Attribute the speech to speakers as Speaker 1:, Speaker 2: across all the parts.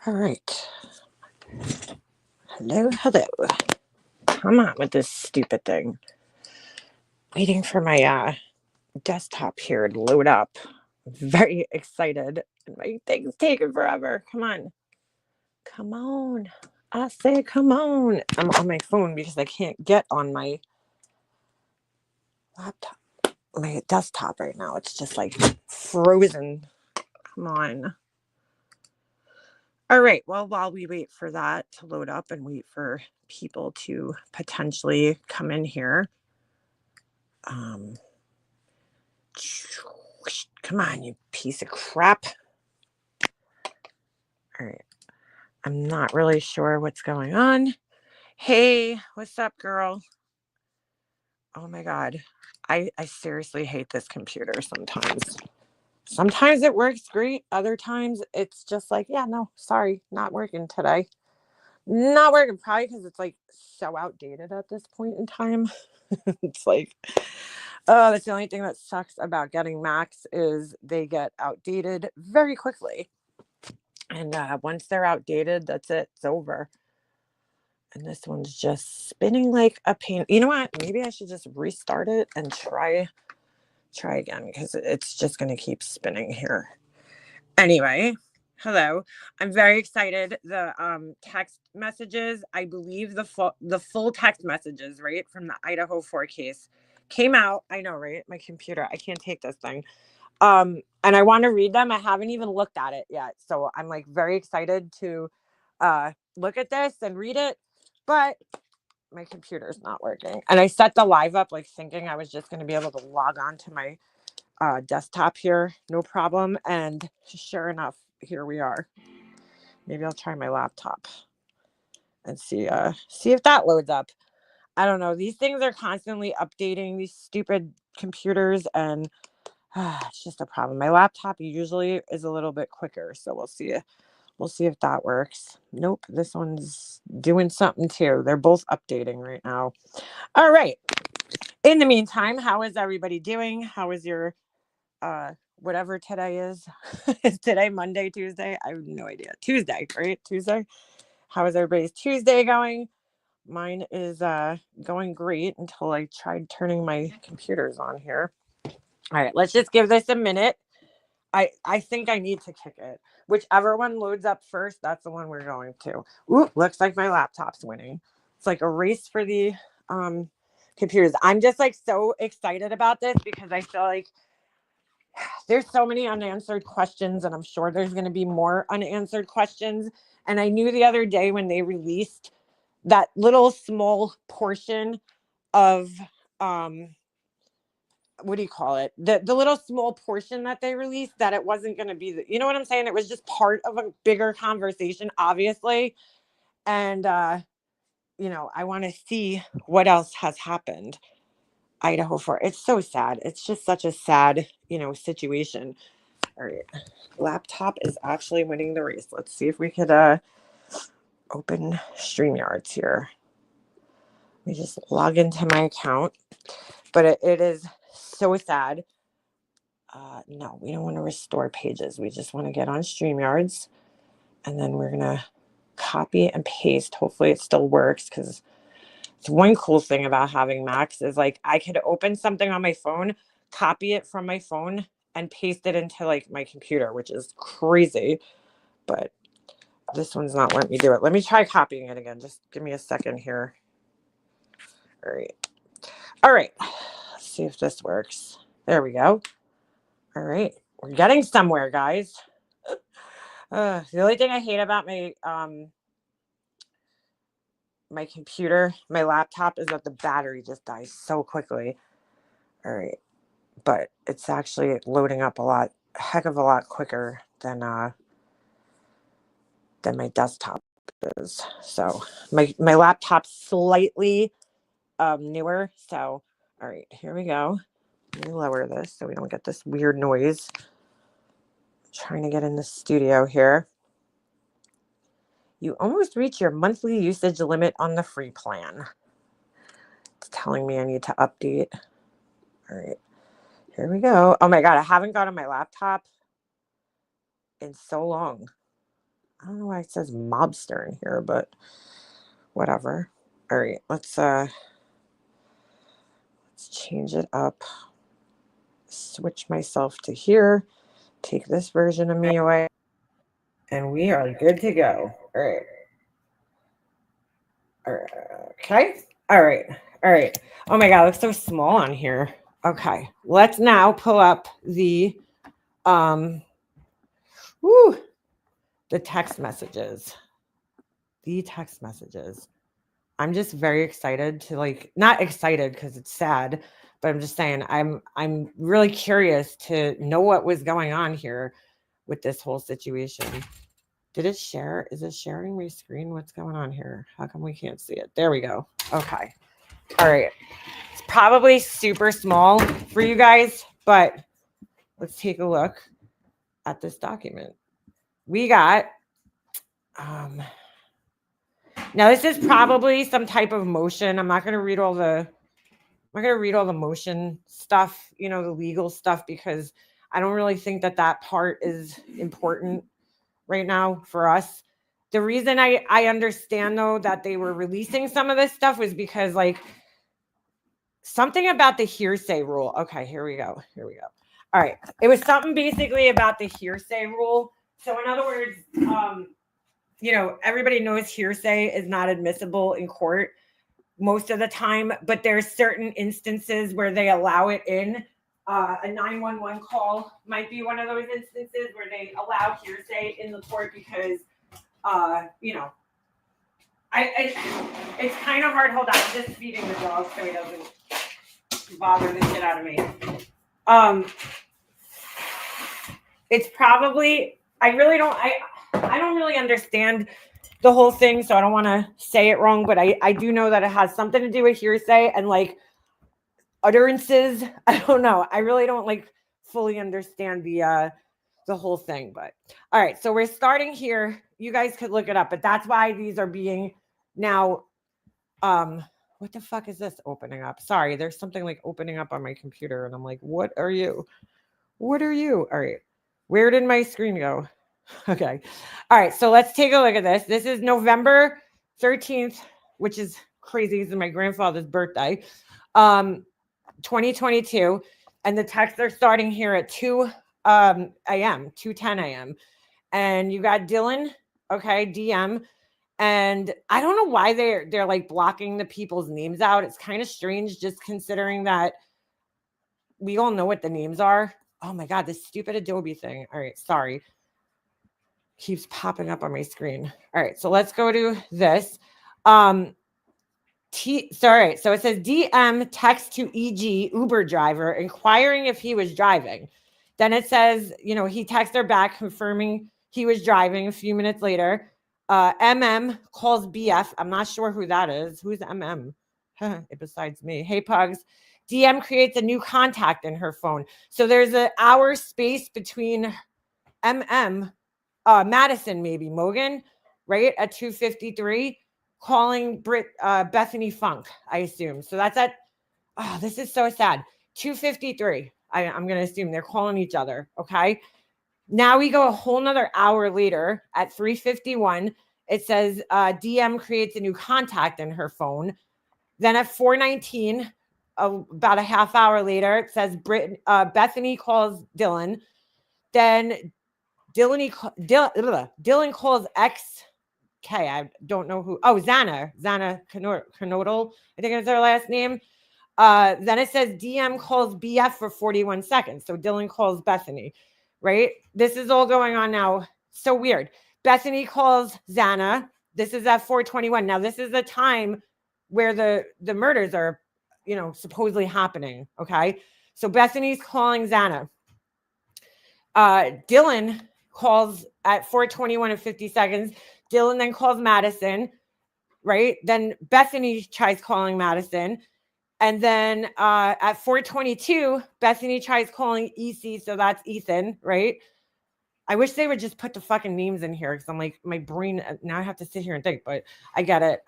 Speaker 1: All right. Hello, hello. Come on with this stupid thing. Waiting for my desktop here to load up. Very excited. And my thing's taking forever. Come on. Come on. I say come on. I'm on my phone because I can't get on my laptop, my desktop right now. It's just like frozen. Come on. All right. Well, while we wait for that to load up and wait for people to potentially come in here, um, come on, you piece of crap. All right. I'm not really sure what's going on. Hey, what's up, girl? Oh my God. I seriously hate this computer sometimes. Sometimes it works great. Other times it's just like, yeah, no, sorry, not working today. Not working, probably because it's like so outdated at this point in time. It's like, oh, that's the only thing that sucks about getting Macs is they get outdated very quickly. And once they're outdated, that's it. It's over. And this one's just spinning like a pain. You know what? Maybe I should just restart it and try again because it's just going to keep spinning here. Anyway, hello. I'm very excited. The text messages, I believe the full text messages, right, from the Idaho 4 case came out. I know, right? My computer. I can't take this thing. And I want to read them. I haven't even looked at it yet. So I'm like very excited to look at this and read it. But my computer's not working. And I set the live up like thinking I was just going to be able to log on to my desktop here, no problem. And sure enough, here we are. Maybe I'll try my laptop and see if that loads up. I don't know. These things are constantly updating, these stupid computers, and it's just a problem. My laptop usually is a little bit quicker, so we'll see. We'll see if that works. Nope, this one's doing something too. They're both updating right now. All right. In the meantime, how is everybody doing? How is your whatever today is? Is today Monday, Tuesday? I have no idea. Tuesday, right? Tuesday. How is everybody's Tuesday going? Mine is going great until I tried turning my computers on here. All right, let's just give this a minute. I think I need to kick it. Whichever one loads up first, that's the one we're going to. Ooh, looks like my laptop's winning. It's like a race for the computers. I'm just like so excited about this because I feel like there's so many unanswered questions, and I'm sure there's going to be more unanswered questions. And I knew the other day when they released that little small portion of what do you call it? The little small portion that they released, that it wasn't going to be you know what I'm saying? It was just part of a bigger conversation, obviously. And I want to see what else has happened. Idaho 4. It's so sad. It's just such a sad, situation. All right. Laptop is actually winning the race. Let's see if we could open StreamYards here. Let me just log into my account. But it is so sad. No, we don't want to restore pages. We just want to get on StreamYards. And then we're going to copy and paste. Hopefully it still works, because it's one cool thing about having Macs is like I could open something on my phone, copy it from my phone, and paste it into like my computer, which is crazy. But this one's not letting me do it. Let me try copying it again. Just give me a second here. All right. All right. Let's see if this works. There we go. All right. We're getting somewhere, guys. The only thing I hate about my computer, my laptop, is that the battery just dies so quickly. All right. But it's actually loading up a heck of a lot quicker than my desktop is. So my laptop's slightly newer. So all right, here we go. Let me lower this so we don't get this weird noise. I'm trying to get in the studio here. You almost reach your monthly usage limit on the free plan. It's telling me I need to update. All right, here we go. Oh my God, I haven't got on my laptop in so long. I don't know why it says mobster in here, but whatever. All right, let's change it up. Switch myself to here. Take this version of me away. And we are good to go. All right. All right. Okay. All right. All right. Oh my God, it looks so small on here. Okay. Let's now pull up the the text messages. The text messages. I'm just very excited to not excited because it's sad, but I'm just saying I'm really curious to know what was going on here with this whole situation. Did it share? Is it sharing my screen? What's going on here? How come we can't see it? There we go. Okay. All right. It's probably super small for you guys, but let's take a look at this document. We got now this is probably some type of motion. I'm not going to read all the motion stuff, the legal stuff, because I don't really think that part is important right now for us. The reason I understand though that they were releasing some of this stuff was because something about the hearsay rule. Okay, here we go. All right. It was something basically about the hearsay rule. So in other words, everybody knows hearsay is not admissible in court most of the time, but there's certain instances where they allow it in. A 911 call might be one of those instances where they allow hearsay in the court because, it's kind of hard. Hold on, I'm just feeding the dog so he doesn't bother the shit out of me. It's probably, I don't really understand the whole thing, so I don't want to say it wrong, but I do know that it has something to do with hearsay and utterances. I don't know. I really don't fully understand the whole thing, but all right. So we're starting here. You guys could look it up, but that's why these are being now. What the fuck is this opening up? Sorry, there's something opening up on my computer, and I'm like, what are you? What are you? All right. Where did my screen go? Okay. All right. So let's take a look at this. This is November 13th, which is crazy. This is my grandfather's birthday. 2022. And the texts are starting here at 2 a.m., 2:10 a.m. And you got Dylan, okay, DM. And I don't know why they're blocking the people's names out. It's kind of strange, just considering that we all know what the names are. Oh my God, this stupid Adobe thing. All right, sorry. Keeps popping up on my screen. All right, so let's go to this. So it says DM text to EG Uber driver inquiring if he was driving. Then it says, he texted her back confirming he was driving. A few minutes later, MM calls BF. I'm not sure who that is. Who's MM? Besides me. Hey, Pugs. DM creates a new contact in her phone. So there's an hour space between MM, Madison, maybe Mogan, right at 2:53, calling Bethany Funk, I assume. So that's at, this is so sad. 2:53. I'm going to assume they're calling each other. Okay. Now we go a whole nother hour later at 3:51. It says DM creates a new contact in her phone. Then at 4:19, about a half hour later, it says Bethany calls Dylan. Then Dylan calls XK. I don't know who. Oh, Zana Knodel. I think it's their last name. Then it says DM calls BF for 41 seconds. So Dylan calls Bethany, right? This is all going on now. So weird. Bethany calls Zana. This is at 4:21. Now, this is the time where the murders are, supposedly happening. Okay. So Bethany's calling Zana. Dylan calls at 4:21 and 50 seconds. Dylan then calls Madison, right? Then Bethany tries calling Madison. And then at 4:22, Bethany tries calling EC. So that's Ethan, right? I wish they would just put the fucking names in here because I'm like, my brain, now I have to sit here and think, but I get it.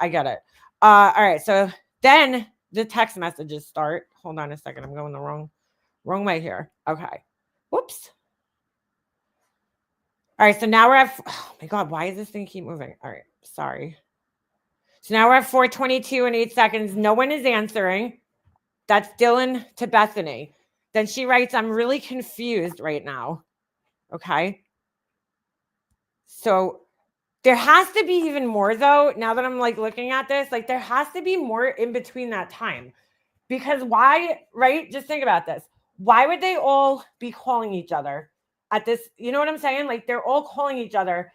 Speaker 1: All right. So then the text messages start. Hold on a second. I'm going the wrong way here. Okay. Whoops. All right, so now we're at, oh my God, why does this thing keep moving? All right, sorry. So now we're at 4:22 and 8 seconds. No one is answering. That's Dylan to Bethany. Then she writes, I'm really confused right now. Okay. So there has to be even more though. Now that I'm like looking at this, like there has to be more in between that time. Because why, right? Just think about this. Why would they all be calling each other at this? You know what I'm saying? Like they're all calling each other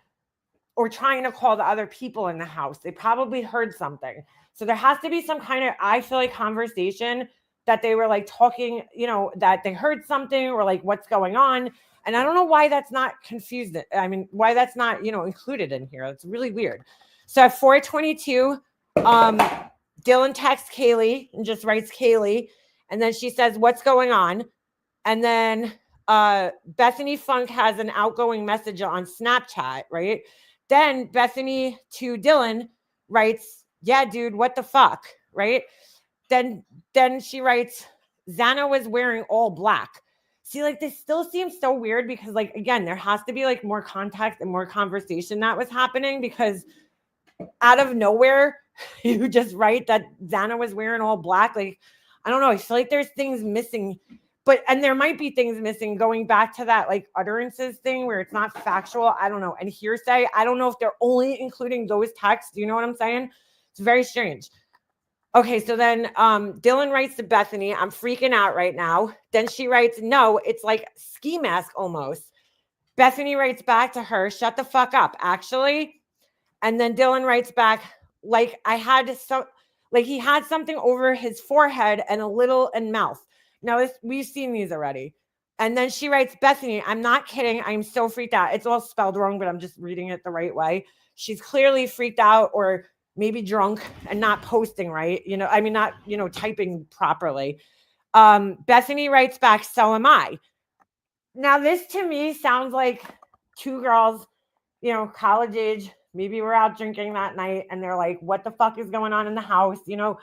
Speaker 1: or trying to call the other people in the house. They probably heard something. So there has to be some kind of, I feel like, conversation that they were like talking, you know, that they heard something or like what's going on. And I don't know why that's not confused. I mean, why that's not, you know, included in here. It's really weird. So at 4:22, Dylan texts Kaylee and just writes Kaylee. And then she says, what's going on? And then Bethany Funk has an outgoing message on Snapchat, right? Then Bethany to Dylan writes, yeah, dude, what the fuck, right? Then she writes, Xana was wearing all black. See, like this still seems so weird because, like, again, there has to be like more context and more conversation that was happening because out of nowhere, you just write that Xana was wearing all black. Like, I don't know. I feel like there's things missing, and there might be things missing going back to that like utterances thing where it's not factual. I don't know. And hearsay, I don't know if they're only including those texts. Do you know what I'm saying? It's very strange. Okay, so then Dylan writes to Bethany, I'm freaking out right now. Then she writes, no, it's like ski mask almost. Bethany writes back to her, shut the fuck up, actually. And then Dylan writes back, like I had some, like he had something over his forehead and a little in mouth. Now we've seen these already. And then she writes, Bethany, I'm not kidding. I'm so freaked out. It's all spelled wrong, but I'm just reading it the right way. She's clearly freaked out or maybe drunk and not posting right. You know, I mean, not, you know, typing properly. Bethany writes back, so am I. Now, this to me sounds like two girls, you know, college age. Maybe we're out drinking that night and they're like, what the fuck is going on in the house? You know,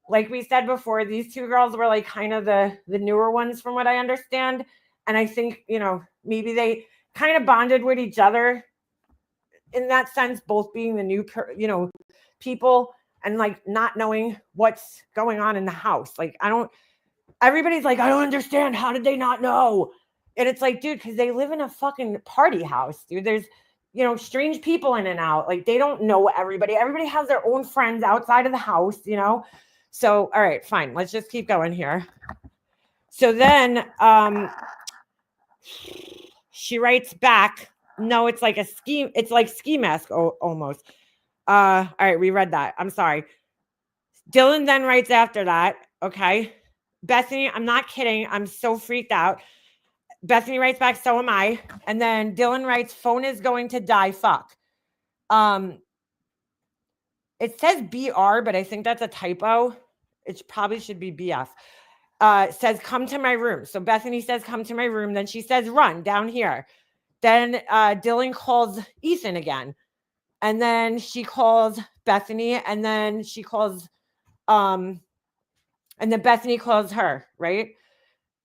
Speaker 1: like we said before, these two girls were like kind of the newer ones from what I understand. And I think, you know, maybe they kind of bonded with each other in that sense, both being the new, you know, people and like not knowing what's going on in the house. Like, everybody's like, I don't understand. How did they not know? And it's like, dude, because they live in a fucking party house, dude. There's, you know, strange people in and out. Like, they don't know everybody. Everybody has their own friends outside of the house, you know? So, all right, fine. Let's just keep going here. So then she writes back, no, it's like ski mask almost. All right, we read that. I'm sorry. Dylan then writes after that, okay? Bethany, I'm not kidding. I'm so freaked out. Bethany writes back, so am I. And then Dylan writes, phone is going to die, fuck. It says BR, but I think that's a typo. It probably should be BF. Says, come to my room. So Bethany says, come to my room. Then she says, run down here. Then Dylan calls Ethan again. And then she calls Bethany. And then she calls, and then Bethany calls her, right?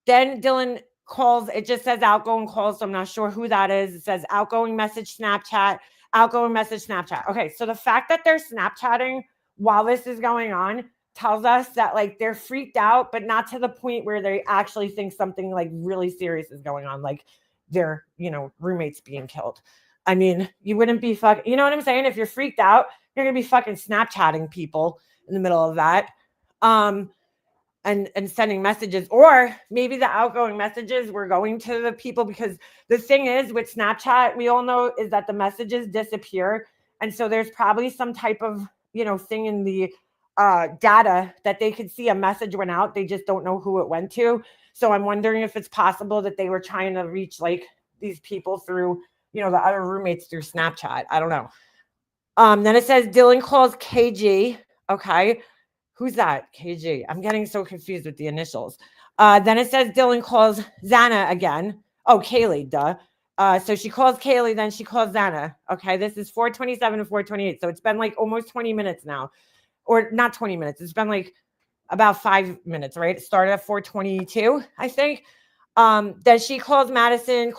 Speaker 1: Then Dylan calls, it just says outgoing calls, so I'm not sure who that is. It says outgoing message Snapchat, outgoing message Snapchat. Okay, so the fact that they're Snapchatting while this is going on tells us that like they're freaked out, but not to the point where they actually think something like really serious is going on, like their, you know, roommates being killed. I mean, you wouldn't be you know what I'm saying? If you're freaked out, you're gonna be fucking Snapchatting people in the middle of that. And sending messages, or maybe the outgoing messages were going to the people, because the thing is with Snapchat, we all know, is that the messages disappear. And so there's probably some type of, you know, thing in the data that they could see a message went out. They just don't know who it went to. So I'm wondering if it's possible that they were trying to reach like these people through, you know, the other roommates through Snapchat. I don't know. Then it says Dylan calls KG. Okay. Who's that? KG. I'm getting so confused with the initials. Then it says Dylan calls Xana again. Oh, Kaylee, duh. So she calls Kaylee, then she calls Xana. Okay, this is 4:27 and 4:28. So it's been like almost 20 minutes now. Or not 20 minutes. It's been like about 5 minutes, right? It started at 4:22, I think.
Speaker 2: Then she calls Madison,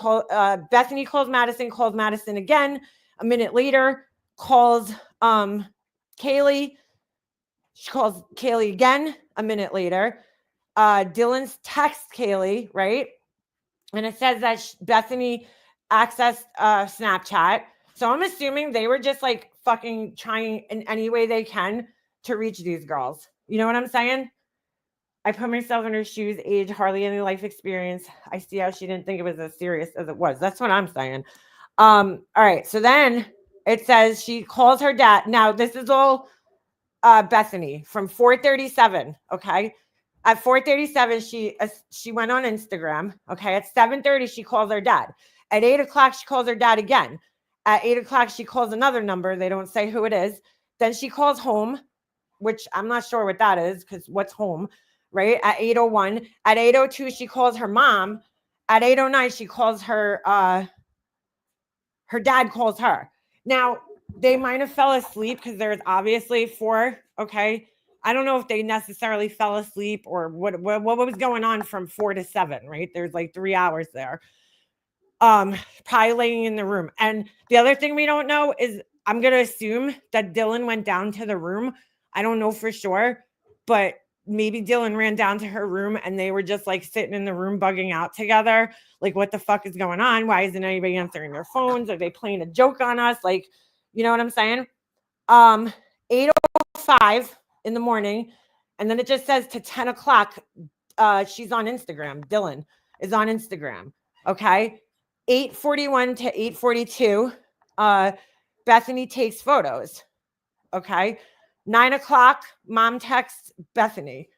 Speaker 2: Bethany calls Madison again. A minute later, calls Kaylee. She calls Kaylee again a minute later. Dylan's texts Kaylee, right? And it says that Bethany accessed Snapchat. So I'm assuming they were just like fucking trying in any way they can to reach these girls. You know what I'm saying? I put myself in her shoes, age, hardly any life experience. I see how she didn't think it was as serious as it was. That's what I'm saying. All right. So then it says she calls her dad. Now, this is all Bethany from 4:37. Okay. At 4:37, she went on Instagram. Okay. At 7:30, she calls her dad. At 8 o'clock, she calls her dad again. At 8 o'clock, she calls another number. They don't say who it is. Then she calls home, which I'm not sure what that is because what's home, right? At 8:01. At 8:02, she calls her mom. At 8:09, she calls her dad calls her. Now, they might have fell asleep because there's obviously 4, okay? I don't know if they necessarily fell asleep or what was going on from 4 to 7, right? There's like 3 hours there. Probably laying in the room. And the other thing we don't know is I'm going to assume that Dylan went down to the room. I don't know for sure, but maybe Dylan ran down to her room and they were just like sitting in the room bugging out together. Like, what the fuck is going on? Why isn't anybody answering their phones? Are they playing a joke on us? Like, you know what I'm saying? 8:05 in the morning. And then it just says to 10 o'clock, she's on Instagram. Dylan is on Instagram. Okay. 8:41 to 8:42, Bethany takes photos. Okay. 9 o'clock, mom texts Bethany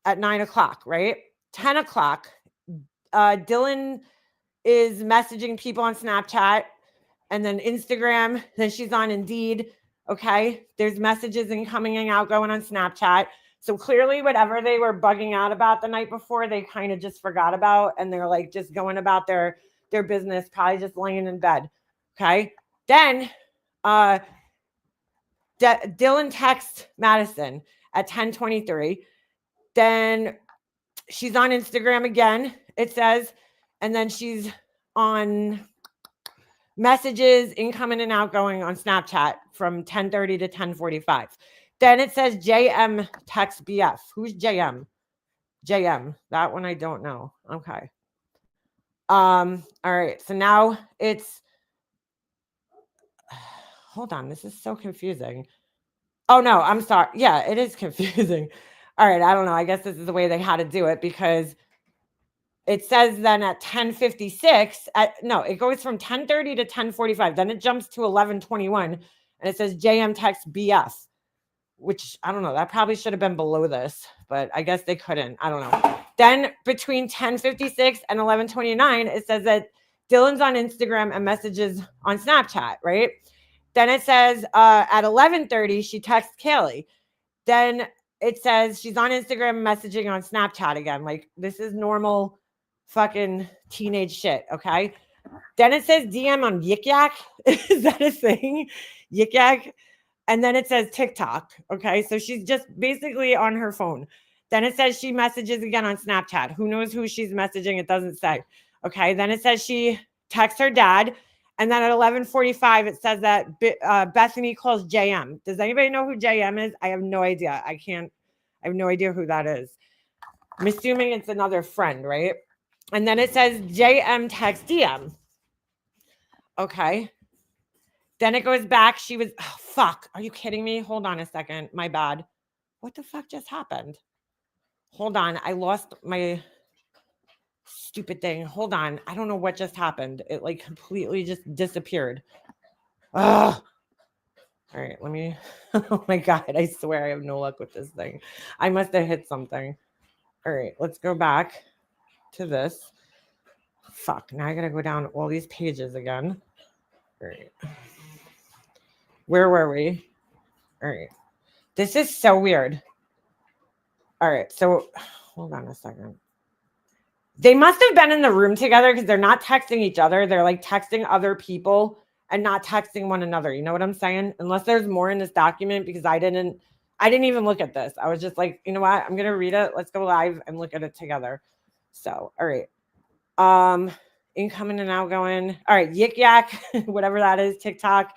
Speaker 2: at 9 o'clock, right? 10 o'clock, Dylan is messaging people on Snapchat and then Instagram. Then she's on Indeed. Okay. There's messages incoming and outgoing on Snapchat. So clearly, whatever they were bugging out about the night before, they kind of just forgot about, and they're like just going about their business, probably just laying in bed. Okay. Then Dylan texts Madison at 10:23. Then she's on Instagram again, it says, and then she's on messages incoming and outgoing on Snapchat from 10:30 to 10:45. Then it says JM text BF. Who's JM? JM. That one I don't know. Okay. All right. So now it's hold on. This is so confusing. Oh no, I'm sorry. Yeah, it is confusing. All right. I don't know. I guess this is the way they had to do it because it says then at 10:56, it goes from 10:30 to 10:45. Then it jumps to 11:21 and it says JM text BF, which I don't know. That probably should have been below this, but I guess they couldn't. I don't know. Then between 10:56 and 11:29, it says that Dylan's on Instagram and messages on Snapchat, right? Then it says at 11:30, she texts Kaylee. Then it says she's on Instagram messaging on Snapchat again. Like, this is normal fucking teenage shit, okay? Then it says DM on Yik Yak. Is that a thing? Yik Yak? And then it says TikTok, okay? So she's just basically on her phone. Then it says she messages again on Snapchat. Who knows who she's messaging? It doesn't say, okay? Then it says she texts her dad. And then at 11:45, it says that Bethany calls JM. Does anybody know who JM is? I have no idea. I have no idea who that is. I'm assuming it's another friend, right? And then it says JM text DM. Okay. Then it goes back. She was, oh, fuck. Are you kidding me? Hold on a second. My bad. What the fuck just happened? Hold on. I lost my stupid thing. Hold on. I don't know what just happened. It like completely just disappeared. Ugh. All right. Let me, oh my God. I swear I have no luck with this thing. I must have hit something. All right. Let's go back to this. Fuck. Now I got to go down all these pages again. All right. Where were we? All right. This is so weird. All right. So hold on a second. They must have been in the room together because they're not texting each other. They're like texting other people and not texting one another. You know what I'm saying? Unless there's more in this document, because I didn't even look at this. I was just like, you know what? I'm going to read it. Let's go live and look at it together. So, all right. Incoming and outgoing. All right, Yik Yak, whatever that is, TikTok.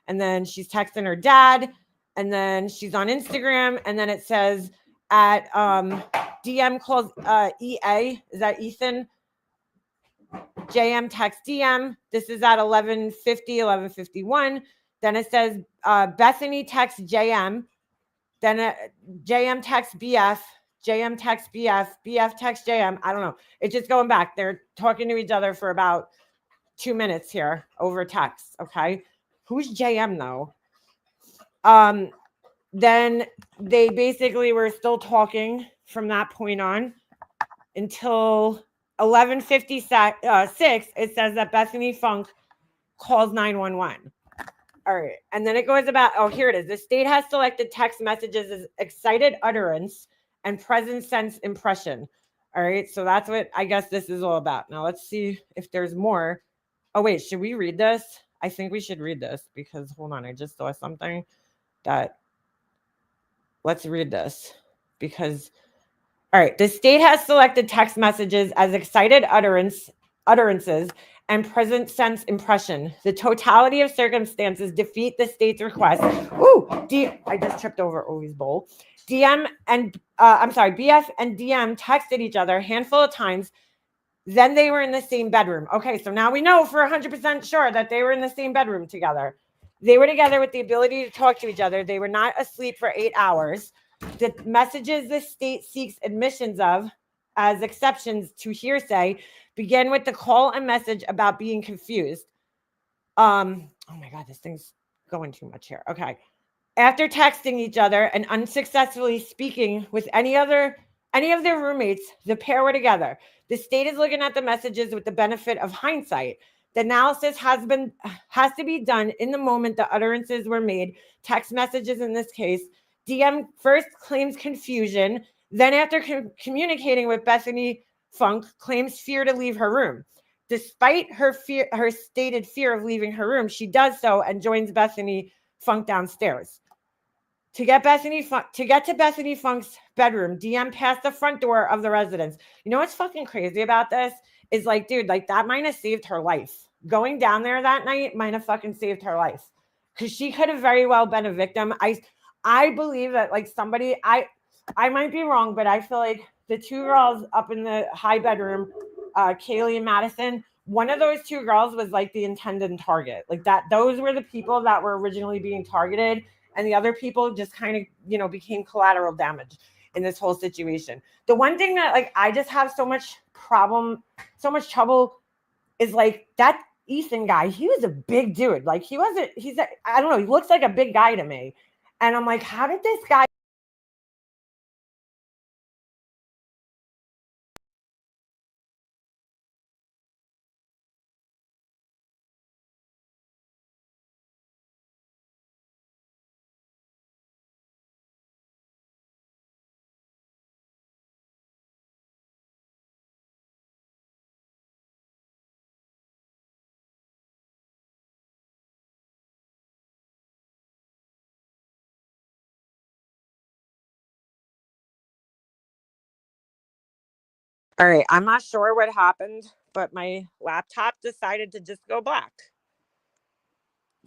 Speaker 2: And then she's texting her dad. And then she's on Instagram. And then it says at DM calls EA. Is that Ethan? JM text DM. This is at 11:50, 11:51. Then it says Bethany text JM. Then JM text BF. JM text BF. BF text JM. I don't know. It's just going back. They're talking to each other for about 2 minutes here over text. Okay. Who's JM though? Then they basically were still talking from that point on until 11:56. It says that Bethany Funk calls 911. All right. And then it goes about, oh, here it is. The state has selected text messages as excited utterance and present sense impression. All right. So that's what I guess this is all about. Now let's see if there's more. Oh, wait. Should we read this? I think we should read this because hold on. I just saw something that let's read this because, all right. The state has selected text messages as excited utterances and present sense impression. The totality of circumstances defeat the state's request. I just tripped over Ovi's bowl. BF and DM texted each other a handful of times. Then they were in the same bedroom. Okay, so now we know for 100% sure that they were in the same bedroom together. They were together with the ability to talk to each other. They were not asleep for 8 hours. The messages the state seeks admissions of as exceptions to hearsay begin with the call and message about being confused. Oh my God, this thing's going too much here. Okay. After texting each other and unsuccessfully speaking with any of their roommates, the pair were together. The state is looking at the messages with the benefit of hindsight. The analysis has to be done in the moment the utterances were made. Text messages in this case. DM first claims confusion. Then after communicating with Bethany Funk, claims fear to leave her room. Despite her stated fear of leaving her room, she does so and joins Bethany Funk downstairs. To get to Bethany Funk's bedroom, DM passed the front door of the residence. You know what's fucking crazy about this is like, dude, like that might have saved her life. Going down there that night might have fucking saved her life because she could have very well been a victim. I believe that like somebody, I might be wrong, but I feel like the two girls up in the high bedroom, Kaylee and Madison, one of those two girls was like the intended target. Like that, those were the people that were originally being targeted. And the other people just kind of, became collateral damage in this whole situation. The one thing that like I just have so much trouble is like that Ethan guy. He was a big dude. Like I don't know. He looks like a big guy to me. And I'm like, how did this guy?
Speaker 1: All right. I'm not sure what happened, but my laptop decided to just go black.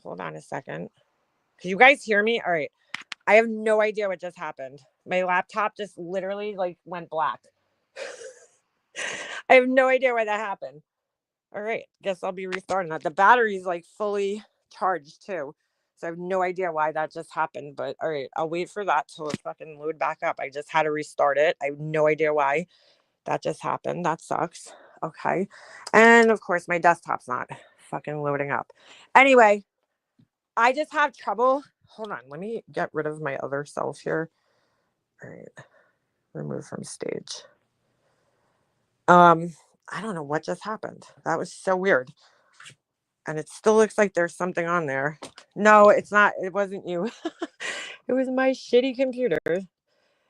Speaker 1: Hold on a second. Can you guys hear me? All right. I have no idea what just happened. My laptop just literally like went black. I have no idea why that happened. All right. Guess I'll be restarting that. The battery's like fully charged too. So I have no idea why that just happened. But all right, I'll wait for that till it fucking load back up. I just had to restart it. I have no idea why that just happened. That sucks. Okay. And of course my desktop's not fucking loading up. Anyway, I just have trouble. Hold on. Let me get rid of my other self here. All right. Remove from stage. I don't know what just happened. That was so weird. And it still looks like there's something on there. No, it's not. It wasn't you. It was my shitty computer.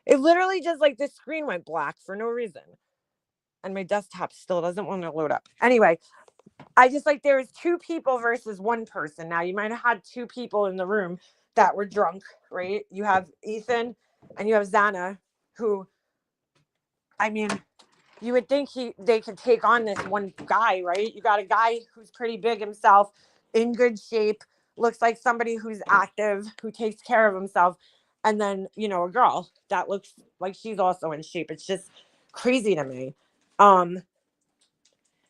Speaker 1: It literally just like the screen went black for no reason. And my desktop still doesn't want to load up. Anyway, I just like there was two people versus one person. Now you might have had two people in the room that were drunk, right? You have Ethan and you have Zana, who, I mean,
Speaker 2: you would think they could take on this one guy, right? You got a guy who's pretty big himself, in good shape, looks like somebody who's active, who takes care of himself, and then, a girl that looks like she's also in shape. It's just crazy to me. Um,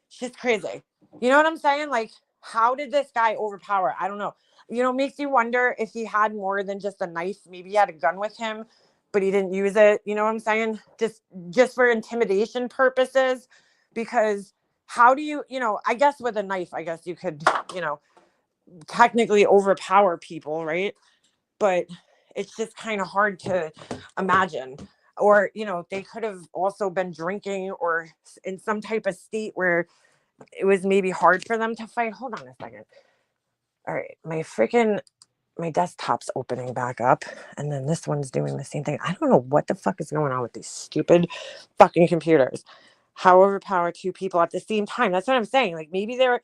Speaker 2: it's just crazy. You know what I'm saying? Like, how did this guy overpower? I don't know. It makes you wonder if he had more than just a knife. Maybe he had a gun with him, but he didn't use it. You know what I'm saying? Just for intimidation purposes. Because how do I guess with a knife, I guess you could, technically overpower people, right? But it's just kind of hard to imagine. Or, they could have also been drinking or in some type of state where it was maybe hard for them to fight. Hold on a second. All right, my desktop's opening back up, and then this one's doing the same thing. I don't know what the fuck is going on with these stupid fucking computers. How overpower two people at the same time? That's what I'm saying. Like, maybe they were,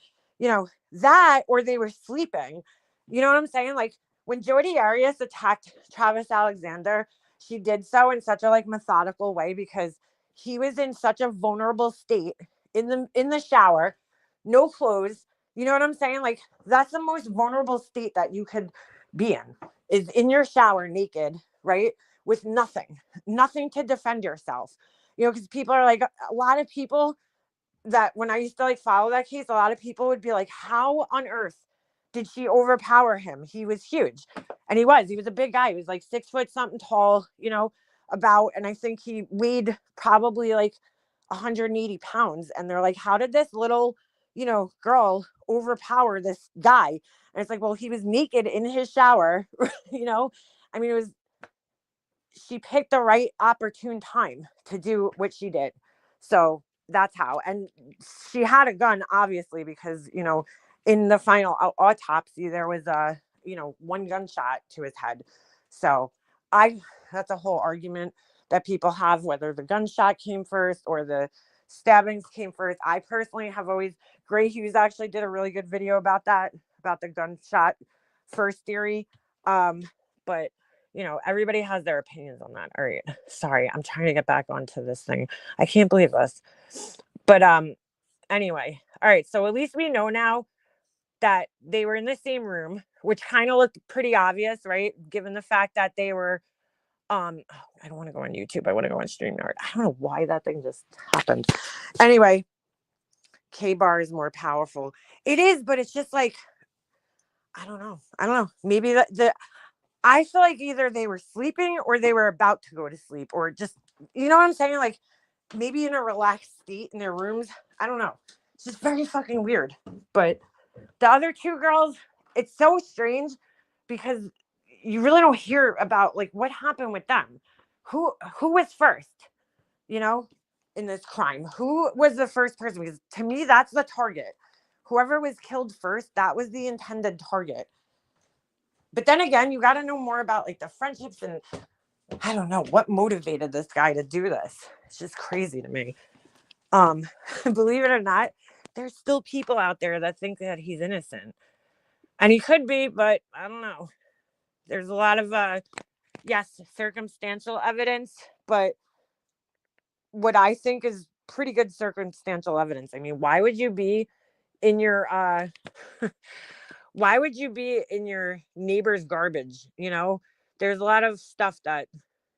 Speaker 2: that, or they were sleeping. You know what I'm saying? Like, when Jodi Arias attacked Travis Alexander, she did so in such a methodical way because he was in such a vulnerable state in the shower, no clothes. You know what I'm saying? Like, that's the most vulnerable state that you could be in, is in your shower naked, right? With nothing to defend yourself. Because people are like, a lot of people that when I used to follow that case, a lot of people would be like, how on earth did she overpower him? He was huge. And he was a big guy. He was like 6 foot something tall, and I think he weighed probably 180 pounds. And they're like, how did this little, girl overpower this guy? And it's like, well, he was naked in his shower, I mean, she picked the right opportune time to do what she did. So that's how. And she had a gun, obviously, because, in the final autopsy, there was one gunshot to his head. So that's a whole argument that people have, whether the gunshot came first or the stabbings came first. I personally have always, Gray Hughes actually did a really good video about that, about the gunshot first theory. But everybody has their opinions on that. All right. Sorry, I'm trying to get back onto this thing. I can't believe this. But anyway. All right. So at least we know now that they were in the same room, which kind of looked pretty obvious, right? Given the fact that they were I don't want to go on YouTube. I want to go on StreamYard. I don't know why that thing just happened. Anyway, K-bar is more powerful. It is, but it's just like I don't know. Maybe I feel like either they were sleeping or they were about to go to sleep, or just, you know what I'm saying? Like, maybe in a relaxed state in their rooms. I don't know. It's just very fucking weird. But the other two girls, it's so strange because you really don't hear about what happened with them. Who was first, you know, in this crime? Who was the first person? Because to me, that's the target. Whoever was killed first, that was the intended target. But then again, you got to know more about the friendships, and I don't know what motivated this guy to do this. It's just crazy to me. Believe it or not, there's still people out there that think that he's innocent, and he could be, but I don't know. There's a lot of yes, circumstantial evidence, but what I think is pretty good circumstantial evidence. I mean, why would you be in your why would you be in your neighbor's garbage? There's a lot of stuff that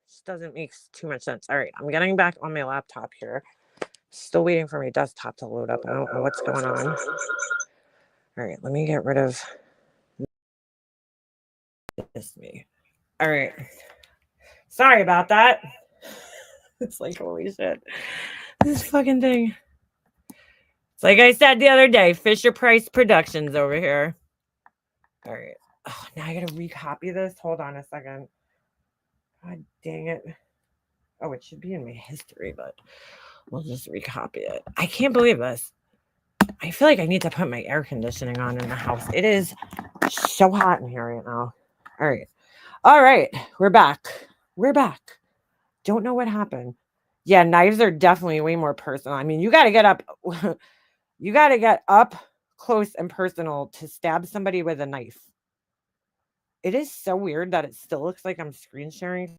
Speaker 2: just doesn't make too much sense. All right, I'm getting back on my laptop here. Still waiting for my desktop to load up. I don't know what's going on. All right, let me get rid of this me. All right. Sorry about that. It's like, holy shit. This fucking thing. It's like I said the other day, Fisher Price Productions over here. All right. Oh, now I gotta recopy this. Hold on a second. God dang it. Oh, it should be in my history, but we'll just recopy it. I can't believe this. I feel like I need to put my air conditioning on in the house. It is so hot in here right now. All right. All right. We're back. Don't know what happened. Yeah, knives are definitely way more personal. I mean, you got to get up. You got to get up close and personal to stab somebody with a knife. It is so weird that it still looks like I'm screen sharing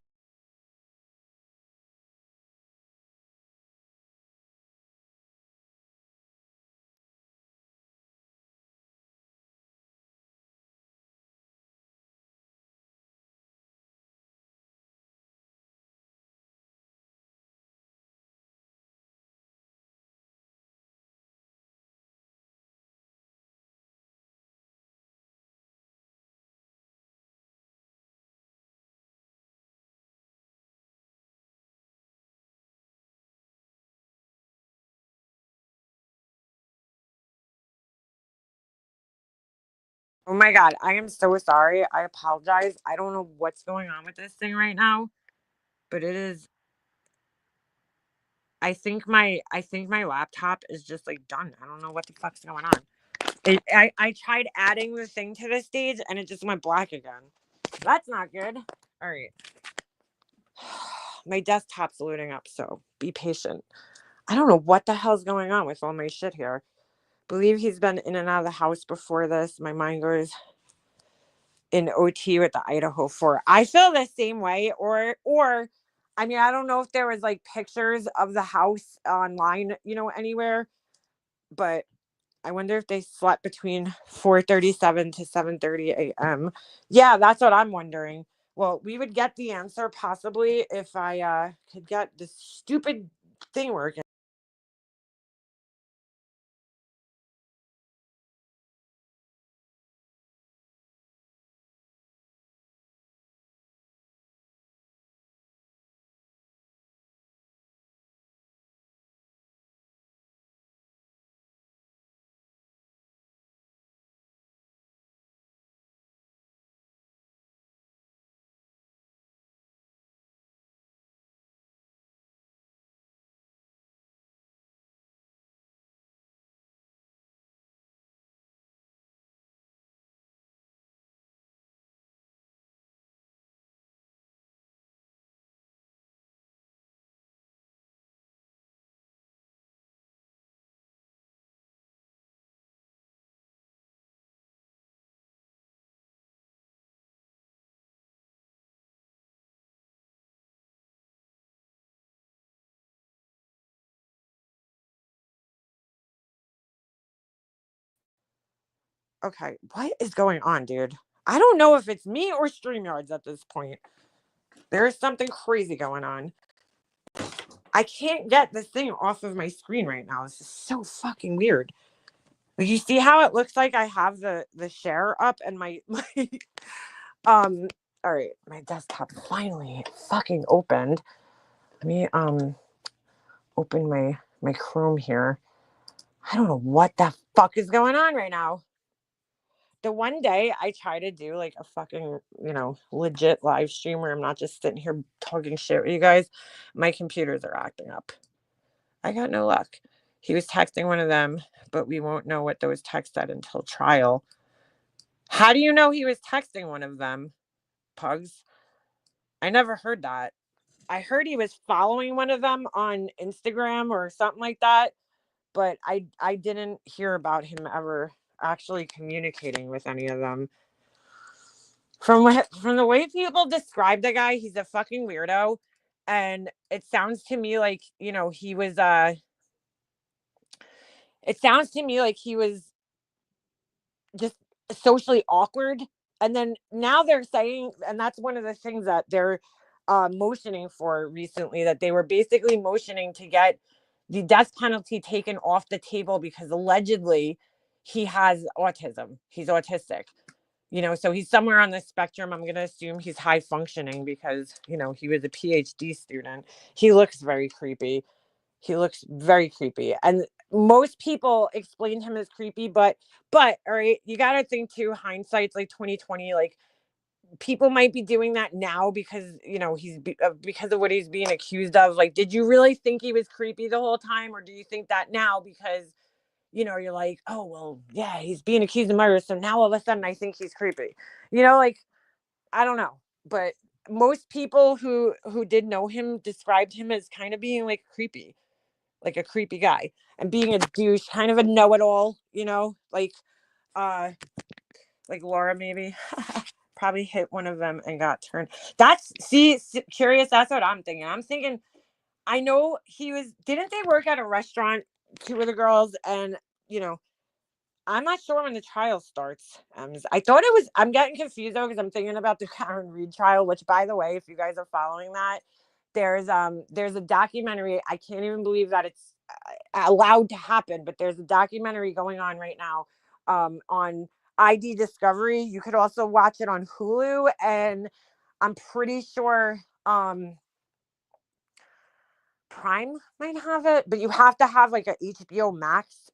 Speaker 1: Oh my God. I am so sorry. I apologize. I don't know what's going on with this thing right now, but it is. I think my laptop is just like done. I don't know what the fuck's going on. I tried adding the thing to the stage and it just went black again. That's not good. All right. My desktop's loading up, so be patient. I don't know what the hell's going on with all my shit here. Believe he's been in and out of the house before this. My mind goes in OT with the Idaho 4. I feel the same way. Or I mean, I don't know if there was like pictures of the house online, anywhere, but I wonder if they slept between 4:37 to 7:30 a.m. Yeah, that's what I'm wondering. Well, we would get the answer possibly if I could get this stupid thing working. Okay, what is going on, dude? I don't know if it's me or StreamYards at this point. There's something crazy going on. I can't get this thing off of my screen right now. This is so fucking weird. Like, you see how it looks like I have the share up and my um all right, my desktop finally fucking opened. Let me open my Chrome here. I don't know what the fuck is going on right now. The one day I try to do like a fucking, legit live stream where I'm not just sitting here talking shit with you guys, my computers are acting up. I got no luck. He was texting one of them, but we won't know what those texts said until trial. How do you know he was texting one of them, Pugs? I never heard that. I heard he was following one of them on Instagram or something like that, but I didn't hear about him ever actually communicating with any of them. From the way people describe the guy, he's a fucking weirdo, and it sounds to me like he was. It sounds to me like he was just socially awkward. And then now they're saying, and that's one of the things that they're motioning for recently, that they were basically motioning to get the death penalty taken off the table because allegedly he has autism. He's autistic. So he's somewhere on the spectrum. I'm going to assume he's high functioning because, he was a PhD student. He looks very creepy. He looks very creepy. And most people explain him as creepy, but all right, you got to think too, hindsight's like 2020. Like, people might be doing that now because, because of what he's being accused of. Like, did you really think he was creepy the whole time, or do you think that now because you're like, oh well, yeah, he's being accused of murder, so now all of a sudden I think he's creepy. Like, I don't know, but most people who did know him described him as kind of being like creepy, like a creepy guy, and being a douche, kind of a know-it-all, uh like Laura maybe. Probably hit one of them and got turned. That's curious. That's what I'm thinking. I'm thinking, I know he was, didn't they work at a restaurant, two of the girls, and you know I'm not sure when the trial starts. I thought it was. I'm getting confused though because I'm thinking about the Karen Reed trial. Which, by the way, if you guys are following that, there's a documentary. I can't even believe that it's allowed to happen, but there's a documentary going on right now on ID Discovery. You could also watch it on Hulu, and I'm pretty sure Prime might have it, but you have to have like a HBO Max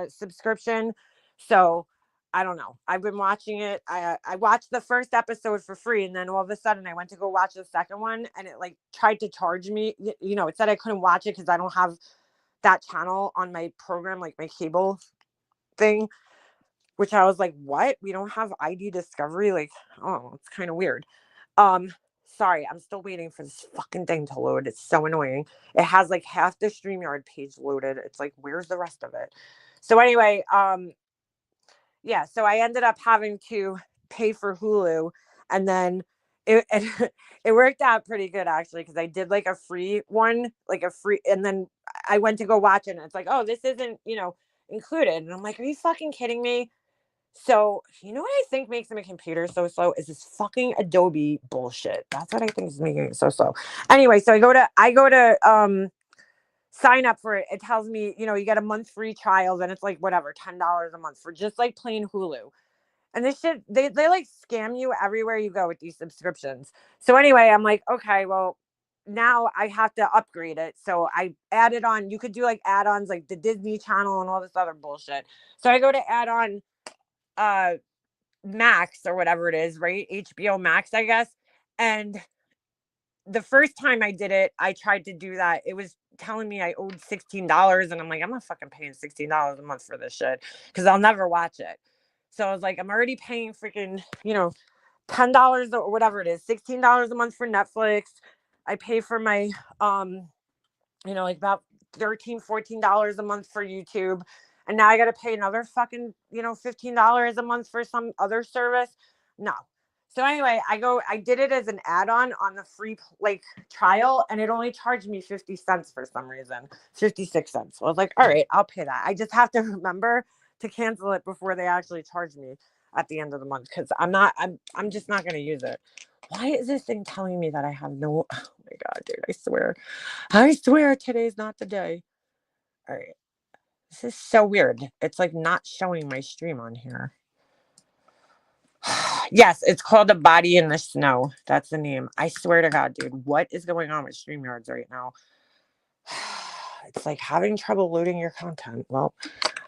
Speaker 1: subscription. So I don't know. I've been watching it. I watched the first episode for free, and then all of a sudden I went to go watch the second one, and it like tried to charge me. You know, it said I couldn't watch it because I don't have that channel on my program, like my cable thing. Which I was like, what? We don't have ID Discovery? Like, oh, it's kind of weird. Um, Sorry, I'm still waiting for this fucking thing to load. It's so annoying. It has like half the StreamYard page loaded. It's like, where's the rest of it? So anyway, yeah, so I ended up having to pay for Hulu, and then it worked out pretty good actually because I did like a free one, like a free, and then I went to go watch it, and it's like, oh, this isn't, included, and I'm like, are you fucking kidding me? So, you know what I think makes my computer so slow is this fucking Adobe bullshit. That's what I think is making it so slow. Anyway, so I go to sign up for it. It tells me, you get a month free trial, then it's like whatever, $10 a month for just like plain Hulu. And this shit, they like scam you everywhere you go with these subscriptions. So anyway, I'm like, okay, well, now I have to upgrade it. So I added on, you could do like add-ons like the Disney Channel and all this other bullshit. So I go to add on uh Max or whatever it is, right? HBO Max, I guess. And the first time I did it, I tried to do that. It was telling me I owed $16. And I'm like, I'm not fucking paying $16 a month for this shit because I'll never watch it. So I was like, I'm already paying freaking, $10 or whatever it is, $16 a month for Netflix. I pay for my like about $13-14 a month for YouTube. And now I got to pay another fucking, $15 a month for some other service. No. So anyway, I did it as an add-on the free like trial, and it only charged me 50 cents for some reason, 56 cents. So I was like, all right, I'll pay that. I just have to remember to cancel it before they actually charge me at the end of the month. Cause I'm just not going to use it. Why is this thing telling me that I have no, oh my God, dude, I swear today's not the day. All right. This is so weird. It's like not showing my stream on here. Yes, it's called A Body in the Snow. That's the name. I swear to God, dude, what is going on with StreamYards right now? It's like having trouble loading your content. Well,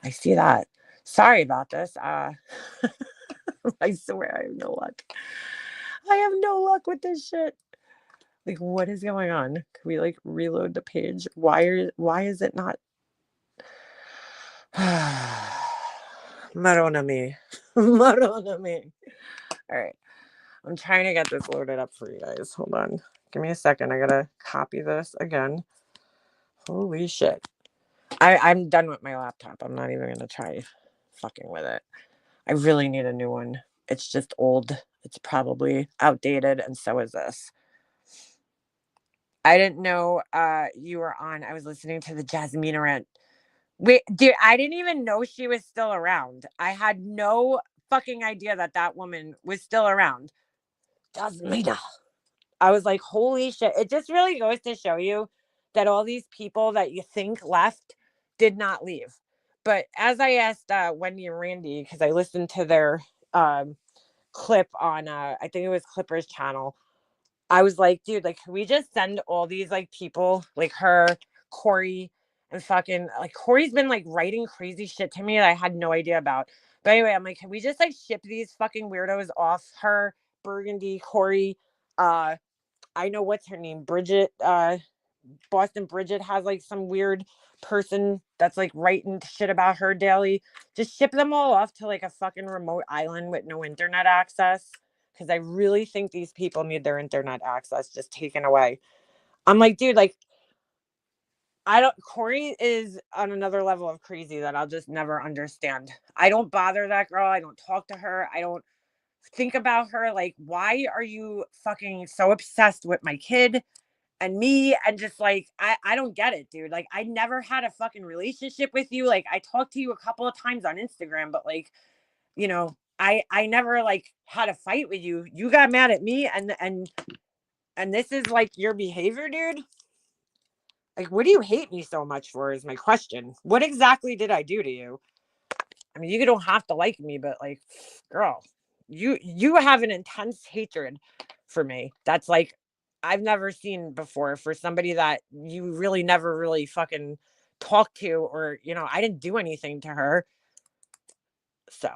Speaker 1: I see that. Sorry about this. I swear I have no luck. I have no luck with this shit. Like, what is going on? Can we like reload the page? Why is it not? Maronami. Maronami. All right. I'm trying to get this loaded up for you guys. Hold on. Give me a second. I gotta copy this again. Holy shit. I'm done with my laptop. I'm not even gonna try fucking with it. I really need a new one. It's just old. It's probably outdated, and so is this. I didn't know you were on. I was listening to the Jasmine rant. Wait, dude, I didn't even know she was still around. I had no fucking idea that woman was still around. Jasmina. I was like, holy shit. It just really goes to show you that all these people that you think left did not leave. But as I asked Wendy and Randy, because I listened to their clip on, I think it was Clipper's channel, I was like, dude, like, can we just send all these like people, like her, Corey, and fucking like Corey's been like writing crazy shit to me that I had no idea about. But anyway, I'm like, can we just like ship these fucking weirdos off her, Burgundy, Corey, I know what's her name, Bridget, Boston Bridget has like some weird person that's like writing shit about her daily. Just ship them all off to like a fucking remote island with no internet access. Cause I really think these people need their internet access just taken away. I'm like, dude, like, Corey is on another level of crazy that I'll just never understand. I don't bother that girl. I don't talk to her. I don't think about her. Like, why are you fucking so obsessed with my kid and me? And just like, I don't get it, dude. Like, I never had a fucking relationship with you. Like, I talked to you a couple of times on Instagram, but like, I never like had a fight with you. You got mad at me, and this is like your behavior, dude. Like, what do you hate me so much for is my question. What exactly did I do to you? I mean, you don't have to like me, but like, girl, you have an intense hatred for me. That's like I've never seen before for somebody that you really never really fucking talked to, or I didn't do anything to her. So,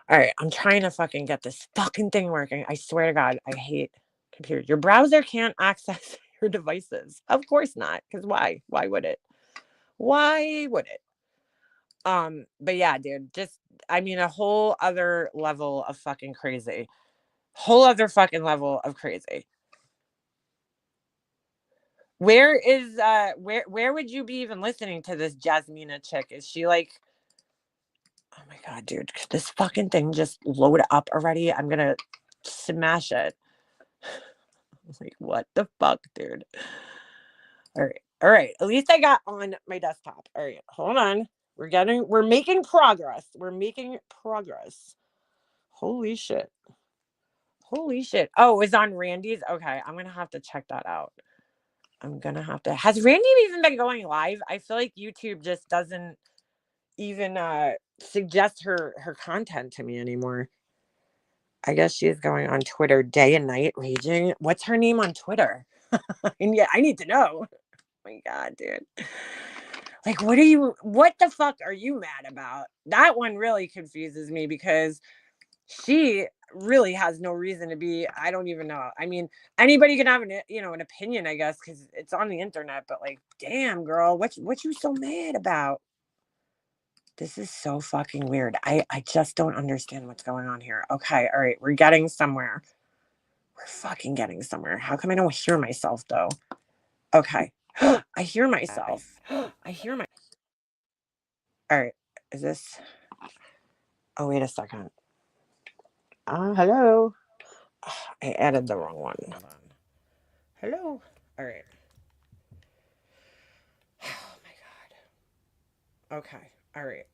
Speaker 1: all right, I'm trying to fucking get this fucking thing working. I swear to God, I hate computers. Your browser can't access your devices. Of course not. Because why? Why would it? Why would it? But yeah, dude, just I mean a whole other level of fucking crazy. Whole other fucking level of crazy. Where is where would you be even listening to this Jasmina chick? Is she like, oh my God, dude, could this fucking thing just load up already? I'm gonna smash it. Like, what the fuck, dude? All right. All right. At least I got on my desktop. All right. Hold on. We're making progress. We're making progress. Holy shit. Holy shit. Oh, it's on Randy's? Okay. I'm going to have to check that out. I'm going to have to. Has Randy even been going live? I feel like YouTube just doesn't even suggest her content to me anymore. I guess she's going on Twitter day and night raging. What's her name on Twitter? And yeah, I need to know. Oh my God, dude. Like, what the fuck are you mad about? That one really confuses me because she really has no reason to be. I don't even know. I mean, anybody can have an opinion, I guess, because it's on the internet, but like, damn, girl, what you so mad about? This is so fucking weird. I just don't understand what's going on here. Okay, all right, we're getting somewhere. We're fucking getting somewhere. How come I don't hear myself though? Okay. I hear myself. I hear my. All right. Is this? Oh, wait a second. Hello. I added the wrong one. Hold on. Hello. All right. Oh my God. Okay. All right.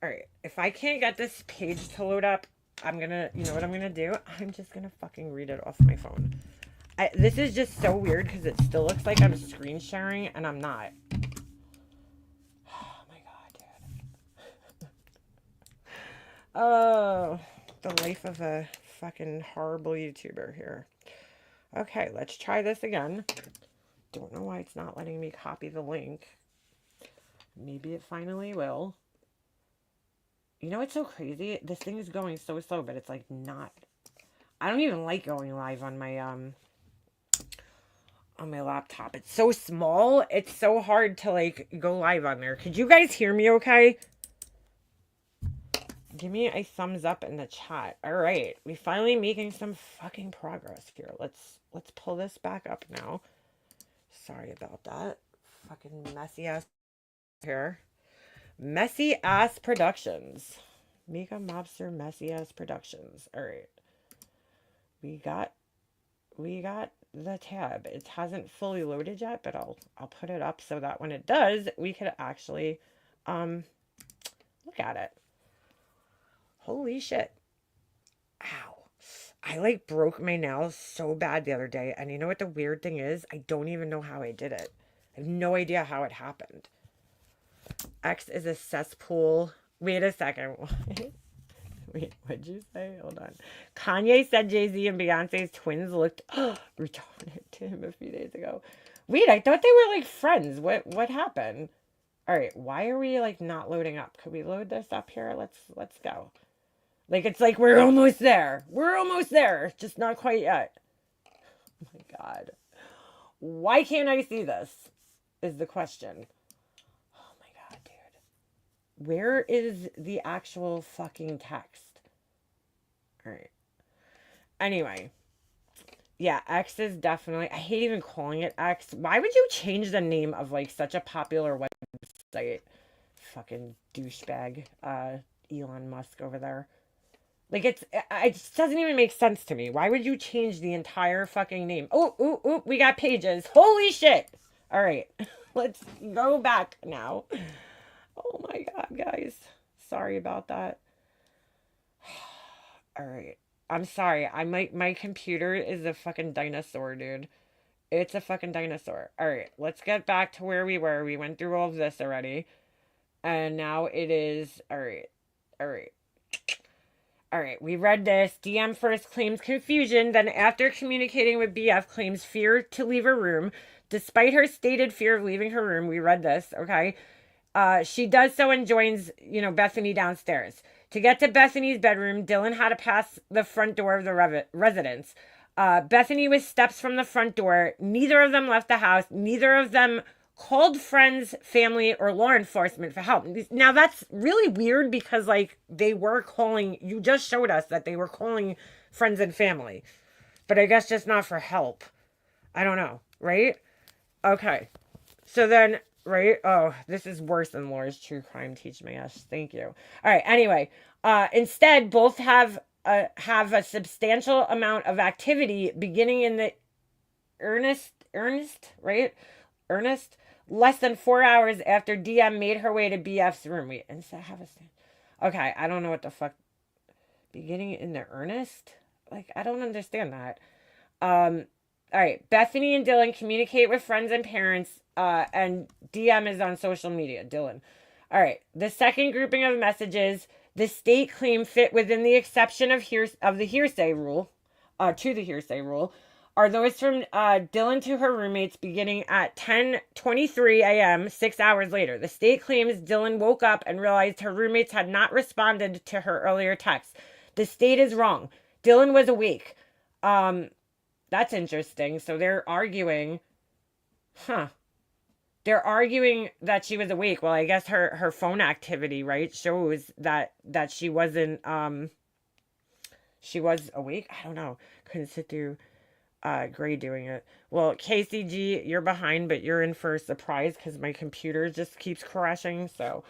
Speaker 1: All right. If I can't get this page to load up, I'm gonna. You know what I'm gonna do? I'm just gonna fucking read it off my phone. This is just so weird because it still looks like I'm screen sharing and I'm not. Oh my God, dude. Oh, the life of a fucking horrible YouTuber here. Okay, let's try this again. Don't know why it's not letting me copy the link. Maybe it finally will. You know what's so crazy? This thing is going so slow, but it's like not. I don't even like going live on my laptop. It's so small. It's so hard to like go live on there. Could you guys hear me okay? Give me a thumbs up in the chat. All right. We finally making some fucking progress here. Let's pull this back up now. Sorry about that. Fucking messy ass here. Messy ass productions. Mika Mobster messy ass productions. All right. We got the tab. It hasn't fully loaded yet, but I'll put it up so that when it does, we could actually look at it. Holy shit. Ow. I like broke my nails so bad the other day, and you know what the weird thing is? I don't even know how I did it. I have no idea how it happened. X is a cesspool. Wait a second. Wait, what'd you say? Hold on. Kanye said Jay-Z and Beyonce's twins looked retarded to him a few days ago. Wait, I thought they were like friends. What happened? All right, why are we like not loading up? Could we load this up here? Let's go. Like it's like we're almost there. We're almost there. Just not quite yet. Oh my God. Why can't I see this? Is the question. Oh my God, dude. Where is the actual fucking text? All right. Anyway. Yeah, X is definitely. I hate even calling it X. Why would you change the name of like such a popular website? Fucking douchebag. Elon Musk over there. Like it just doesn't even make sense to me. Why would you change the entire fucking name? Oh, ooh, ooh, we got pages. Holy shit. All right. Let's go back now. Oh my God, guys. Sorry about that. All right. I'm sorry. My computer is a fucking dinosaur, dude. It's a fucking dinosaur. All right. Let's get back to where we were. We went through all of this already. And now it is all right. All right. All right, we read this. DM first claims confusion, then after communicating with BF claims fear to leave her room. Despite her stated fear of leaving her room, we read this, okay? She does so and joins, Bethany downstairs.
Speaker 2: To get to Bethany's bedroom, Dylan had to pass the front door of the residence. Bethany was steps from the front door. Neither of them left the house. Neither of them called friends, family, or law enforcement for help. Now that's really weird because like they were calling, you just showed us that they were calling friends and family, but I guess just not for help. I don't know, right? Okay. So then, right? Oh, this is worse than Laura's true crime teach me us. Thank you. All right. Anyway, instead, both have a substantial amount of activity beginning in the Ernest, right? Ernest, less than 4 hours after DM made her way to BF's room. Wait, instead have a okay. I don't know what the fuck. Beginning in the Ernest, like I don't understand that. All right. Bethany and Dylan communicate with friends and parents, and DM is on social media. Dylan. All right. The second grouping of messages, the state claim fit within the exception of the hearsay rule, to the hearsay rule, are those from Dylan to her roommates beginning at 10:23 a.m. 6 hours later. The state claims Dylan woke up and realized her roommates had not responded to her earlier text. The state is wrong. Dylan was awake. That's interesting. So they're arguing, They're arguing that she was awake. Well, I guess her phone activity, right, shows that she wasn't she was awake. I don't know. Couldn't sit through Gray doing it. Well, KCG, you're behind, but you're in for a surprise because my computer just keeps crashing. So,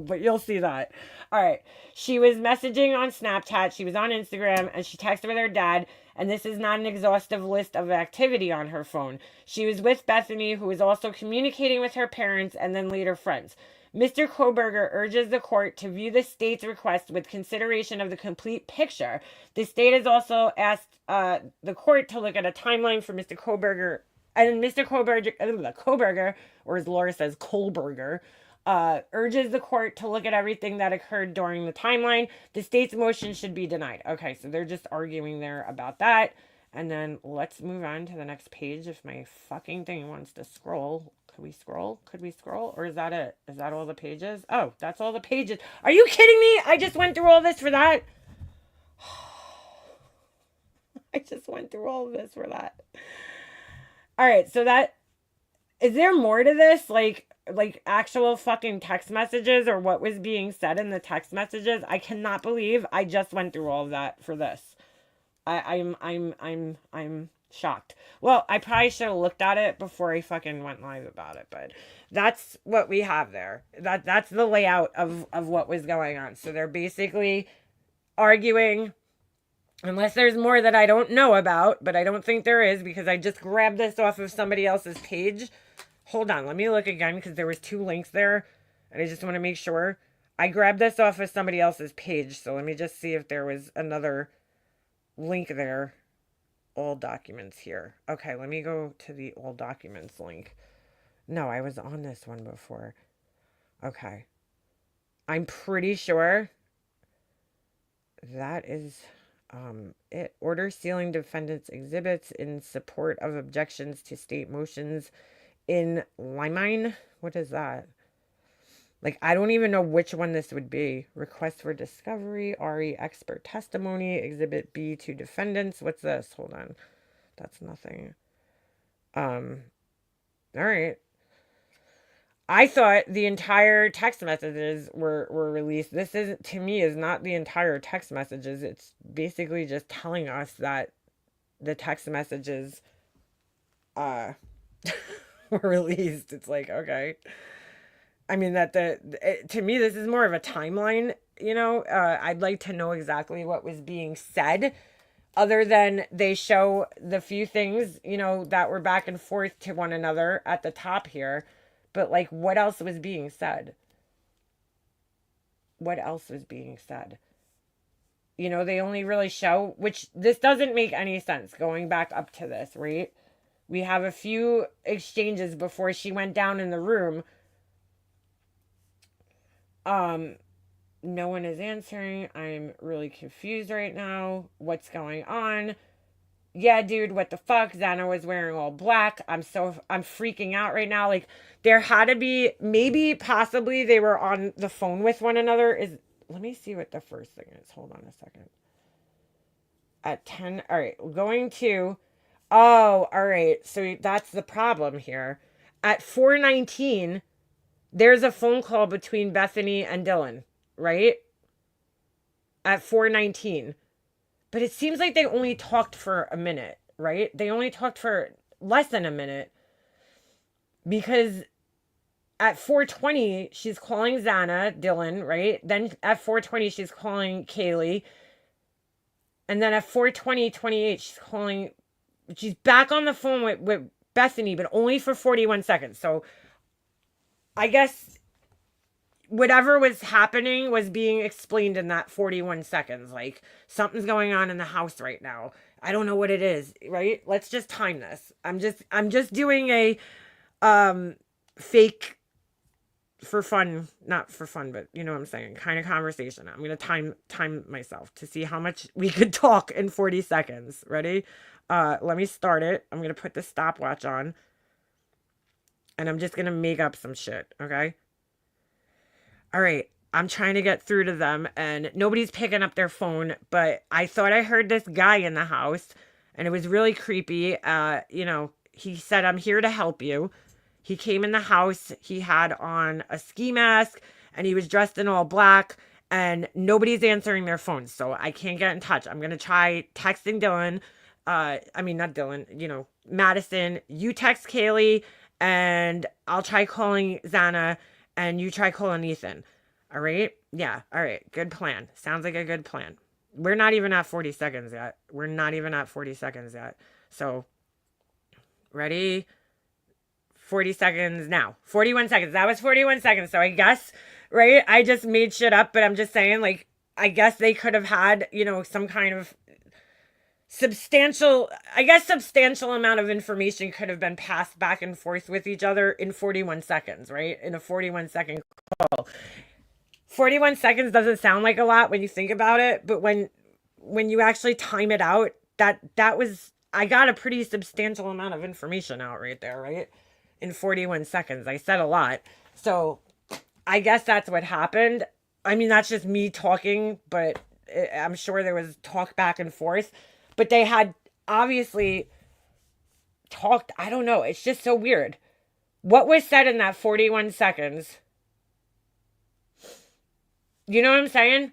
Speaker 2: but you'll see that. All right. She was messaging on Snapchat. She was on Instagram, and she texted with her dad. And this is not an exhaustive list of activity on her phone. She was with Bethany, who was also communicating with her parents and then later friends. Mr. Koberger urges the court to view the state's request with consideration of the complete picture. The state has also asked the court to look at a timeline for Mr. Koberger. And Mr. Koberger, or as Laura says, Kohlberger, urges the court to look at everything that occurred during the timeline. The state's motion should be denied. Okay, so they're just arguing there about that. And then let's move on to the next page if my fucking thing wants to scroll. Could we scroll? Could we scroll? Or is that it? Is that all the pages? Oh, that's all the pages. Are you kidding me? I just went through all this for that. I just went through all of this for that. All right, so that is there more to this? Like actual fucking text messages or what was being said in the text messages? I cannot believe I just went through all of that for this. I'm shocked. Well, I probably should have looked at it before I fucking went live about it, but that's what we have there. That's the layout of what was going on. So they're basically arguing, unless there's more that I don't know about, but I don't think there is because I just grabbed this off of somebody else's page. Hold on, let me look again because there was 2 links there and I just want to make sure. I grabbed this off of somebody else's page, so let me just see if there was another link there. All documents here. Okay, let me go to the all documents link. No, I was on this one before. Okay. I'm pretty sure that is it. Order sealing defendants' exhibits in support of objections to state motions in Limine. What is that? Like, I don't even know which one this would be. Request for discovery, RE expert testimony, exhibit B to defendants. What's this? Hold on. That's nothing. All right. I thought the entire text messages were released. This is, to me, is not the entire text messages. It's basically just telling us that the text messages were released. It's like, okay. I mean, that to me, this is more of a timeline, I'd like to know exactly what was being said, other than they show the few things, that were back and forth to one another at the top here. But, like, what else was being said? What else was being said? They only really show, which this doesn't make any sense going back up to this, right? We have a few exchanges before she went down in the room. No one is answering. I'm really confused right now. What's going on? Yeah, dude, what the fuck? Xana was wearing all black. I'm freaking out right now. Like, there had to be, maybe, possibly, they were on the phone with one another. let me see what the first thing is. Hold on a second. At 10, all right, going to, oh, all right, so that's the problem here. At 4:19, there's a phone call between Bethany and Dylan, right? At 4:19. But it seems like they only talked for a minute, right? They only talked for less than a minute because at 4:20 she's calling Xana, Dylan, right? Then at 4:20 she's calling Kaylee. And then at 4:28 she's back on the phone with Bethany, but only for 41 seconds. So I guess whatever was happening was being explained in that 41 seconds. Like, something's going on in the house right now. I don't know what it is, right? Let's just time this. I'm just doing a fake for fun, not for fun, but you know what I'm saying, kind of conversation. I'm going to time myself to see how much we could talk in 40 seconds. Ready? Let me start it. I'm going to put the stopwatch on and I'm just going to make up some shit. Okay. All right. I'm trying to get through to them and nobody's picking up their phone, but I thought I heard this guy in the house and it was really creepy. He said, "I'm here to help you." He came in the house. He had on a ski mask and he was dressed in all black and nobody's answering their phones. So I can't get in touch. I'm going to try texting Dylan. Not Dylan, Madison. You text Kaylee and I'll try calling Xana and you try calling Ethan. All right. Yeah. All right. Good plan. Sounds like a good plan. We're not even at 40 seconds yet. So ready? 40 seconds now. 41 seconds. That was 41 seconds. So I guess, right? I just made shit up, but I'm just saying, like, I guess they could have had, some kind of substantial amount of information could have been passed back and forth with each other in 41 seconds, right? In a 41-second call. 41 seconds doesn't sound like a lot when you think about it, but when you actually time it out, I got a pretty substantial amount of information out right there, right? In 41 seconds. I said a lot. So I guess that's what happened. I mean, that's just me talking, but I'm sure there was talk back and forth. But they had obviously talked. I don't know. It's just so weird. What was said in that 41 seconds? You know what I'm saying?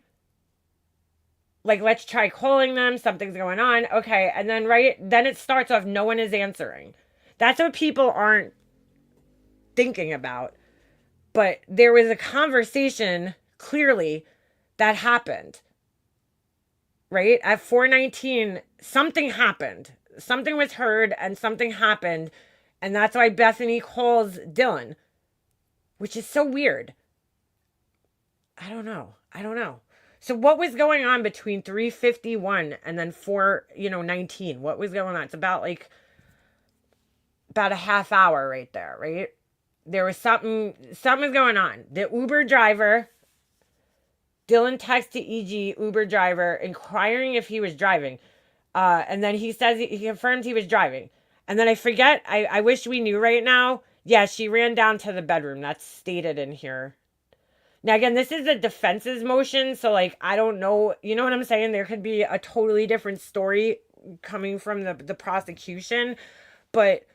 Speaker 2: Like, let's try calling them. Something's going on. Okay. And then, then it starts off, no one is answering. That's what people aren't thinking about. But there was a conversation clearly that happened, right? At 4:19, something happened. Something was heard and something happened. And that's why Bethany calls Dylan, which is so weird. I don't know. So what was going on between 3:51 and then 4:19? What was going on? It's about a half hour right there, right? There was something going on. The Uber driver, Dylan texts to EG, Uber driver, inquiring if he was driving. And then he says he confirmed he was driving. And then I forget, I wish we knew right now. Yeah, she ran down to the bedroom. That's stated in here. Now, again, this is a defense's motion. So, I don't know. You know what I'm saying? There could be a totally different story coming from the prosecution. But,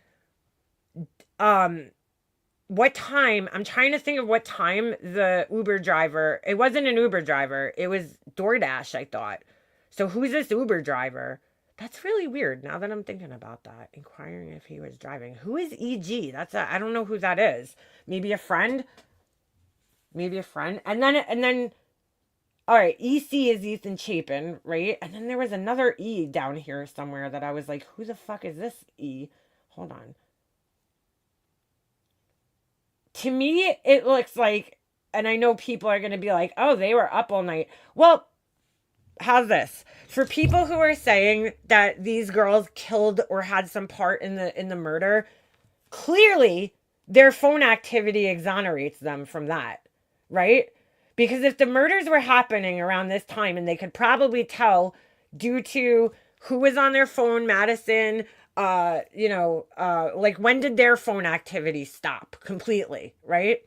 Speaker 2: what time, I'm trying to think of what time the Uber driver, it wasn't an Uber driver, it was DoorDash, I thought. So who's this Uber driver? That's really weird now that I'm thinking about that. Inquiring if he was driving. Who is EG? I don't know who that is. Maybe a friend? And then, all right, EC is Ethan Chapin, right? And then there was another E down here somewhere that I was like, who the fuck is this E? Hold on. To me, it looks like, and I know people are going to be like, oh, they were up all night. Well, how's this? For people who are saying that these girls killed or had some part in the murder, clearly their phone activity exonerates them from that, right? Because if the murders were happening around this time, and they could probably tell due to who was on their phone, Madison, when did their phone activity stop completely, right?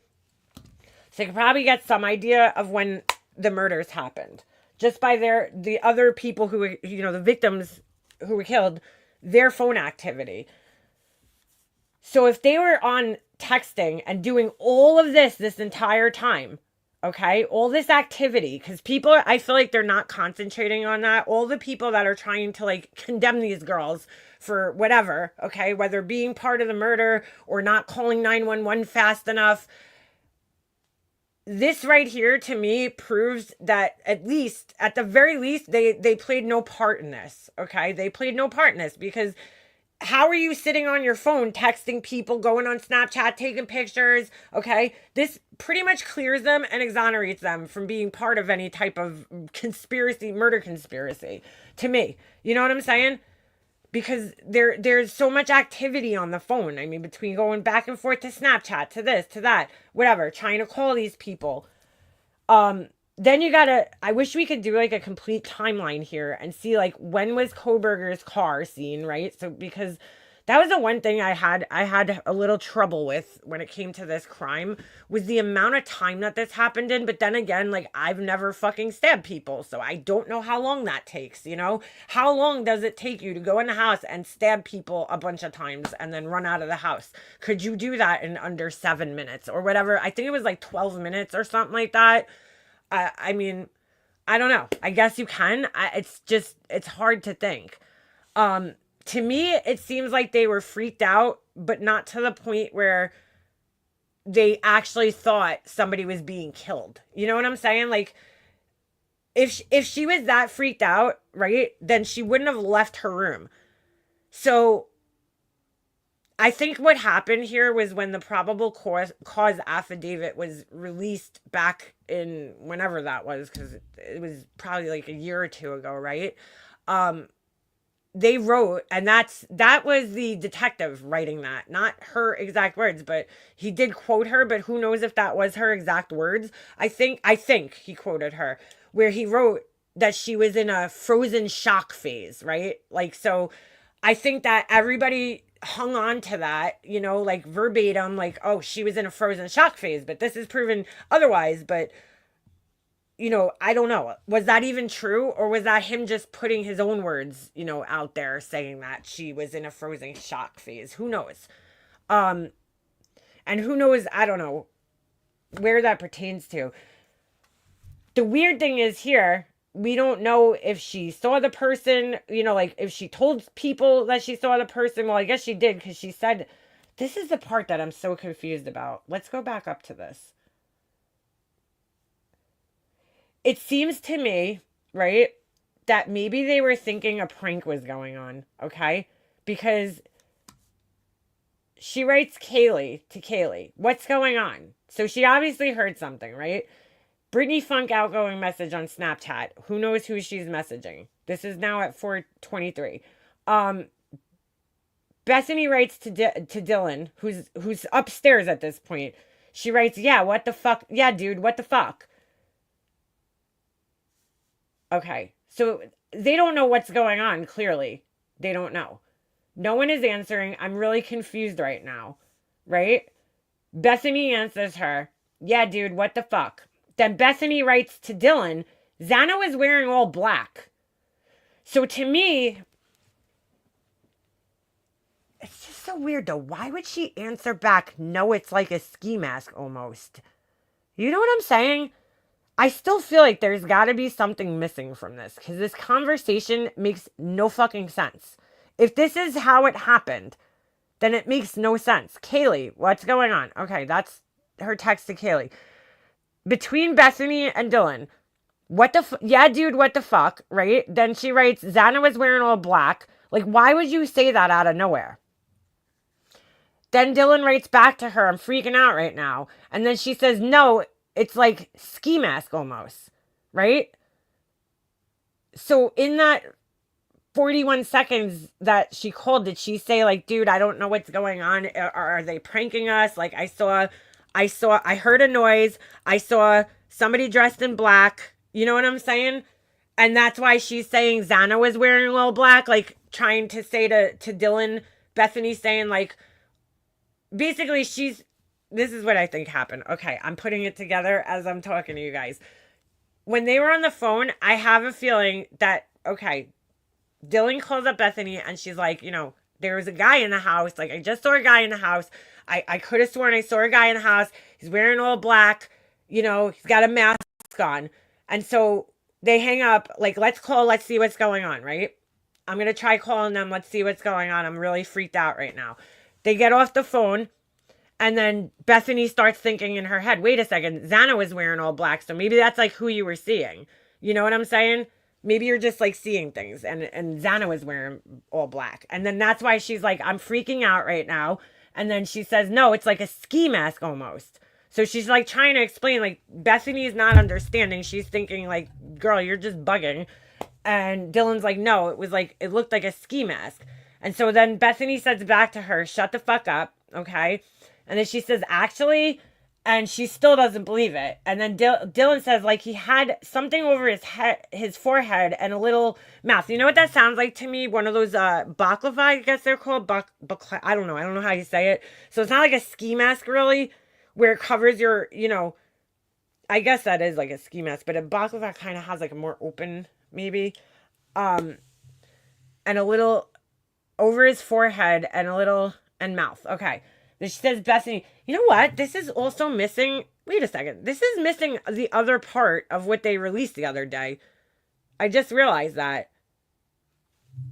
Speaker 2: So you could probably get some idea of when the murders happened, just by the other people who were, the victims who were killed, their phone activity. So if they were on texting and doing all of this entire time, okay, all this activity, because people, I feel like they're not concentrating on that. All the people that are trying to like condemn these girls for whatever, okay, whether being part of the murder or not calling 911 fast enough, this right here to me proves that at the very least, they played no part in this. Okay, they played no part in this, because how are you sitting on your phone texting people, going on Snapchat, taking pictures? Okay, this pretty much clears them and exonerates them from being part of any type of conspiracy, murder conspiracy, to me. You know what I'm saying? Because there's so much activity on the phone. I mean, between going back and forth to Snapchat, to this, to that, whatever, trying to call these people. Then you gotta, I wish we could do like a complete timeline here and see like when was Koberger's car seen, right? So because that was the one thing I had a little trouble with when it came to this crime, was the amount of time that this happened in. But then again, like, I've never fucking stabbed people, so I don't know how long that takes. How long does it take you to go in the house and stab people a bunch of times and then run out of the house? Could you do that in under 7 minutes or whatever? I think it was like 12 minutes or something like that. I mean, I don't know. I guess you can. It's hard to think. To me, it seems like they were freaked out, but not to the point where they actually thought somebody was being killed. You know what I'm saying? Like, if she was that freaked out, right, then she wouldn't have left her room. So I think what happened here was when the probable cause affidavit was released back in whenever that was, because it was probably like a year or two ago, right? They wrote, and that was the detective writing that, not her exact words, but he did quote her, but who knows if that was her exact words. I think he quoted her, where he wrote that she was in a frozen shock phase, right? Like, so I think that everybody hung on to that, like verbatim, like, oh, she was in a frozen shock phase, but this is proven otherwise. But I don't know. Was that even true? Or was that him just putting his own words, out there, saying that she was in a frozen shock phase? Who knows? And who knows, I don't know where that pertains to. The weird thing is here, we don't know if she saw the person, like if she told people that she saw the person. Well, I guess she did, because she said, this is the part that I'm so confused about. Let's go back up to this. It seems to me, right, that maybe they were thinking a prank was going on, okay? Because she writes Kaylee, what's going on? So she obviously heard something, right? Brittany Funk outgoing message on Snapchat. Who knows who she's messaging? This is now at 4:23. Bethany writes to Dylan, who's upstairs at this point. She writes, yeah, what the fuck? Yeah, dude, what the fuck? Okay, so they don't know what's going on, clearly. They don't know. No one is answering. I'm really confused right now, right? Bethany answers her, yeah, dude, what the fuck? Then Bethany writes to Dylan, Xana was wearing all black. So to me, it's just so weird though. Why would she answer back, no, it's like a ski mask almost? You know what I'm saying? I still feel like there's got to be something missing from this, because this conversation makes no fucking sense. If this is how it happened, then it makes no sense. Kaylee, what's going on? Okay, that's her text to Kaylee. Between Bethany and Dylan, yeah, dude, what the fuck, right? Then she writes, Xana was wearing all black. Like, why would you say that out of nowhere? Then Dylan writes back to her, I'm freaking out right now. And then she says, no, it's like ski mask almost, right? So in that 41 seconds that she called, did she say like, dude, I don't know what's going on? Are they pranking us? Like, I heard a noise. I saw somebody dressed in black. You know what I'm saying? And that's why she's saying Xana was wearing all black, like trying to say to Dylan, Bethany saying like, basically this is what I think happened. Okay, I'm putting it together as I'm talking to you guys. when they were on the phone, I have a feeling that, okay, Dylan calls up Bethany and she's like, there was a guy in the house. Like, I just saw a guy in the house. I could have sworn I saw a guy in the house. He's wearing all black. He's got a mask on. And so they hang up, like, let's call, let's see what's going on, right? I'm going to try calling them. Let's see what's going on. I'm really freaked out right now. They get off the phone. And then Bethany starts thinking in her head, wait a second, Xana was wearing all black, so maybe that's like who you were seeing. You know what I'm saying? Maybe you're just like seeing things, and Xana was wearing all black. And then that's why she's like, I'm freaking out right now. And then she says, no, it's like a ski mask almost. So she's like trying to explain, like, Bethany's not understanding. She's thinking, like, girl, you're just bugging. And Dylan's like, no, it was like, it looked like a ski mask. And so then Bethany says back to her, shut the fuck up, okay? And then she says, actually, and she still doesn't believe it. And then Dylan says, like, he had something over his head, his forehead, and a little mouth. You know what that sounds like to me? One of those baklava, I guess they're called. I don't know. I don't know how you say it. So it's not like a ski mask, really, where it covers your, I guess that is like a ski mask, but a baklava kind of has like a more open, maybe, and a little over his forehead and a little and mouth. Okay. Then she says, Bethany, you know what? This is also missing. Wait a second. This is missing the other part of what they released the other day. I just realized that.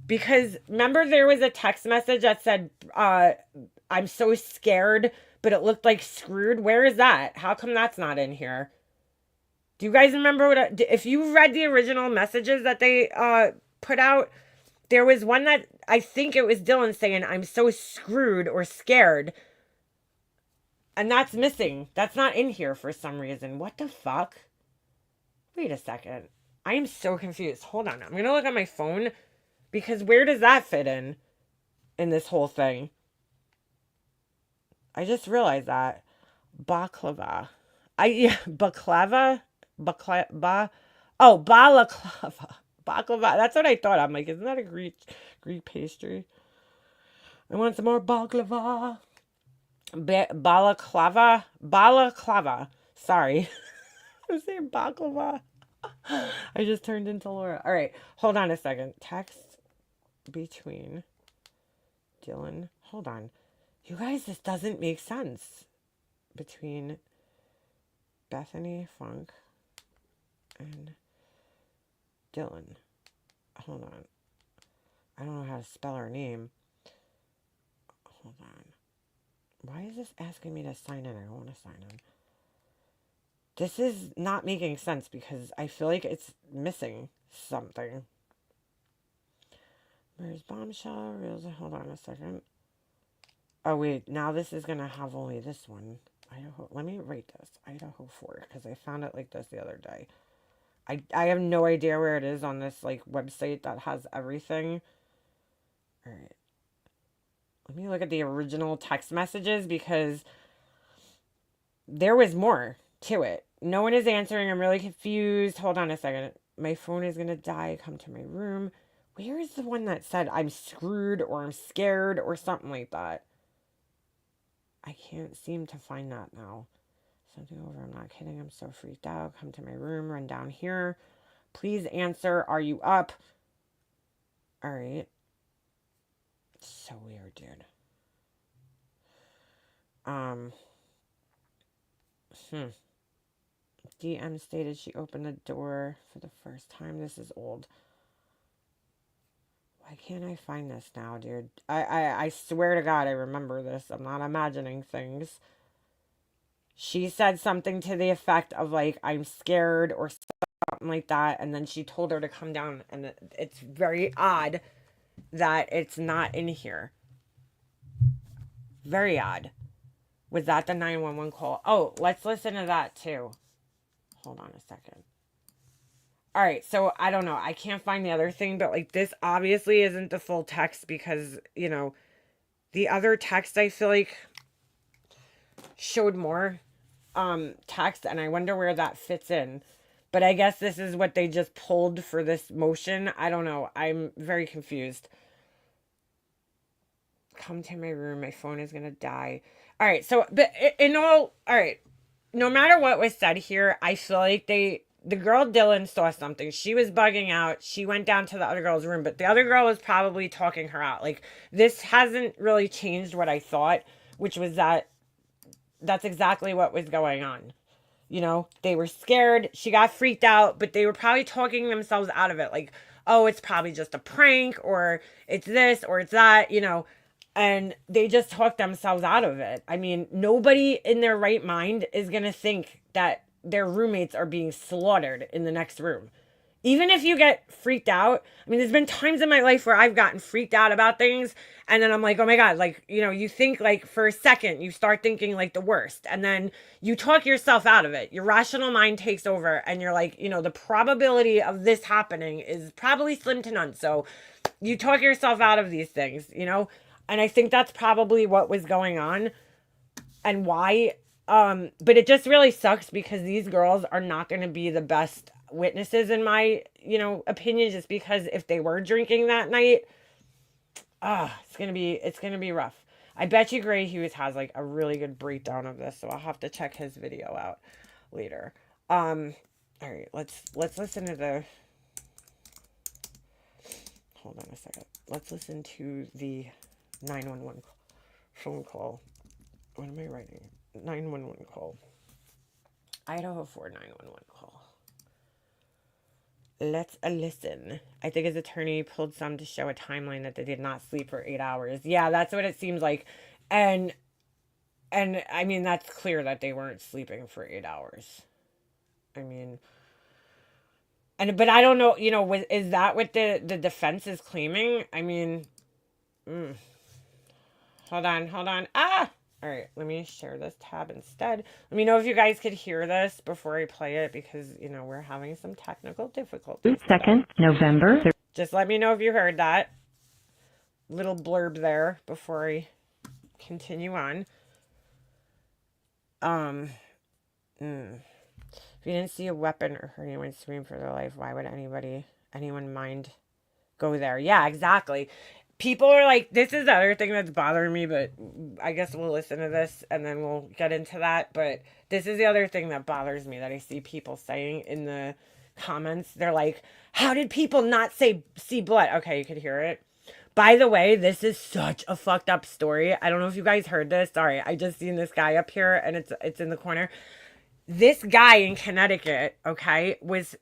Speaker 2: Because remember, there was a text message that said, I'm so scared, but it looked like screwed. Where is that? How come that's not in here? Do you guys remember if you read the original messages that they put out? There was one that I think it was Dylan saying, I'm so screwed or scared. And that's missing. That's not in here for some reason. What the fuck? Wait a second. I am so confused. Hold on. I'm going to look at my phone because where does that fit in this whole thing? I just realized that. Baklava. Baklava? Oh, balaclava. Baklava. That's what I thought. I'm like, isn't that a Greek pastry? I want some more baklava. Balaclava. Sorry. I'm saying baklava. I just turned into Laura. All right. Hold on a second. Text between Dylan. Hold on. You guys, this doesn't make sense. Between Bethany Funk and Dylan. Hold on. I don't know how to spell her name. Hold on. Why is this asking me to sign in? I don't want to sign in. This is not making sense because I feel like it's missing something. Where's Bombshell? Hold on a second. Oh, wait. Now this is going to have only this one. Idaho. Let me write this. Idaho 4 because I found it like this the other day. I have no idea where it is on this like website that has everything. All right. Let me look at the original text messages because there was more to it. No one is answering. I'm really confused. Hold on a second. My phone is going to die. Come to my room. Where is the one that said I'm screwed or I'm scared or something like that? I can't seem to find that now. Something over. I'm not kidding. I'm so freaked out. Come to my room. Run down here. Please answer. Are you up? All right. So weird, dude. DM stated she opened the door for the first time. This is old. Why can't I find this now, dude? I swear to God I remember this. I'm not imagining things. She said something to the effect of like, I'm scared or something like that. And then she told her to come down. And it's very odd that it's not in here. Very odd. Was that the 911 call? Oh, let's listen to that too. Hold on a second. All right, so I don't know. I can't find the other thing, but like this obviously isn't the full text because, the other text I feel like showed more text and I wonder where that fits in. But I guess this is what they just pulled for this motion. I don't know. I'm very confused. Come to my room. My phone is going to die. All right, so but all right. No matter what was said here, I feel like the girl Dylan saw something. She was bugging out. She went down to the other girl's room, but the other girl was probably talking her out. Like, this hasn't really changed what I thought, which was that that's exactly what was going on. You know, they were scared. She got freaked out, but they were probably talking themselves out of it. Like, oh, it's probably just a prank, or it's this, or it's that, you know. And they just talked themselves out of it. I mean, nobody in their right mind is going to think that their roommates are being slaughtered in the next room. Even if you get freaked out, I mean, there's been times in my life where I've gotten freaked out about things, and then I'm like, oh my God, like, you know, you think like for a second, you start thinking like the worst, and then you talk yourself out of it. Your rational mind takes over, and you're like, you know, the probability of this happening is probably slim to none. So you talk yourself out of these things, you know, and I think that's probably what was going on and why. But it just really sucks because these girls are not going to be the best witnesses in my, you know, opinion, just because if they were drinking that night, it's gonna be rough. I bet you Gray Hughes has like a really good breakdown of this, so I'll have to check his video out later. All right, let's listen to the. Hold on a second. Let's listen to the 911 phone call. What am I writing? 911 call. Idaho 4911 call. Let's listen. I think his attorney pulled some to show a timeline that they did not sleep for 8 hours. Yeah, that's what it seems like. And I mean, that's clear that they weren't sleeping for 8 hours. I mean, but I don't know, you know, is that what the defense is claiming? I mean, hold on. All right, let me share this tab instead. Let me know if you guys could hear this before I play it, because, you know, we're having some technical difficulties.
Speaker 3: 2nd, November.
Speaker 2: Just let me know if you heard that little blurb there before I continue on. If you didn't see a weapon or heard anyone scream for their life, why would anyone mind go there? Yeah, exactly. People are like, this is the other thing that's bothering me, but I guess we'll listen to this and then we'll get into that. But this is the other thing that bothers me that I see people saying in the comments. They're like, how did people not see blood? Okay, you could hear it. By the way, this is such a fucked up story. I don't know if you guys heard this. Sorry, I just seen this guy up here and it's in the corner. This guy in Connecticut, okay, was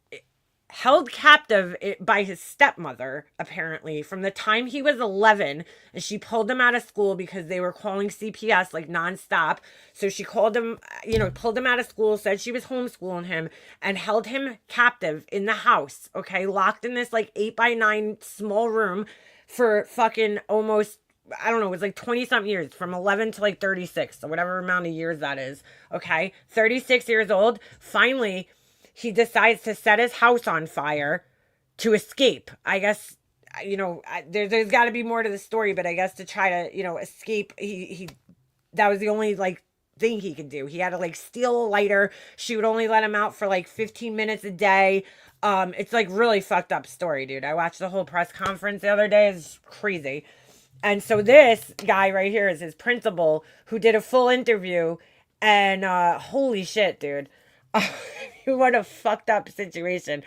Speaker 2: held captive by his stepmother, apparently, from the time he was 11, and she pulled him out of school because they were calling CPS like nonstop. So she called him, you know, pulled him out of school, said she was homeschooling him, and held him captive in the house, okay, locked in this like 8x9 small room for fucking almost, I don't know, it was like 20 something years, from 11 to like 36, so whatever amount of years that is, okay, 36 years old. Finally, he decides to set his house on fire to escape. I guess, you know, there's got to be more to the story, but I guess to try to, you know, escape, he that was the only like thing he could do. He had to like steal a lighter. She would only let him out for like 15 minutes a day. It's like really fucked up story, dude. I watched the whole press conference the other day. It's crazy. And so this guy right here is his principal, who did a full interview, and holy shit, dude. What a fucked up situation.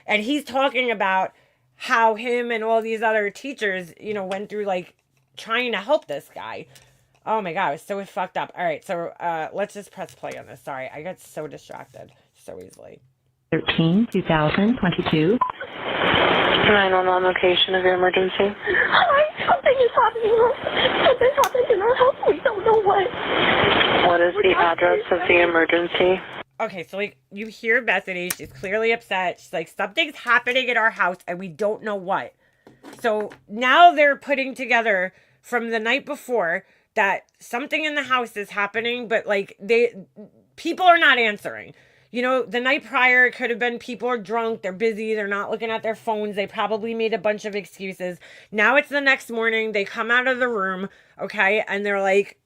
Speaker 2: And he's talking about how him and all these other teachers, you know, went through like trying to help this guy. Oh my God, it was so fucked up. All right, so let's just press play on this. Sorry, I got so distracted so easily.
Speaker 3: 13, 2022.
Speaker 4: 911 location of your emergency.
Speaker 5: Hi, something is happening. Something happened in our house. We don't know what.
Speaker 4: What is the address of the emergency?
Speaker 2: Okay, so like you hear Bethany, she's clearly upset. She's like, something's happening at our house and we don't know what. So now they're putting together from the night before that something in the house is happening, but like people are not answering. You know, the night prior, it could have been people are drunk, they're busy, they're not looking at their phones, they probably made a bunch of excuses. Now it's the next morning, they come out of the room, okay, and they're like,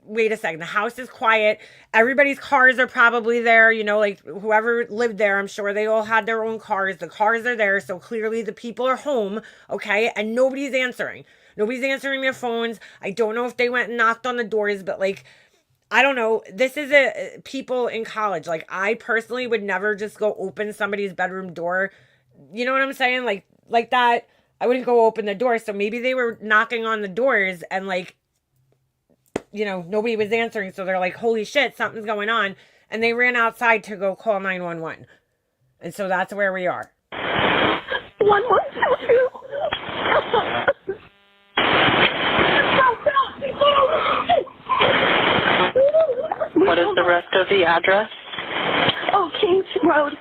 Speaker 2: wait a second, the house is quiet, everybody's cars are probably there, you know, like whoever lived there, I'm sure they all had their own cars, the cars are there, so clearly the people are home, okay, and nobody's answering their phones. I don't know if they went and knocked on the doors, but like, I don't know. This is people in college. Like, I personally would never just go open somebody's bedroom door. You know what I'm saying? Like that. I wouldn't go open the door. So maybe they were knocking on the doors and like, nobody was answering. So they're like, holy shit, something's going on. And they ran outside to go call 911. And so that's where we are.
Speaker 5: 1122.
Speaker 4: What is the rest of the address?
Speaker 5: Oh, Kings Road.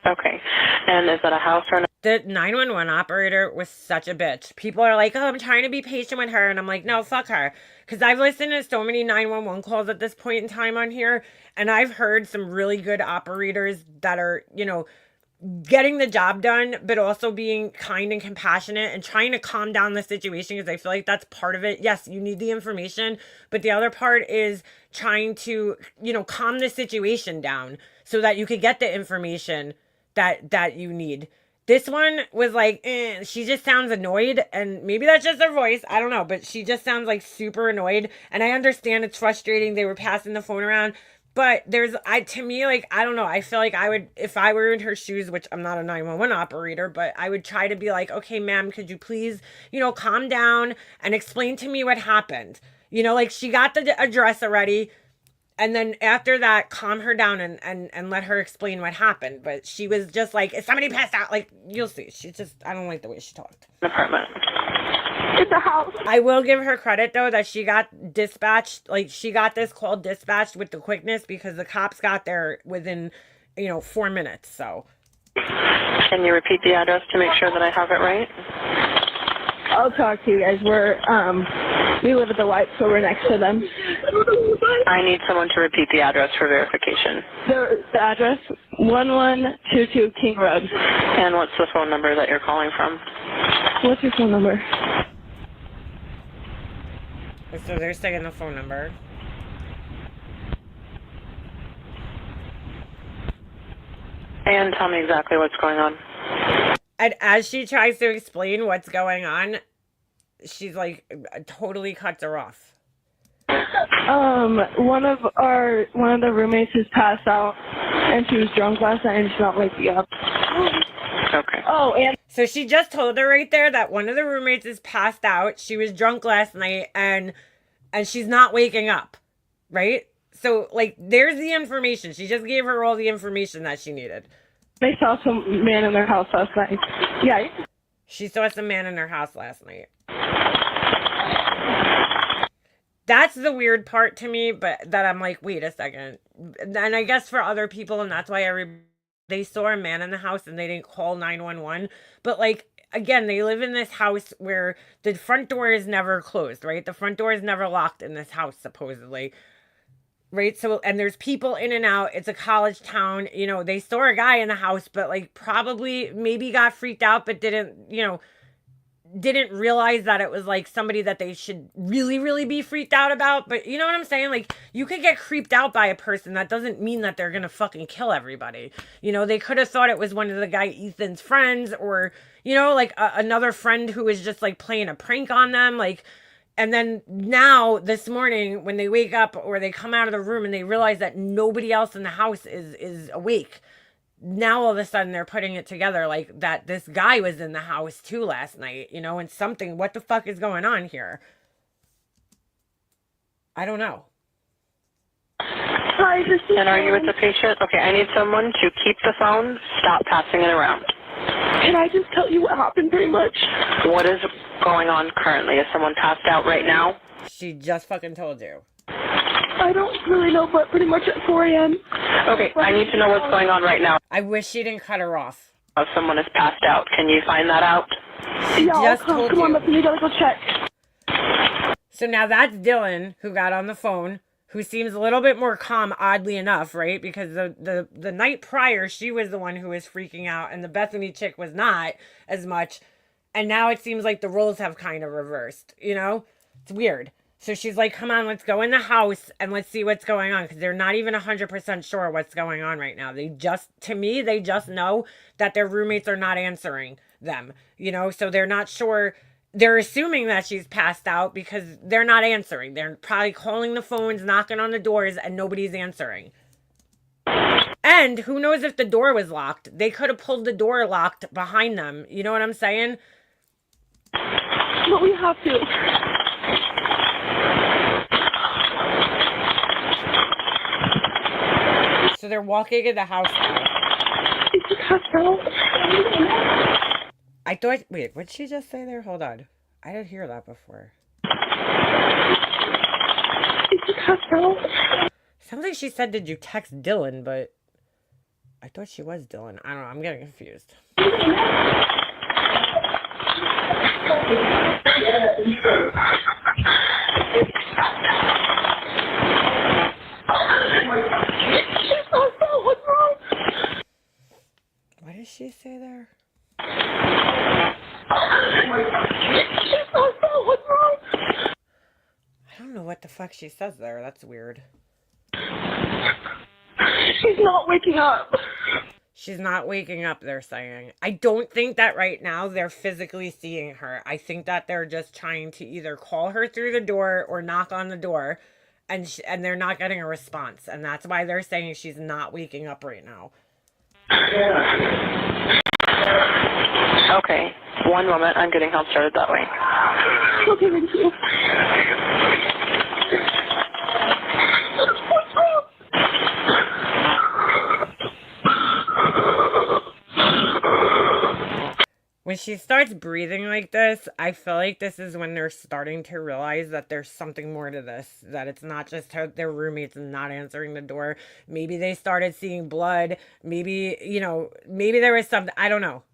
Speaker 4: Okay. And is that a house or
Speaker 2: The 911 operator was such a bitch. People are like, oh, I'm trying to be patient with her. And I'm like, no, fuck her. Because I've listened to so many 911 calls at this point in time on here. And I've heard some really good operators that are, getting the job done, but also being kind and compassionate and trying to calm down the situation, because I feel like that's part of it. Yes, you need the information, but the other part is trying to, calm the situation down so that you could get the information that you need. This one was like, she just sounds annoyed, and maybe that's just her voice. I don't know, but she just sounds like super annoyed. And I understand it's frustrating. They were passing the phone around. But to me, like, I don't know. I feel like I would, if I were in her shoes, which I'm not a 911 operator, but I would try to be like, okay, ma'am, could you please, calm down and explain to me what happened? Like, she got the address already. And then after that, calm her down and let her explain what happened. But she was just like, is somebody passed out? Like, you'll see. I don't like the way she talked.
Speaker 4: apartment?
Speaker 5: It's a house.
Speaker 2: I will give her credit, though, that she got dispatched. Like, she got this call dispatched with the quickness because the cops got there within, 4 minutes. So.
Speaker 4: Can you repeat the address to make sure that I have it right?
Speaker 5: I'll talk to you guys. We live at the White, so we're next to them.
Speaker 4: I need someone to repeat the address for verification.
Speaker 5: The address, 1122 King Road.
Speaker 4: And what's the phone number that you're calling from?
Speaker 5: What's your phone number?
Speaker 2: So they're saying the phone number.
Speaker 4: And tell me exactly what's going on.
Speaker 2: And as she tries to explain what's going on, she's like, totally cuts her off.
Speaker 5: One of the roommates has passed out, and she was drunk last night, and she's not waking up.
Speaker 4: Okay.
Speaker 5: Oh, and
Speaker 2: So she just told her right there that one of the roommates is passed out. She was drunk last night, and she's not waking up, right? So, like, there's the information. She just gave her all the information that she needed.
Speaker 5: they saw some man in their house last night. Yeah.
Speaker 2: She saw some man in her house last night. That's the weird part to me, but that I'm like, wait a second. And I guess for other people, and that's why they saw a man in the house and they didn't call 911. But, like, again, they live in this house where the front door is never closed, right? The front door is never locked in this house, supposedly. Right? So, and there's people in and out. It's a college town. They saw a guy in the house, but, like, probably maybe got freaked out, but didn't realize that it was, like, somebody that they should really, really be freaked out about. But you know what I'm saying? Like, you could get creeped out by a person. That doesn't mean that they're going to fucking kill everybody. They could have thought it was one of the guy Ethan's friends, or, like another friend who was just, like, playing a prank on them. Like, and then now this morning when they wake up or they come out of the room and they realize that nobody else in the house is awake. Now all of a sudden they're putting it together like that this guy was in the house too last night, and what the fuck is going on here? I don't know.
Speaker 5: Hi, this is
Speaker 4: And are you with the patient? Okay, I need someone to keep the phone, stop passing it around.
Speaker 5: Can I just tell you what happened pretty much?
Speaker 4: What is going on currently? Is someone passed out right now?
Speaker 2: She just fucking told you.
Speaker 5: I don't really know, but pretty much at 4 a.m.
Speaker 4: Okay, I need to know what's going on right now.
Speaker 2: I wish she didn't cut her off.
Speaker 4: If someone is passed out, can you find that out?
Speaker 2: She
Speaker 5: Yeah,
Speaker 2: just
Speaker 5: come
Speaker 2: told
Speaker 5: on,
Speaker 2: you.
Speaker 5: but you gotta go check.
Speaker 2: So now that's Dylan, who got on the phone, who seems a little bit more calm, oddly enough, right? Because the night prior, she was the one who was freaking out, and the Bethany chick was not as much. And now it seems like the roles have kind of reversed, It's weird. So she's like, come on, let's go in the house and let's see what's going on. Because they're not even 100% sure what's going on right now. They just know that their roommates are not answering them, So they're not sure they're assuming that she's passed out because they're not answering. They're probably calling the phones, knocking on the doors, and nobody's answering. And who knows if the door was locked? They could have pulled the door locked behind them. You know what I'm saying?
Speaker 5: But we have to.
Speaker 2: So they're walking in the house now.
Speaker 5: Is she passed out?
Speaker 2: I thought, wait, what did she just say there? Hold on. I didn't hear that before.
Speaker 5: Is she passed out?
Speaker 2: Sounds like she said, did you text Dylan? But I thought she was Dylan. I don't know. I'm getting confused.
Speaker 5: What's wrong?
Speaker 2: What did she say there?
Speaker 5: What's wrong?
Speaker 2: I don't know what the fuck she says there. That's weird.
Speaker 5: She's not waking up.
Speaker 2: She's not waking up, they're saying. I don't think that right now they're physically seeing her. I think that they're just trying to either call her through the door or knock on the door, and they're not getting a response. And that's why they're saying she's not waking up right now.
Speaker 4: Okay, one moment. I'm getting help started that way.
Speaker 5: Okay, thank you. What's wrong?
Speaker 2: When she starts breathing like this, I feel like this is when they're starting to realize that there's something more to this, that it's not just their roommates not answering the door. Maybe they started seeing blood. Maybe, maybe there was something, I don't know,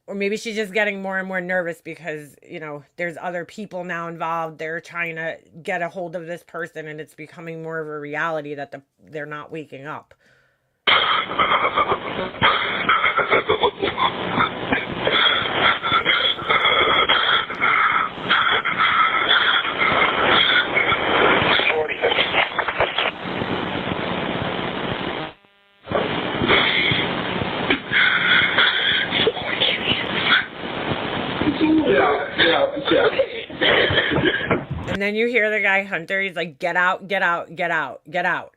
Speaker 2: or maybe she's just getting more and more nervous because, there's other people now involved. They're trying to get a hold of this person, and it's becoming more of a reality that they're not waking up. And then you hear the guy Hunter, he's like, get out, get out, get out, get out.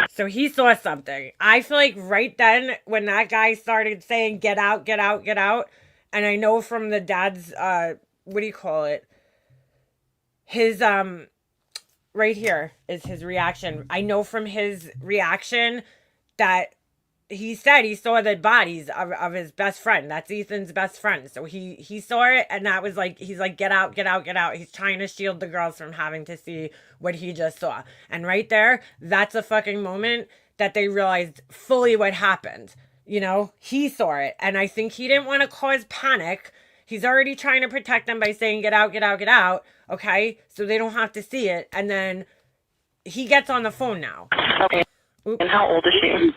Speaker 2: So he saw something. I feel like right then when that guy started saying, get out, get out, get out. And I know from the dad's, what do you call it? His, right here is his reaction. I know from his reaction that he said he saw the bodies of his best friend. That's Ethan's best friend. So he saw it, and that was like, he's like, get out, get out, get out. He's trying to shield the girls from having to see what he just saw. And right there, that's a fucking moment that they realized fully what happened. He saw it. And I think he didn't want to cause panic. He's already trying to protect them by saying, get out, get out, get out. Okay? So they don't have to see it. And then he gets on the phone now.
Speaker 4: Okay.
Speaker 2: Oop.
Speaker 4: And how old is she?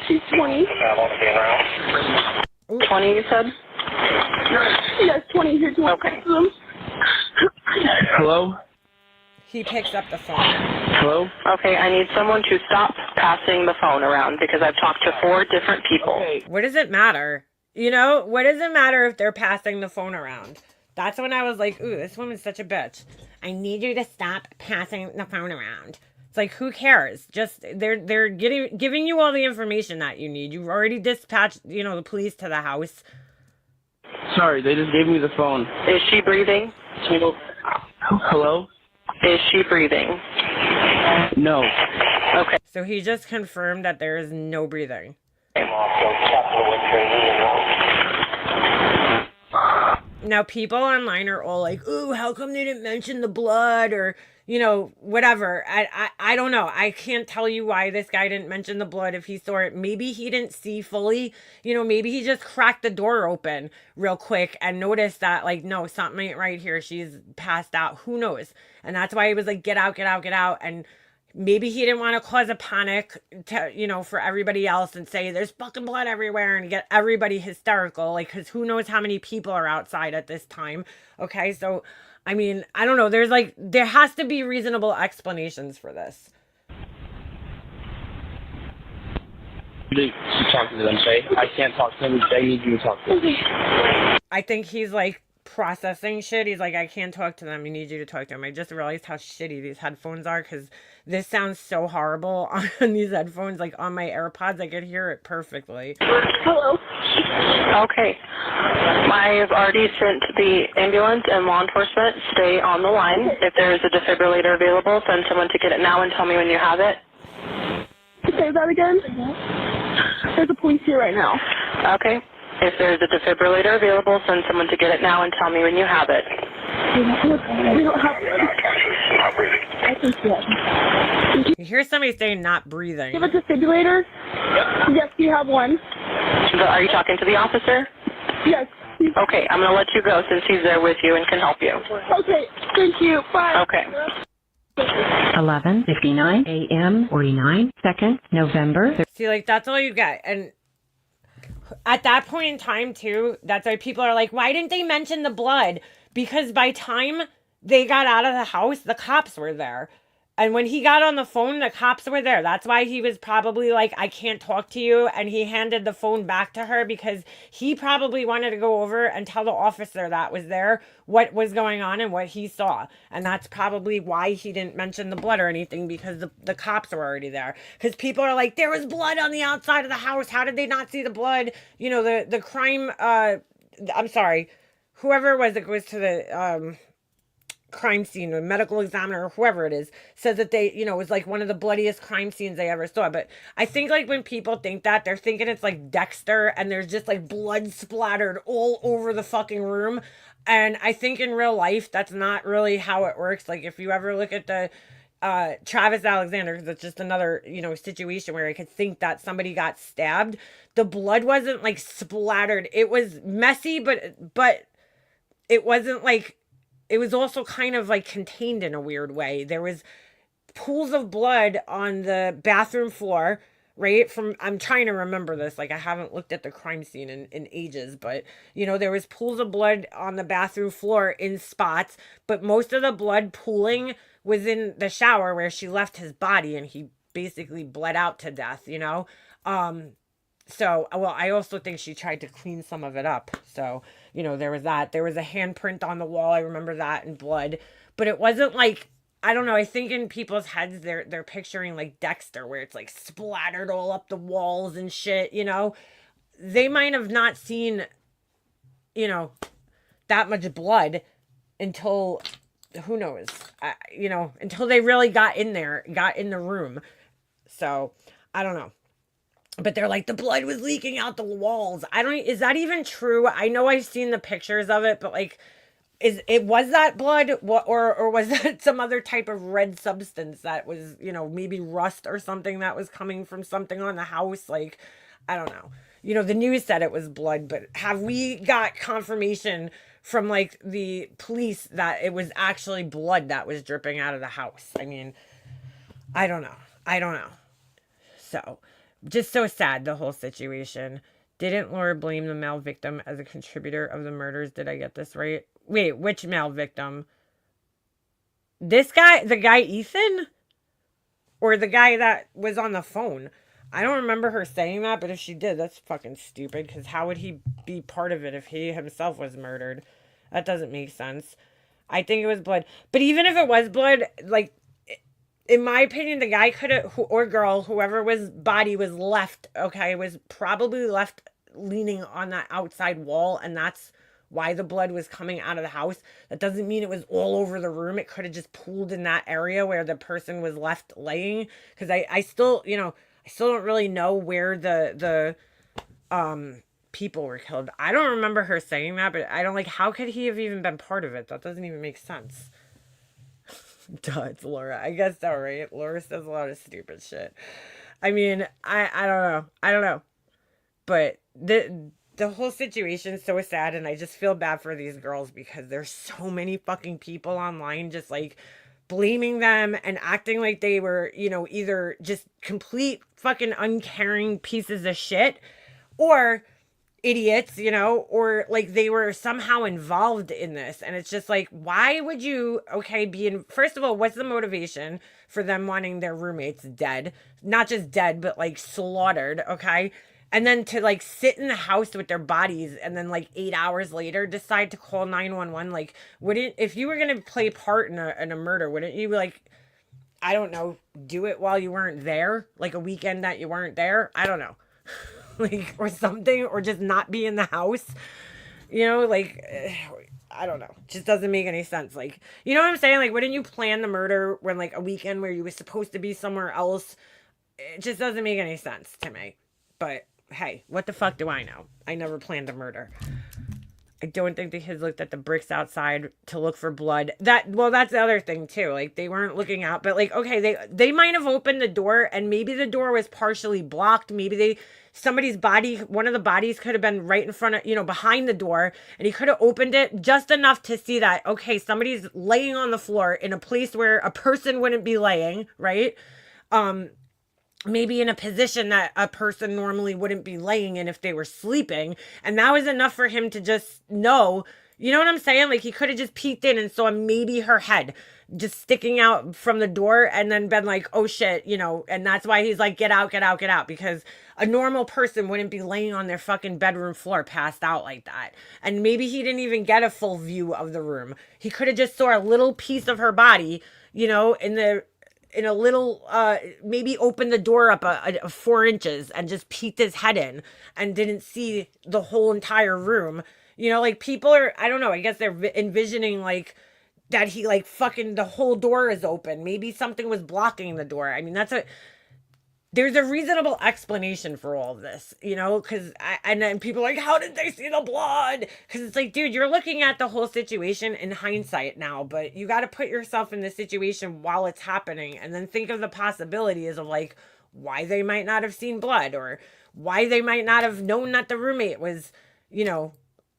Speaker 5: She's 20.
Speaker 4: 20, you said?
Speaker 5: Yes, 20. Here's one.
Speaker 4: Okay.
Speaker 6: Hello?
Speaker 2: He picks up the phone.
Speaker 6: Hello?
Speaker 4: Okay, I need someone to stop passing the phone around because I've talked to 4 different people.
Speaker 6: Okay.
Speaker 2: What does it matter? What does it matter if they're passing the phone around? That's when I was like, ooh, this woman's such a bitch. I need you to stop passing the phone around. It's like, who cares? Just they're giving you all the information that you need. You've already dispatched, the police to the house.
Speaker 6: Sorry, they just gave me the phone.
Speaker 4: Is she breathing?
Speaker 6: Hello?
Speaker 4: Is she breathing?
Speaker 6: No.
Speaker 4: Okay.
Speaker 2: So he just confirmed that there is no breathing. Now, people online are all like, ooh, how come they didn't mention the blood or, whatever. I don't know. I can't tell you why this guy didn't mention the blood if he saw it. Maybe he didn't see fully. Maybe he just cracked the door open real quick and noticed that, like, no, something ain't right here. She's passed out. Who knows? And that's why he was like, get out, get out, get out. And maybe he didn't want to cause a panic to, for everybody else and say there's fucking blood everywhere and get everybody hysterical. Like, because who knows how many people are outside at this time. Okay. So, I mean, I don't know. There has to be reasonable explanations for this.
Speaker 6: to talk to them, Shay. I can't talk to them. I need you to talk to them.
Speaker 2: I think he's like processing shit. He's like, I can't talk to them. I need you to talk to them. I just realized how shitty these headphones are because this sounds so horrible on these headphones. Like on my AirPods, I could hear it perfectly.
Speaker 5: Hello.
Speaker 4: Okay. I've already sent the ambulance and law enforcement. Stay on the line. If there is a defibrillator available, send someone to get it now and tell me when you have it.
Speaker 5: Say that again. There's a police here right now.
Speaker 4: Okay. If there is a defibrillator available, send someone to get it now and tell me when you have it.
Speaker 5: We don't have one. I think yes.
Speaker 2: You hear somebody saying not breathing.
Speaker 5: You have a defibrillator? Yes, you have one.
Speaker 4: Are you talking to the officer?
Speaker 5: Yes.
Speaker 4: Okay, I'm going to let you go since he's there with you and can help you.
Speaker 5: Okay, thank you. Bye.
Speaker 4: Okay.
Speaker 3: 11:59 a.m. 49 seconds, November.
Speaker 2: See, like, that's all you get. And at that point in time, too, that's why people are like, why didn't they mention the blood? Because by time they got out of the house, the cops were there. And when he got on the phone, the cops were there. That's why he was probably like, I can't talk to you. And he handed the phone back to her because he probably wanted to go over and tell the officer that was there what was going on and what he saw. And that's probably why he didn't mention the blood or anything, because the cops were already there. Because people are like, there was blood on the outside of the house. How did they not see the blood? You know, the crime, I'm sorry, whoever it was that goes to the, crime scene or medical examiner or whoever it is says that they, you know, it was like one of the bloodiest crime scenes they ever saw. But I think like when people think that, they're thinking it's like Dexter and there's just like blood splattered all over the fucking room. And I think in real life, that's not really how it works. Like if you ever look at the Travis Alexander, because it's just another, you know, situation where I could think that somebody got stabbed. The blood wasn't like splattered. It was messy, but it wasn't like, it was also kind of like contained in a weird way. There was pools of blood on the bathroom floor, right? I'm trying to remember this. Like I haven't looked at the crime scene in ages, but you know, there was pools of blood on the bathroom floor in spots, but most of the blood pooling was in the shower where she left his body and he basically bled out to death, you know? So, well, I also think she tried to clean some of it up. So, you know, there was that. There was a handprint on the wall. I remember that in blood. But it wasn't like, I don't know. I think in people's heads, they're picturing like Dexter, where it's like splattered all up the walls and shit, you know? They might have not seen, you know, that much blood until, who knows, you know, until they really got in there, got in the room. So, I don't know. But they're like, the blood was leaking out the walls. Is that even true? I know I've seen the pictures of it, but like, was that blood or was that some other type of red substance that was, you know, maybe rust or something that was coming from something on the house? Like, I don't know. You know, the news said it was blood, but have we got confirmation from like the police that it was actually blood that was dripping out of the house? I mean, I don't know. So, just so sad, the whole situation. Didn't Laura blame the male victim as a contributor of the murders? Did I get this right? Wait, which male victim? This guy, the guy Ethan? Or the guy that was on the phone? I don't remember her saying that, but if she did, that's fucking stupid, because how would he be part of it if he himself was murdered? That doesn't make sense. I think it was blood. But even if it was blood, like, in my opinion, the guy could have, or girl, whoever was body was left, okay, was probably left leaning on that outside wall, and that's why the blood was coming out of the house. That doesn't mean it was all over the room. It could have just pooled in that area where the person was left laying, because I still, you know, I still don't really know where the people were killed. I don't remember her saying that, but I don't, like, how could he have even been part of it? That doesn't even make sense. Duh, it's Laura. I guess so, right? Laura says a lot of stupid shit. I mean, I don't know. But the whole situation's so sad, and I just feel bad for these girls because there's so many fucking people online just like blaming them and acting like they were, you know, either just complete fucking uncaring pieces of shit, or idiots, you know, or like they were somehow involved in this. And it's just like, why would you, okay, first of all, what's the motivation for them wanting their roommates dead? Not just dead, but like slaughtered, okay? And then to like sit in the house with their bodies and then like 8 hours later decide to call 911. Like, if you were going to play part in a murder, wouldn't you like, I don't know, do it while you weren't there? Like a weekend that you weren't there? I don't know. Like, or something, or just not be in the house, you know, like, I don't know, just doesn't make any sense. Like, you know what I'm saying? Like, wouldn't you plan the murder when like a weekend where you were supposed to be somewhere else? It just doesn't make any sense to me. But hey, what the fuck do I know? I never planned a murder. I don't think the kids looked at the bricks outside to look for blood. That's the other thing too. Like, they weren't looking out, but like, okay, they might have opened the door and maybe the door was partially blocked. Maybe somebody's body, one of the bodies could have been right in front of, you know, behind the door, and he could have opened it just enough to see that, okay, somebody's laying on the floor in a place where a person wouldn't be laying, right? Maybe in a position that a person normally wouldn't be laying in if they were sleeping. And that was enough for him to just know, you know what I'm saying? Like, he could have just peeked in and saw maybe her head just sticking out from the door and then been like, oh shit, you know, and that's why he's like, get out, get out, get out. Because a normal person wouldn't be laying on their fucking bedroom floor passed out like that. And maybe he didn't even get a full view of the room. He could have just saw a little piece of her body, you know, in a little, maybe opened the door up a 4 inches and just peeked his head in and didn't see the whole entire room. You know, like, people are, I don't know, I guess they're envisioning like that he like fucking the whole door is open. Maybe something was blocking the door. I mean, there's a reasonable explanation for all of this, you know, because and then people are like, how did they see the blood? Because it's like, dude, you're looking at the whole situation in hindsight now, but you got to put yourself in the situation while it's happening and then think of the possibilities of like why they might not have seen blood or why they might not have known that the roommate was, you know,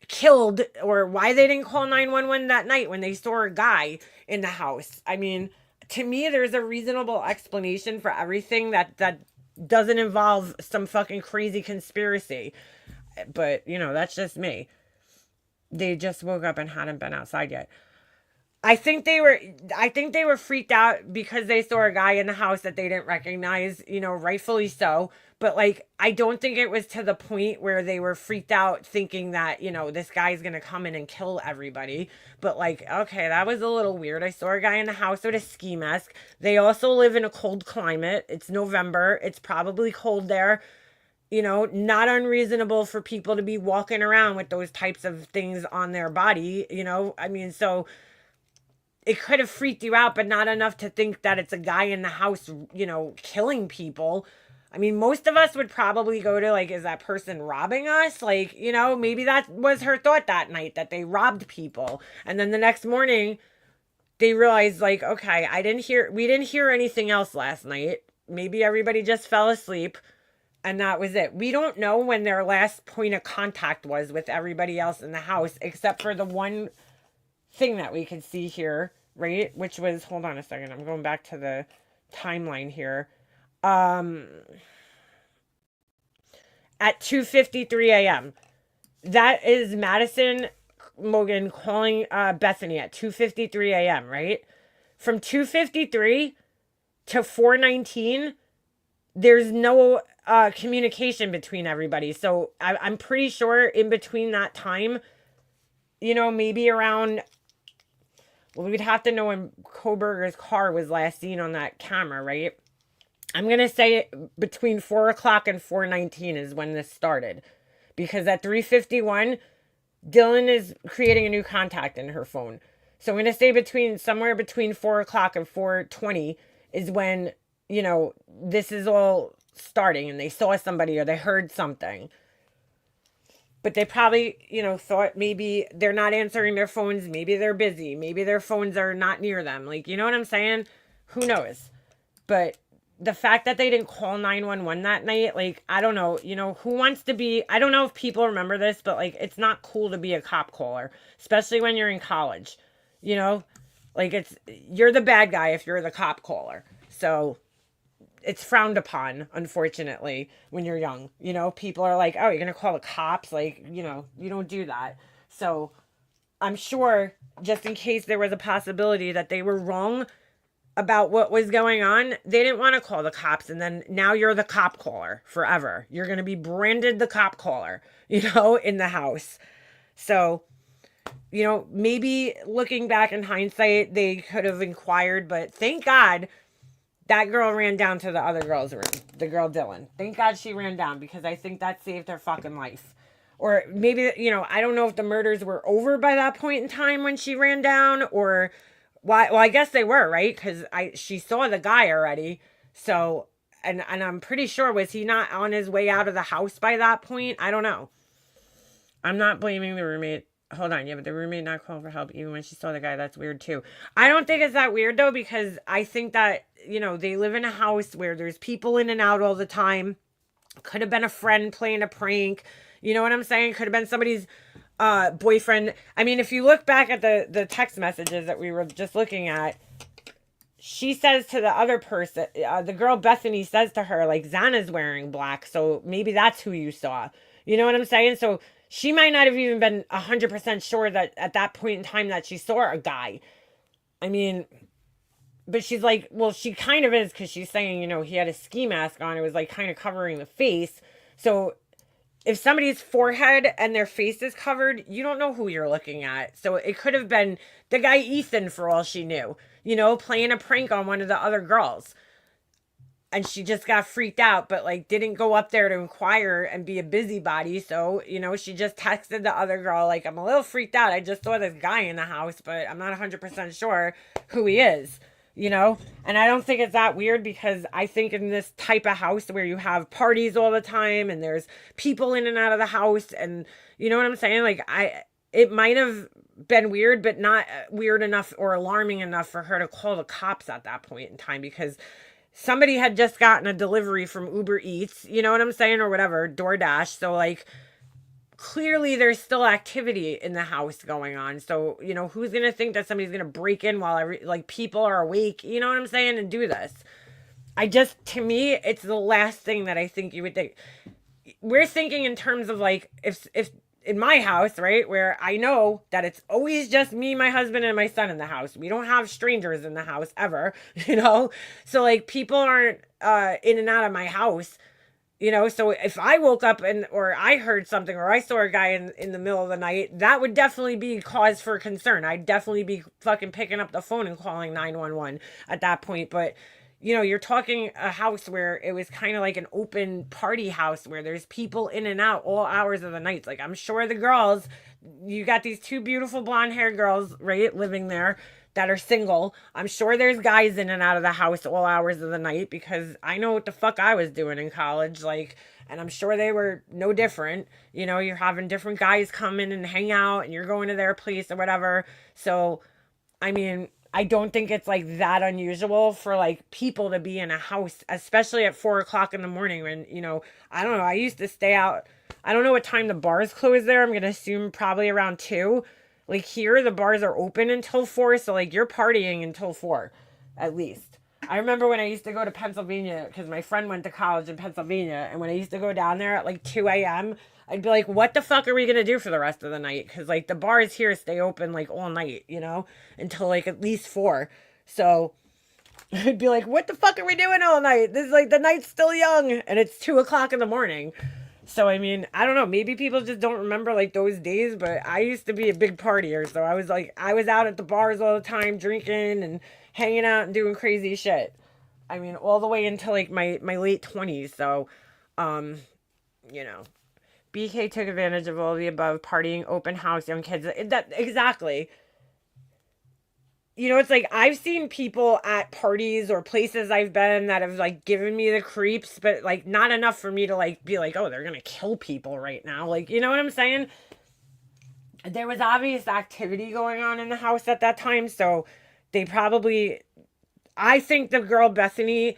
Speaker 2: killed, or why they didn't call 911 that night when they saw a guy in the house. I mean, to me, there's a reasonable explanation for everything that doesn't involve some fucking crazy conspiracy. But, you know, that's just me. They just woke up and hadn't been outside yet. I think they were freaked out because they saw a guy in the house that they didn't recognize, you know, rightfully so. But like, I don't think it was to the point where they were freaked out thinking that, you know, this guy's going to come in and kill everybody. But like, okay, that was a little weird. I saw a guy in the house with a ski mask. They also live in a cold climate. It's November. It's probably cold there. You know, not unreasonable for people to be walking around with those types of things on their body, you know? I mean, so it could have freaked you out, but not enough to think that it's a guy in the house, you know, killing people. I mean, most of us would probably go to like, is that person robbing us? Like, you know, maybe that was her thought that night, that they robbed people. And then the next morning they realized like, okay, we didn't hear anything else last night. Maybe everybody just fell asleep and that was it. We don't know when their last point of contact was with everybody else in the house, except for the one thing that we could see here, right? Which was, hold on a second, I'm going back to the timeline here. At 2:53 a.m. That is Madison Mogan calling Bethany at 2:53 a.m., right? From 2:53 to 4:19, there's no communication between everybody. So I'm pretty sure in between that time, you know, maybe around, well, we'd have to know when Koberger's car was last seen on that camera, right? I'm going to say between 4 o'clock and 4:19 is when this started. Because at 3:51, Dylan is creating a new contact in her phone. So I'm going to say somewhere between 4 o'clock and 4:20 is when, you know, this is all starting and they saw somebody or they heard something. But they probably, you know, thought maybe they're not answering their phones. Maybe they're busy. Maybe their phones are not near them. Like, you know what I'm saying? Who knows? But the fact that they didn't call 911 that night, like, I don't know, you know, who wants to be, I don't know if people remember this, but like, it's not cool to be a cop caller, especially when you're in college, you know, like you're the bad guy if you're the cop caller. So it's frowned upon, unfortunately, when you're young. You know, people are like, oh, you're going to call the cops? Like, you know, you don't do that. So I'm sure, just in case there was a possibility that they were wrong about what was going on, they didn't want to call the cops. And then now you're the cop caller forever. You're going to be branded the cop caller, you know, in the house. So, you know, maybe looking back in hindsight, they could have inquired, but thank God that girl ran down to the other girl's room, the girl Dylan. Thank God she ran down, because I think that saved her fucking life. Or maybe, you know, I don't know if the murders were over by that point in time when she ran down, or why. Well, I guess they were, right? Because she saw the guy already. So, and I'm pretty sure, was he not on his way out of the house by that point? I don't know. I'm not blaming the roommate. Hold on, yeah, but the roommate not calling for help even when she saw the guy. That's weird too. I don't think it's that weird though, because I think that, you know, they live in a house where there's people in and out all the time. Could have been a friend playing a prank. You know what I'm saying? Could have been somebody's boyfriend. I mean, if you look back at the text messages that we were just looking at, she says to the other person, the girl Bethany says to her, like, Xana's wearing black, so maybe that's who you saw. You know what I'm saying? So she might not have even been 100% sure that at that point in time that she saw a guy. I mean, but she's like, well, she kind of is, because she's saying, you know, he had a ski mask on. It was like kind of covering the face. So if somebody's forehead and their face is covered, you don't know who you're looking at. So it could have been the guy Ethan, for all she knew, you know, playing a prank on one of the other girls. And she just got freaked out, but like didn't go up there to inquire and be a busybody. So, you know, she just texted the other girl, like, I'm a little freaked out. I just saw this guy in the house, but I'm not 100% sure who he is, you know? And I don't think it's that weird, because I think in this type of house where you have parties all the time and there's people in and out of the house, and you know what I'm saying? Like, it might have been weird, but not weird enough or alarming enough for her to call the cops at that point in time, because somebody had just gotten a delivery from Uber Eats, you know what I'm saying, or whatever, DoorDash. So, like, clearly there's still activity in the house going on. So, you know, who's going to think that somebody's going to break in while, like, people are awake, you know what I'm saying, and do this? To me, it's the last thing that I think you would think. We're thinking in terms of, like, if in my house, right, where I know that it's always just me, my husband, and my son in the house. We don't have strangers in the house ever, you know? So, like, people aren't in and out of my house, you know? So if I woke up or I heard something, or I saw a guy in the middle of the night, that would definitely be cause for concern. I'd definitely be fucking picking up the phone and calling 911 at that point. But you know, you're talking a house where it was kind of like an open party house where there's people in and out all hours of the night. Like, I'm sure the girls, you got these two beautiful blonde hair girls, right, living there that are single. I'm sure there's guys in and out of the house all hours of the night, because I know what the fuck I was doing in college. Like, and I'm sure they were no different. You know, you're having different guys come in and hang out, and you're going to their place or whatever. So, I mean, I don't think it's like that unusual for like people to be in a house, especially at 4:00 in the morning when, you know, I don't know. I used to stay out. I don't know what time the bars close there. I'm going to assume probably around 2. Like, here, the bars are open until 4. So like, you're partying until 4 at least. I remember when I used to go to Pennsylvania, because my friend went to college in Pennsylvania. And when I used to go down there at like 2 a.m., I'd be like, what the fuck are we going to do for the rest of the night? Because, like, the bars here stay open, like, all night, you know, until, like, at least 4. So I'd be like, what the fuck are we doing all night? This is, like, the night's still young, and it's 2:00 in the morning. So, I mean, I don't know. Maybe people just don't remember, like, those days, but I used to be a big partier. So I was, like, I was out at the bars all the time drinking and hanging out and doing crazy shit. I mean, all the way until, like, my late 20s. So, you know. BK took advantage of all the above, partying, open house, young kids. That exactly. You know, it's like I've seen people at parties or places I've been that have like given me the creeps, but like not enough for me to like be like, oh, they're gonna kill people right now. Like, you know what I'm saying? There was obvious activity going on in the house at that time, so they probably. I think the girl Bethany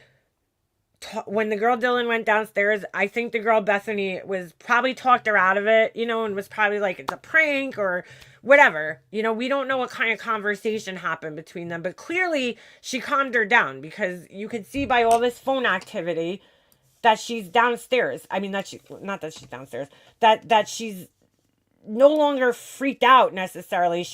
Speaker 2: when the girl Dylan went downstairs, I think the girl Bethany was probably talked her out of it, you know, and was probably like, it's a prank or whatever. You know, we don't know what kind of conversation happened between them, but clearly she calmed her down because you could see by all this phone activity that she's downstairs. I mean, not that she's downstairs, that she's no longer freaked out necessarily.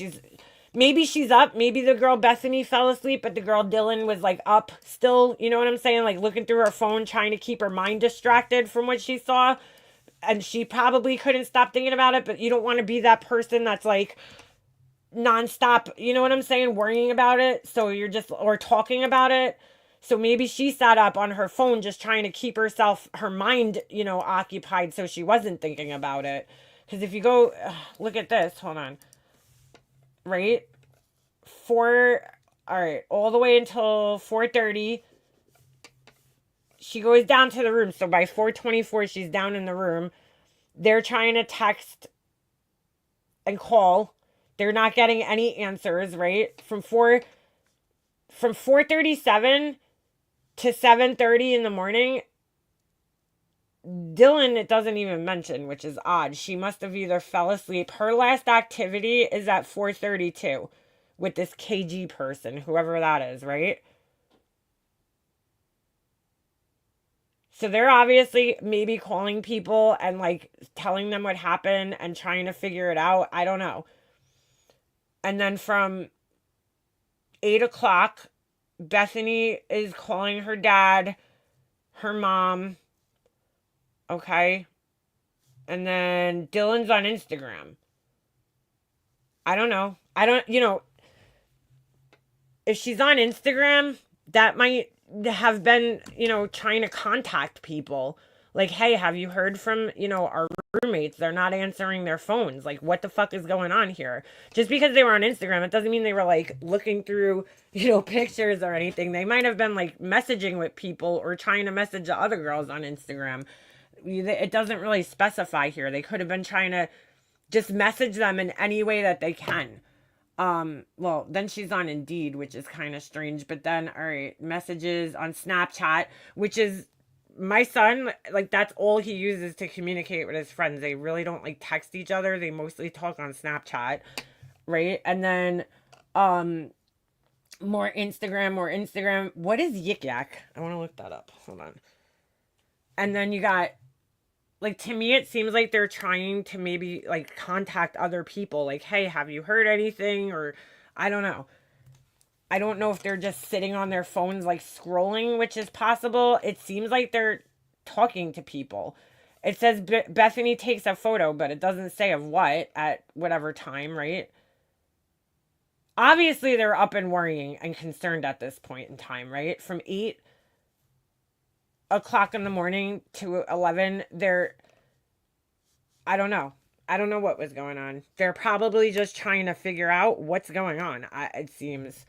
Speaker 2: Maybe she's up. Maybe the girl Bethany fell asleep, but the girl Dylan was like up still. You know what I'm saying? Like looking through her phone, trying to keep her mind distracted from what she saw. And she probably couldn't stop thinking about it, but you don't want to be that person that's like nonstop, you know what I'm saying? Worrying about it. So you're just, or talking about it. So maybe she sat up on her phone just trying to keep her mind, you know, occupied so she wasn't thinking about it. Because if you go, look at this, hold on. Right? All right, all the way until 4:30. She goes down to the room. So by 4:24, she's down in the room. They're trying to text and call. They're not getting any answers, right? From 4:37 to 7:30 in the morning, Dylan, it doesn't even mention, which is odd. She must have either fell asleep. Her last activity is at 4:32 with this KG person, whoever that is, right? So they're obviously maybe calling people and like telling them what happened and trying to figure it out. I don't know. And then from 8 o'clock, Bethany is calling her dad, her mom. Okay. And then Dylan's on Instagram. I don't know. If she's on Instagram, that might have been, trying to contact people. Like, hey, have you heard from, our roommates? They're not answering their phones. Like, what the fuck is going on here? Just because they were on Instagram, it doesn't mean they were, like, looking through, pictures or anything. They might have been, like, messaging with people or trying to message the other girls on Instagram. It doesn't really specify here. They could have been trying to just message them in any way that they can. Well, then she's on Indeed, which is kind of strange. But then, all right, messages on Snapchat, which is my son, like, that's all he uses to communicate with his friends. They really don't, like, text each other. They mostly talk on Snapchat, right? And then, more Instagram. What is Yik Yak? I want to look that up. Hold on. And then you got, like, to me, it seems like they're trying to maybe, like, contact other people. Like, hey, have you heard anything? Or, I don't know. I don't know if they're just sitting on their phones, like, scrolling, which is possible. It seems like they're talking to people. It says Bethany takes a photo, but it doesn't say of what at whatever time, right? Obviously, they're up and worrying and concerned at this point in time, right? From 8 o'clock in the morning to 11, I don't know what was going on. They're probably just trying to figure out what's going on. It seems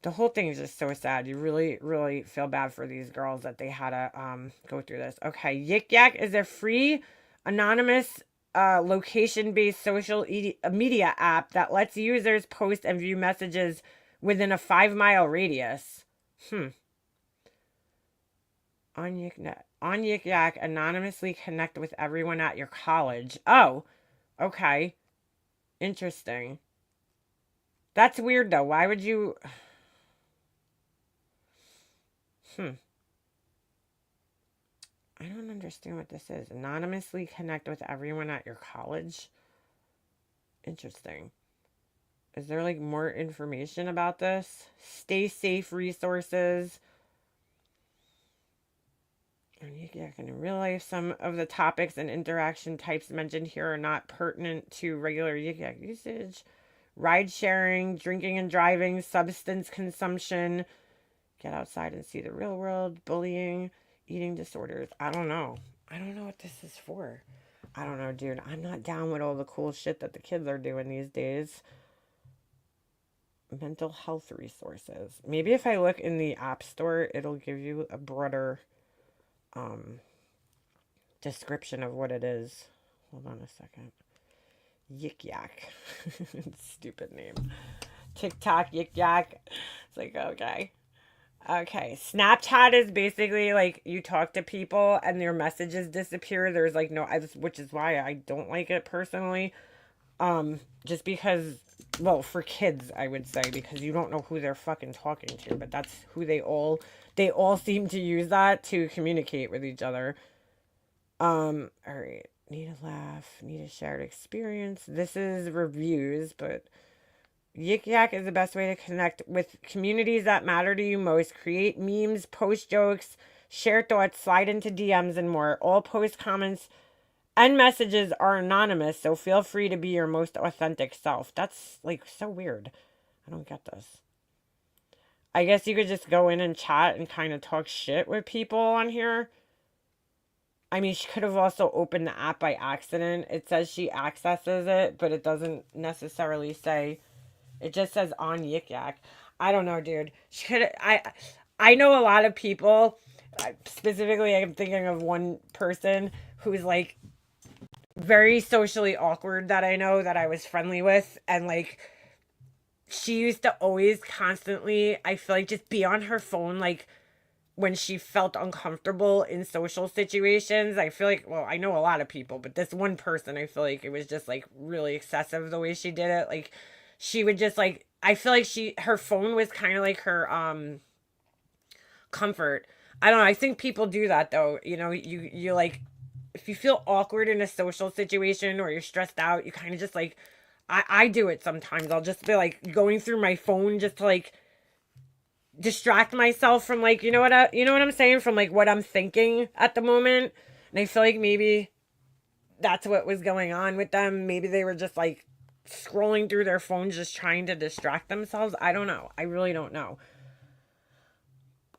Speaker 2: the whole thing is just so sad. You really, really feel bad for these girls that they had to go through this. Okay, Yik Yak is a free, anonymous, location-based social media app that lets users post and view messages within a 5-mile radius. On Yik Yak, anonymously connect with everyone at your college. Oh, okay. Interesting. That's weird, though. Why would you... I don't understand what this is. Anonymously connect with everyone at your college? Interesting. Is there, like, more information about this? Stay safe resources. In real life, some of the topics and interaction types mentioned here are not pertinent to regular Yik Yak usage. Ride sharing, drinking and driving, substance consumption, get outside and see the real world, bullying, eating disorders. I don't know what this is for. I don't know, dude. I'm not down with all the cool shit that the kids are doing these days. Mental health resources. Maybe if I look in the App Store, it'll give you a broader description of what it is. Hold on a second. Yik Yak. Stupid name. TikTok, Yik Yak. It's like, okay. Okay, Snapchat is basically like you talk to people and their messages disappear. There's like no, which is why I don't like it personally. Just because, well, for kids, I would say, because you don't know who they're fucking talking to, but that's who they all seem to use that to communicate with each other. All right, need a laugh, need a shared experience. This is reviews, but Yik Yak is the best way to connect with communities that matter to you most. Create memes, post jokes, share thoughts, slide into DMs, and more. All post comments and messages are anonymous, so feel free to be your most authentic self. That's like so weird. I don't get this. I guess you could just go in and chat and kind of talk shit with people on here. I mean, she could have also opened the app by accident. It says she accesses it, but it doesn't necessarily say. It just says on Yik Yak. I don't know, dude. She could. I know a lot of people. Specifically, I'm thinking of one person who's like very socially awkward that I know that I was friendly with, and like she used to always constantly, I feel like, just be on her phone like when she felt uncomfortable in social situations. I feel like, well, I know a lot of people, but this one person, I feel like it was just like really excessive the way she did it. Like she would just like, I feel like her phone was kind of like her comfort. I don't know. I think people do that though. You know, you like, if you feel awkward in a social situation or you're stressed out, you kind of just like, I do it sometimes. I'll just be like going through my phone just to like distract myself from like, you know what I'm saying? From like what I'm thinking at the moment. And I feel like maybe that's what was going on with them. Maybe they were just like scrolling through their phones, just trying to distract themselves. I don't know. I really don't know.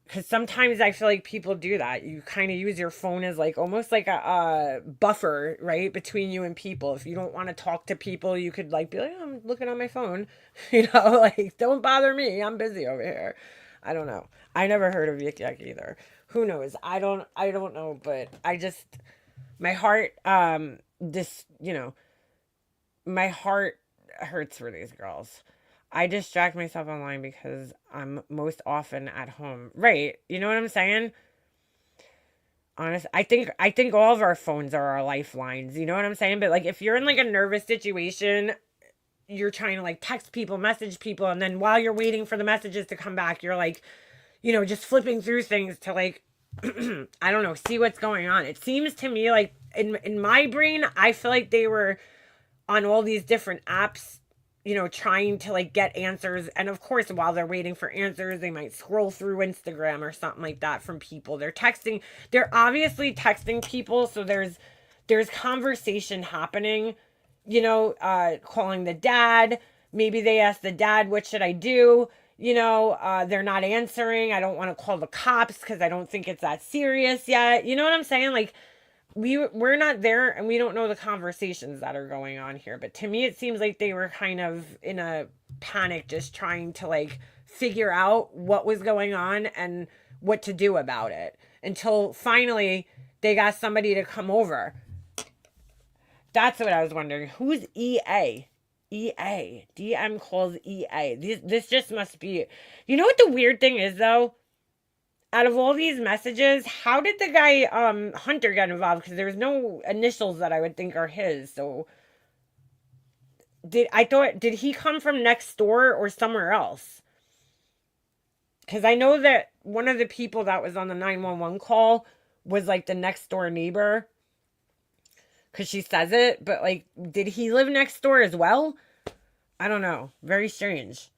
Speaker 2: Because sometimes I feel like people do that. You kind of use your phone as like almost like a buffer, right, between you and people. If you don't want to talk to people, you could like be like, I'm looking on my phone, like don't bother me. I'm busy over here. I don't know. I never heard of Yik Yak either. Who knows? I don't know, but I just my heart this my heart hurts for these girls. I distract myself online because I'm most often at home. Right. You know what I'm saying? Honest, I think all of our phones are our lifelines. You know what I'm saying? But like if you're in like a nervous situation, you're trying to like text people, message people, and then while you're waiting for the messages to come back, you're like, just flipping through things to like I don't know, see what's going on. It seems to me like in my brain, I feel like they were on all these different apps, trying to like get answers. And of course, while they're waiting for answers, they might scroll through Instagram or something like that from people. They're obviously texting people. So there's conversation happening, calling the dad. Maybe they ask the dad, what should I do? They're not answering. I don't want to call the cops because I don't think it's that serious yet. You know what I'm saying? Like, we're not there and we don't know the conversations that are going on here, but to me it seems like they were kind of in a panic, just trying to like figure out what was going on and what to do about it, until finally they got somebody to come over. That's what I was wondering. Who's EA? DM calls EA. This just must be, you know what the weird thing is though? Out of all these messages, how did the guy Hunter get involved? Because there's no initials that I would think are his. So did he come from next door or somewhere else? Because I know that one of the people that was on the 911 call was like the next door neighbor. Because she says it, but like, did he live next door as well? I don't know. Very strange.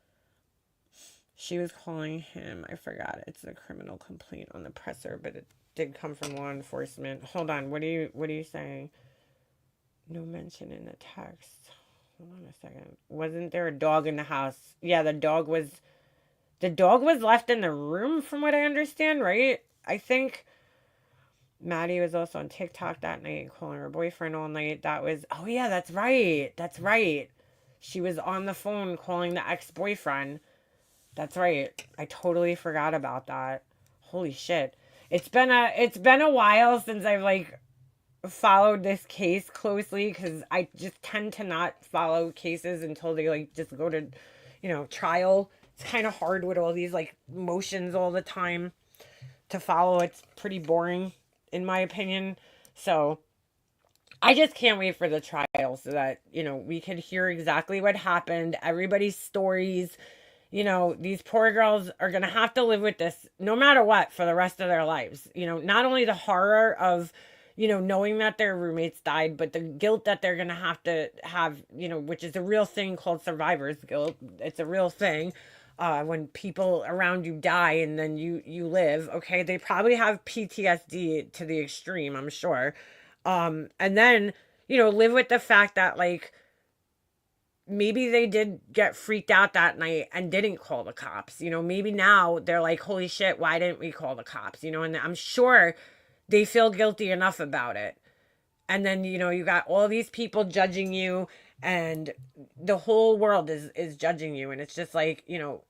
Speaker 2: She was calling him, I forgot, it's a criminal complaint on the presser, but it did come from law enforcement. Hold on, what are you saying? No mention in the text. Hold on a second. Wasn't there a dog in the house? Yeah, the dog was left in the room from what I understand, right? I think Maddie was also on TikTok that night calling her boyfriend all night. Oh yeah, that's right. That's right. She was on the phone calling the ex-boyfriend. That's right. I totally forgot about that. Holy shit. It's been a while since I've like followed this case closely, because I just tend to not follow cases until they like just go to, trial It's kind of hard with all these like motions all the time to follow. It's pretty boring in my opinion. So I just can't wait for the trial so that, we could hear exactly what happened, everybody's stories. These poor girls are going to have to live with this no matter what for the rest of their lives. Not only the horror of, knowing that their roommates died, but the guilt that they're going to have, which is a real thing called survivor's guilt. It's a real thing. When people around you die and then you live, okay, they probably have PTSD to the extreme, I'm sure. And then, live with the fact that like, maybe they did get freaked out that night and didn't call the cops. Maybe now they're like, holy shit, why didn't we call the cops? And I'm sure they feel guilty enough about it. And then, you got all these people judging you and the whole world is judging you. And it's just like,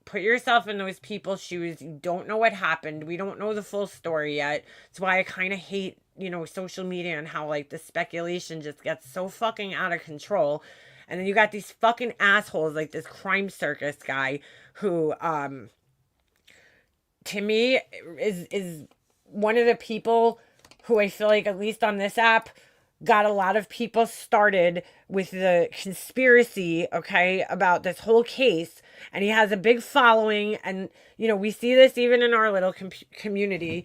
Speaker 2: put yourself in those people's shoes. You don't know what happened. We don't know the full story yet. That's why I kind of hate, social media and how like the speculation just gets so fucking out of control. And then you got these fucking assholes like this crime circus guy who, to me, is one of the people who I feel like, at least on this app, got a lot of people started with the conspiracy, okay, about this whole case. And he has a big following. And, we see this even in our little community,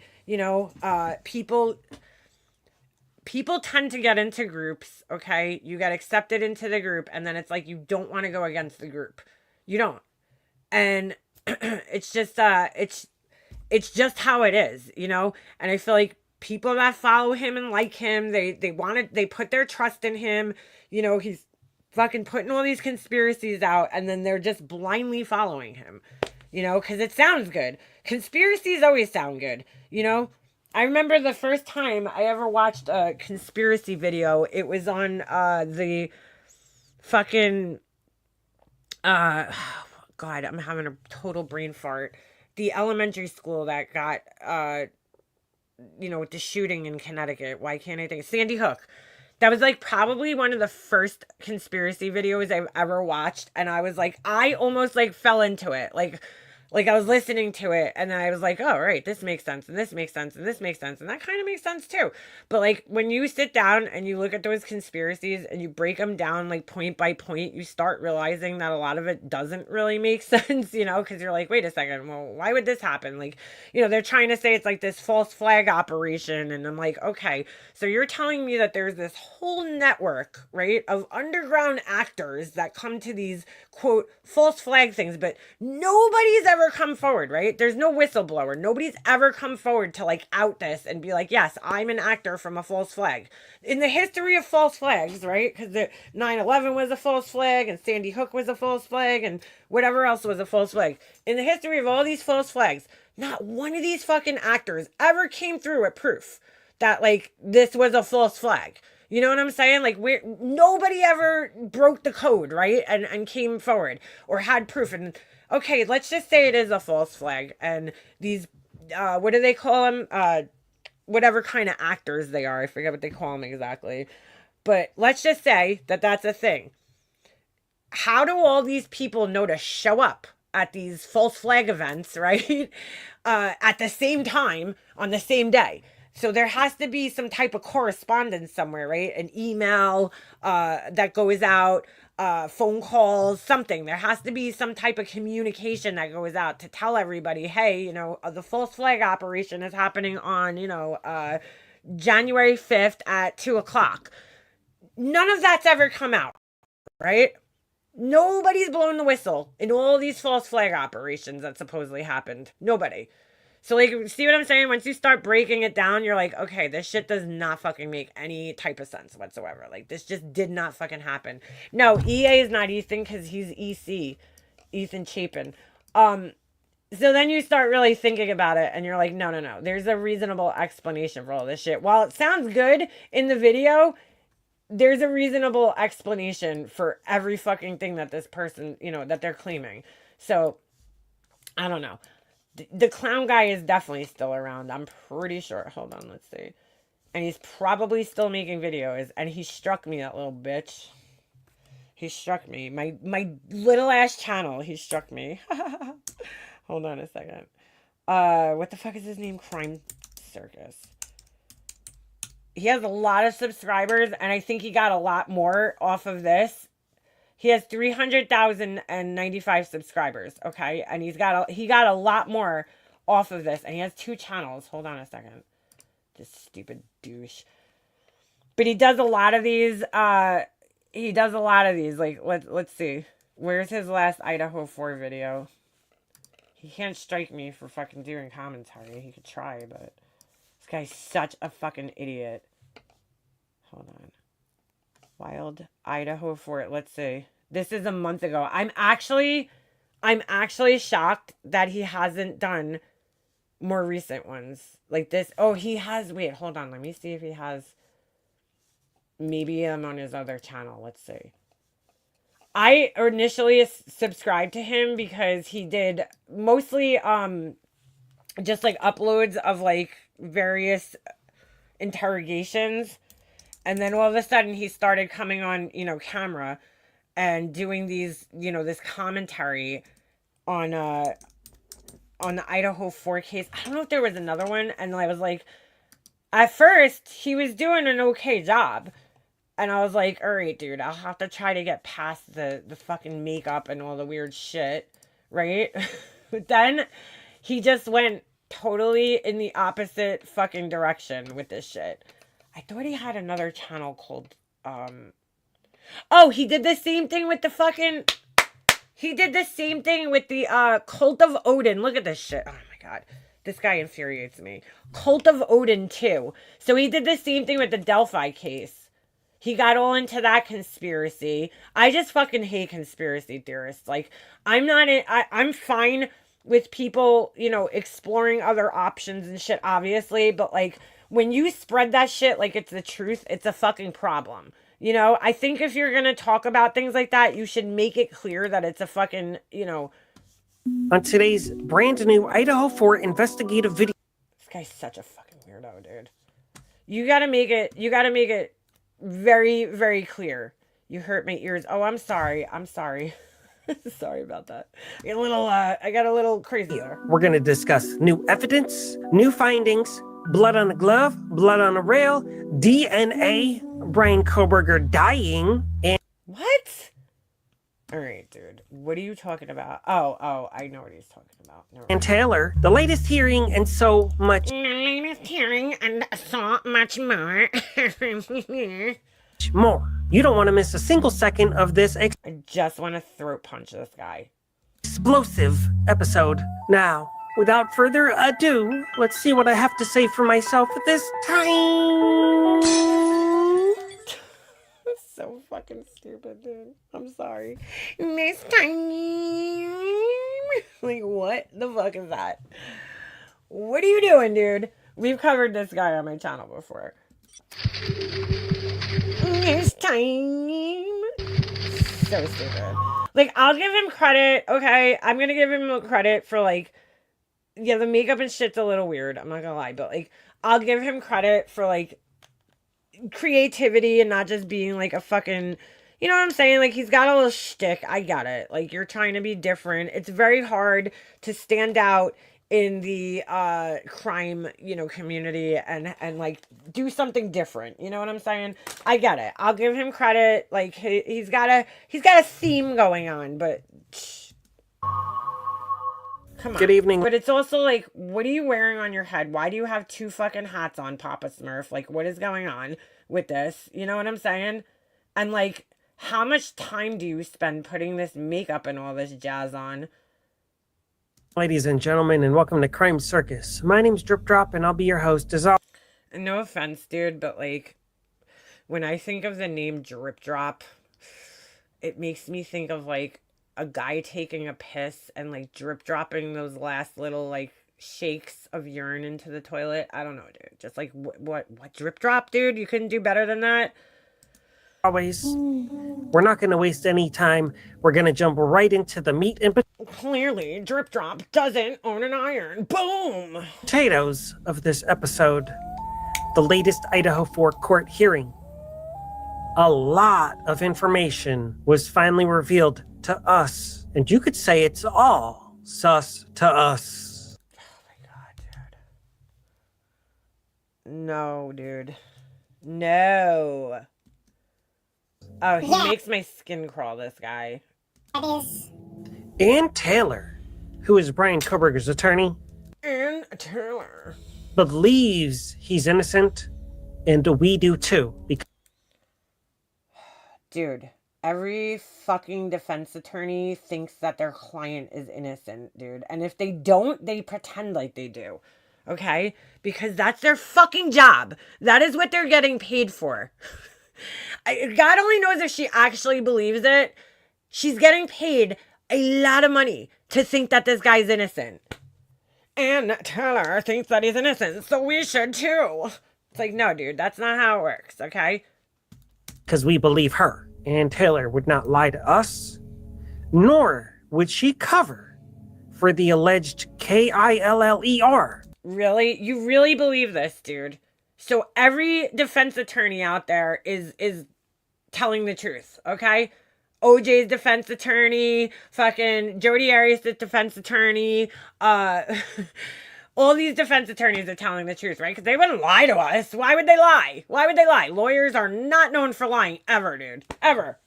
Speaker 2: people tend to get into groups, okay? You get accepted into the group, and then it's like you don't want to go against the group. You don't. And it's just it's just how it is, And I feel like people that follow him and like him, they put their trust in him. He's fucking putting all these conspiracies out, and then they're just blindly following him. Because it sounds good. Conspiracies always sound good, I remember the first time I ever watched a conspiracy video. It was on the fucking God, I'm having a total brain fart. The elementary school that got with the shooting in Connecticut. Why can't I think? Sandy Hook. That was like probably one of the first conspiracy videos I've ever watched, and I was like, I almost like fell into it. Like I was listening to it and then I was like, oh, right, this makes sense and this makes sense and this makes sense. And that kind of makes sense too. But like when you sit down and you look at those conspiracies and you break them down like point by point, you start realizing that a lot of it doesn't really make sense, because you're like, wait a second, well, why would this happen? Like, they're trying to say it's like this false flag operation. And I'm like, okay, so you're telling me that there's this whole network, right, of underground actors that come to these, quote, false flag things, but nobody's ever come forward, right? There's no whistleblower. Nobody's ever come forward to like out this and be like, yes, I'm an actor from a false flag. In the history of false flags, right? Because the 9/11 was a false flag and Sandy Hook was a false flag and whatever else was a false flag. In the history of all these false flags, not one of these fucking actors ever came through with proof that like this was a false flag. You know what I'm saying? Like nobody ever broke the code, right? And came forward or had proof. And okay, let's just say it is a false flag. And these, what do they call them? Whatever kind of actors they are. I forget what they call them exactly. But let's just say that that's a thing. How do all these people know to show up at these false flag events, right? At the same time, on the same day? So there has to be some type of correspondence somewhere, right? An email that goes out, phone calls, something. There has to be some type of communication that goes out to tell everybody, hey, the false flag operation is happening on, January 5th at 2:00. None of that's ever come out, right? Nobody's blown the whistle in all these false flag operations that supposedly happened. Nobody. So, like, see what I'm saying? Once you start breaking it down, you're like, okay, this shit does not fucking make any type of sense whatsoever. Like, this just did not fucking happen. No, EA is not Ethan because he's EC. Ethan Chapin. So then you start really thinking about it and you're like, no. There's a reasonable explanation for all this shit. While it sounds good in the video, there's a reasonable explanation for every fucking thing that this person, that they're claiming. So, I don't know. The clown guy is definitely still around. I'm pretty sure. Hold on, let's see. And he's probably still making videos. And he struck me, that little bitch. He struck me. My little ass channel. He struck me. Hold on a second. What the fuck is his name? Crime Circus. He has a lot of subscribers, and I think he got a lot more off of this. He has 300,095 subscribers, okay? And he got a lot more off of this, and he has 2 channels. Hold on a second. This stupid douche. But he does a lot of these. Like, let's see. Where's his last Idaho 4 video? He can't strike me for fucking doing commentary. He could try, but this guy's such a fucking idiot. Hold on. Wild Idaho 4. Let's see. This is a month ago. I'm actually shocked that he hasn't done more recent ones like this. Oh, he has. Wait, hold on. Let me see if he has. Maybe I'm on his other channel. Let's see. I initially subscribed to him because he did mostly just like uploads of like various interrogations, and then all of a sudden he started coming on, camera and doing these, this commentary on the Idaho 4 case. I don't know if there was another one, and I was like, at first he was doing an okay job. And I was like, all right, dude, I'll have to try to get past the fucking makeup and all the weird shit, right? But then he just went totally in the opposite fucking direction with this shit. I thought he had another channel called, oh, he did the same thing with the fucking, Cult of Odin. Look at this shit. Oh my God. This guy infuriates me. Cult of Odin 2. So he did the same thing with the Delphi case. He got all into that conspiracy. I just fucking hate conspiracy theorists. Like, I'm fine with people, exploring other options and shit, obviously. But, like, when you spread that shit like it's the truth, it's a fucking problem. I think if you're going to talk about things like that, you should make it clear that it's a fucking,
Speaker 7: On today's brand new Idaho 4 investigative video.
Speaker 2: This guy's such a fucking weirdo, dude. You gotta make it very, very clear. You hurt my ears. Oh, I'm sorry. Sorry about that. I got a little crazy there.
Speaker 7: We're going to discuss new evidence, new findings, blood on a glove, blood on a rail, DNA, Brian Koberger dying, and...
Speaker 2: What? All right, dude. What are you talking about? Oh, I know what he's talking about.
Speaker 7: And Taylor, the latest hearing, and so much...
Speaker 2: The latest hearing, and so much more.
Speaker 7: more. You don't want to miss a single second of this
Speaker 2: I just want to throat punch this guy.
Speaker 7: explosive episode. Now, without further ado, let's see what I have to say for myself at this time.
Speaker 2: So fucking stupid, dude. I'm sorry. This time. Like, what the fuck is that? What are you doing, dude? We've covered this guy on my channel before. This time. So stupid. Like, I'll give him credit, okay? I'm gonna give him credit for, like, yeah, the makeup and shit's a little weird. I'm not gonna lie, but, like, I'll give him credit for, like, creativity and not just being, like, a fucking, you know what I'm saying? Like, he's got a little shtick. I get it. Like, you're trying to be different. It's very hard to stand out in the crime, community and like do something different. You know what I'm saying? I get it. I'll give him credit. Like, he's got a theme going on, but come on.
Speaker 7: Good evening.
Speaker 2: But it's also like, what are you wearing on your head? Why do you have 2 fucking hats on, Papa Smurf? Like, what is going on with this? You know what I'm saying? And like, how much time do you spend putting this makeup and all this jazz on?
Speaker 7: Ladies and gentlemen, and welcome to Crime Circus. My name's Drip Drop, and I'll be your host as always.
Speaker 2: And no offense, dude, but like, when I think of the name Drip Drop, it makes me think of like a guy taking a piss and like drip dropping those last little like shakes of urine into the toilet. I don't know, dude. Just like, what drip drop, dude? You couldn't do better than that?
Speaker 7: Always. We're not going to waste any time. We're going to jump right into the meat and
Speaker 2: Clearly, Drip Drop doesn't own an iron. Boom!
Speaker 7: potatoes of this episode. The latest Idaho 4 court hearing. A lot of information was finally revealed to us, and you could say it's all sus to us.
Speaker 2: Oh my god, dude. No, dude. No. Oh, he makes my skin crawl, this guy.
Speaker 7: Ann Taylor, who is Brian Koberger's attorney,
Speaker 2: And Taylor.
Speaker 7: believes he's innocent, and we do too.
Speaker 2: Dude, every fucking defense attorney thinks that their client is innocent, dude. And if they don't, they pretend like they do. Okay? Because that's their fucking job. That is what they're getting paid for. God only knows if she actually believes it. She's getting paid a lot of money to think that this guy's innocent. And Taylor thinks that he's innocent, so we should too. It's like, no, dude, that's not how it works, okay?
Speaker 7: Because we believe her. Ann Taylor would not lie to us, nor would she cover for the alleged KILLER.
Speaker 2: Really? You really believe this, dude? So every defense attorney out there is telling the truth, okay? OJ's defense attorney, fucking Jodi Arias' defense attorney, all these defense attorneys are telling the truth, right? Because they wouldn't lie to us. Why would they lie? Why would they lie? Lawyers are not known for lying ever, dude. Ever.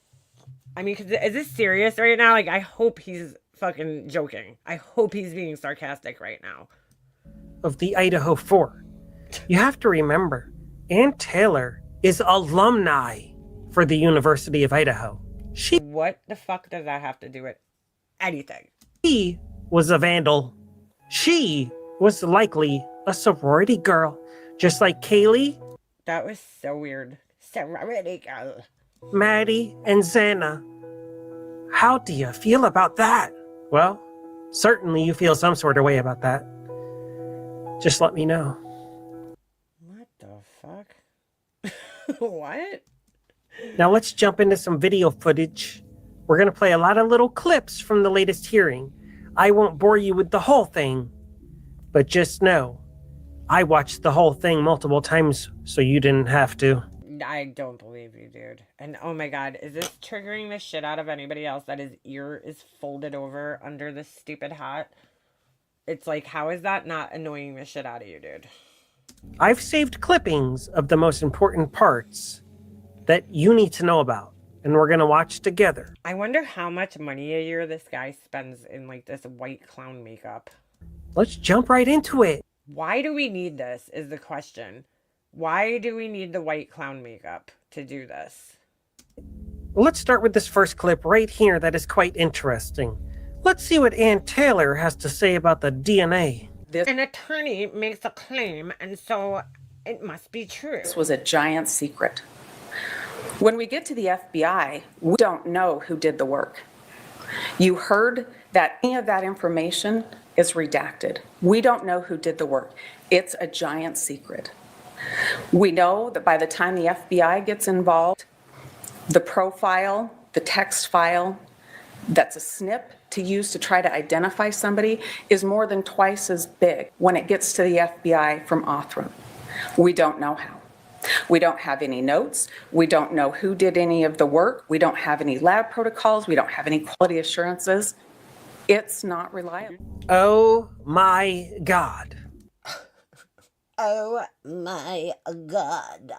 Speaker 2: I mean, is this serious right now? Like, I hope he's fucking joking. I hope he's being sarcastic right now.
Speaker 7: Of the Idaho 4. You have to remember, Ann Taylor is alumni for the University of Idaho.
Speaker 2: What the fuck does that have to do with anything?
Speaker 7: She was a vandal. She was likely a sorority girl, just like Kaylee,
Speaker 2: That was so weird. Sorority girl.
Speaker 7: Maddie, and Xana. How do you feel about that? Well, certainly you feel some sort of way about that. Just let me know.
Speaker 2: What the fuck? What?
Speaker 7: Now let's jump into some video footage. We're going to play a lot of little clips from the latest hearing. I won't bore you with the whole thing, but just know, I watched the whole thing multiple times, so you didn't have to.
Speaker 2: I don't believe you, dude. And oh my god, is this triggering the shit out of anybody else that his ear is folded over under this stupid hat? It's like, how is that not annoying the shit out of you, dude?
Speaker 7: I've saved clippings of the most important parts that you need to know about, and we're going to watch together.
Speaker 2: I wonder how much money a year this guy spends in like this white clown makeup.
Speaker 7: Let's jump right into it.
Speaker 2: Why do we need this is the question. Why do we need the white clown makeup to do this?
Speaker 7: Let's start with this first clip right here that is quite interesting. Let's see what Ann Taylor has to say about the DNA.
Speaker 2: An attorney makes a claim, and so it must be true.
Speaker 8: This was a giant secret. When we get to the FBI, we don't know who did the work. You heard that any of that information is redacted. We don't know who did the work. It's a giant secret. We know that by the time the FBI gets involved, the profile, the text file, that's a snip to use to try to identify somebody is more than twice as big when it gets to the FBI from Othram. We don't know how. We don't have any notes. We don't know who did any of the work. We don't have any lab protocols. We don't have any quality assurances. It's not reliable.
Speaker 7: Oh my God.
Speaker 2: Oh my god.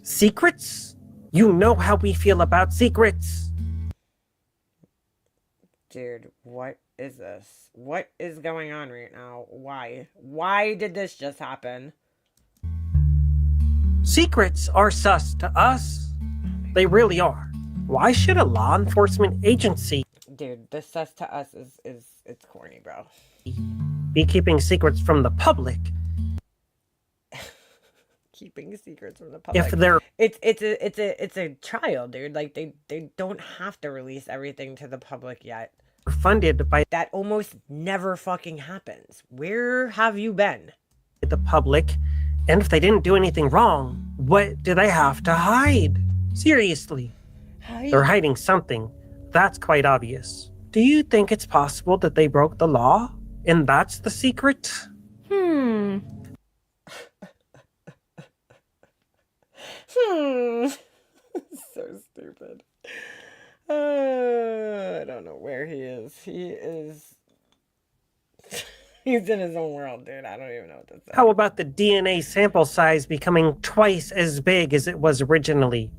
Speaker 7: Secrets? You know how we feel about secrets.
Speaker 2: Dude, what is this? What is going on right now? Why? Why did this just happen?
Speaker 7: Secrets are sus to us. They really are. Why should a law enforcement agency
Speaker 2: Dude, this sus to us is it's corny, bro.
Speaker 7: be keeping secrets from the public
Speaker 2: Keeping secrets from the public.
Speaker 7: if they're
Speaker 2: It's a trial, dude. Like they don't have to release everything to the public yet.
Speaker 7: funded by
Speaker 2: That almost never fucking happens. Where have you been?
Speaker 7: the public? And if they didn't do anything wrong, what do they have to hide? Seriously, they're hiding something. That's quite obvious. Do you think it's possible that they broke the law? And that's the secret?
Speaker 2: So stupid. I don't know where he is. He's in his own world, dude. I don't even know what to say.
Speaker 7: How about the DNA sample size becoming twice as big as it was originally?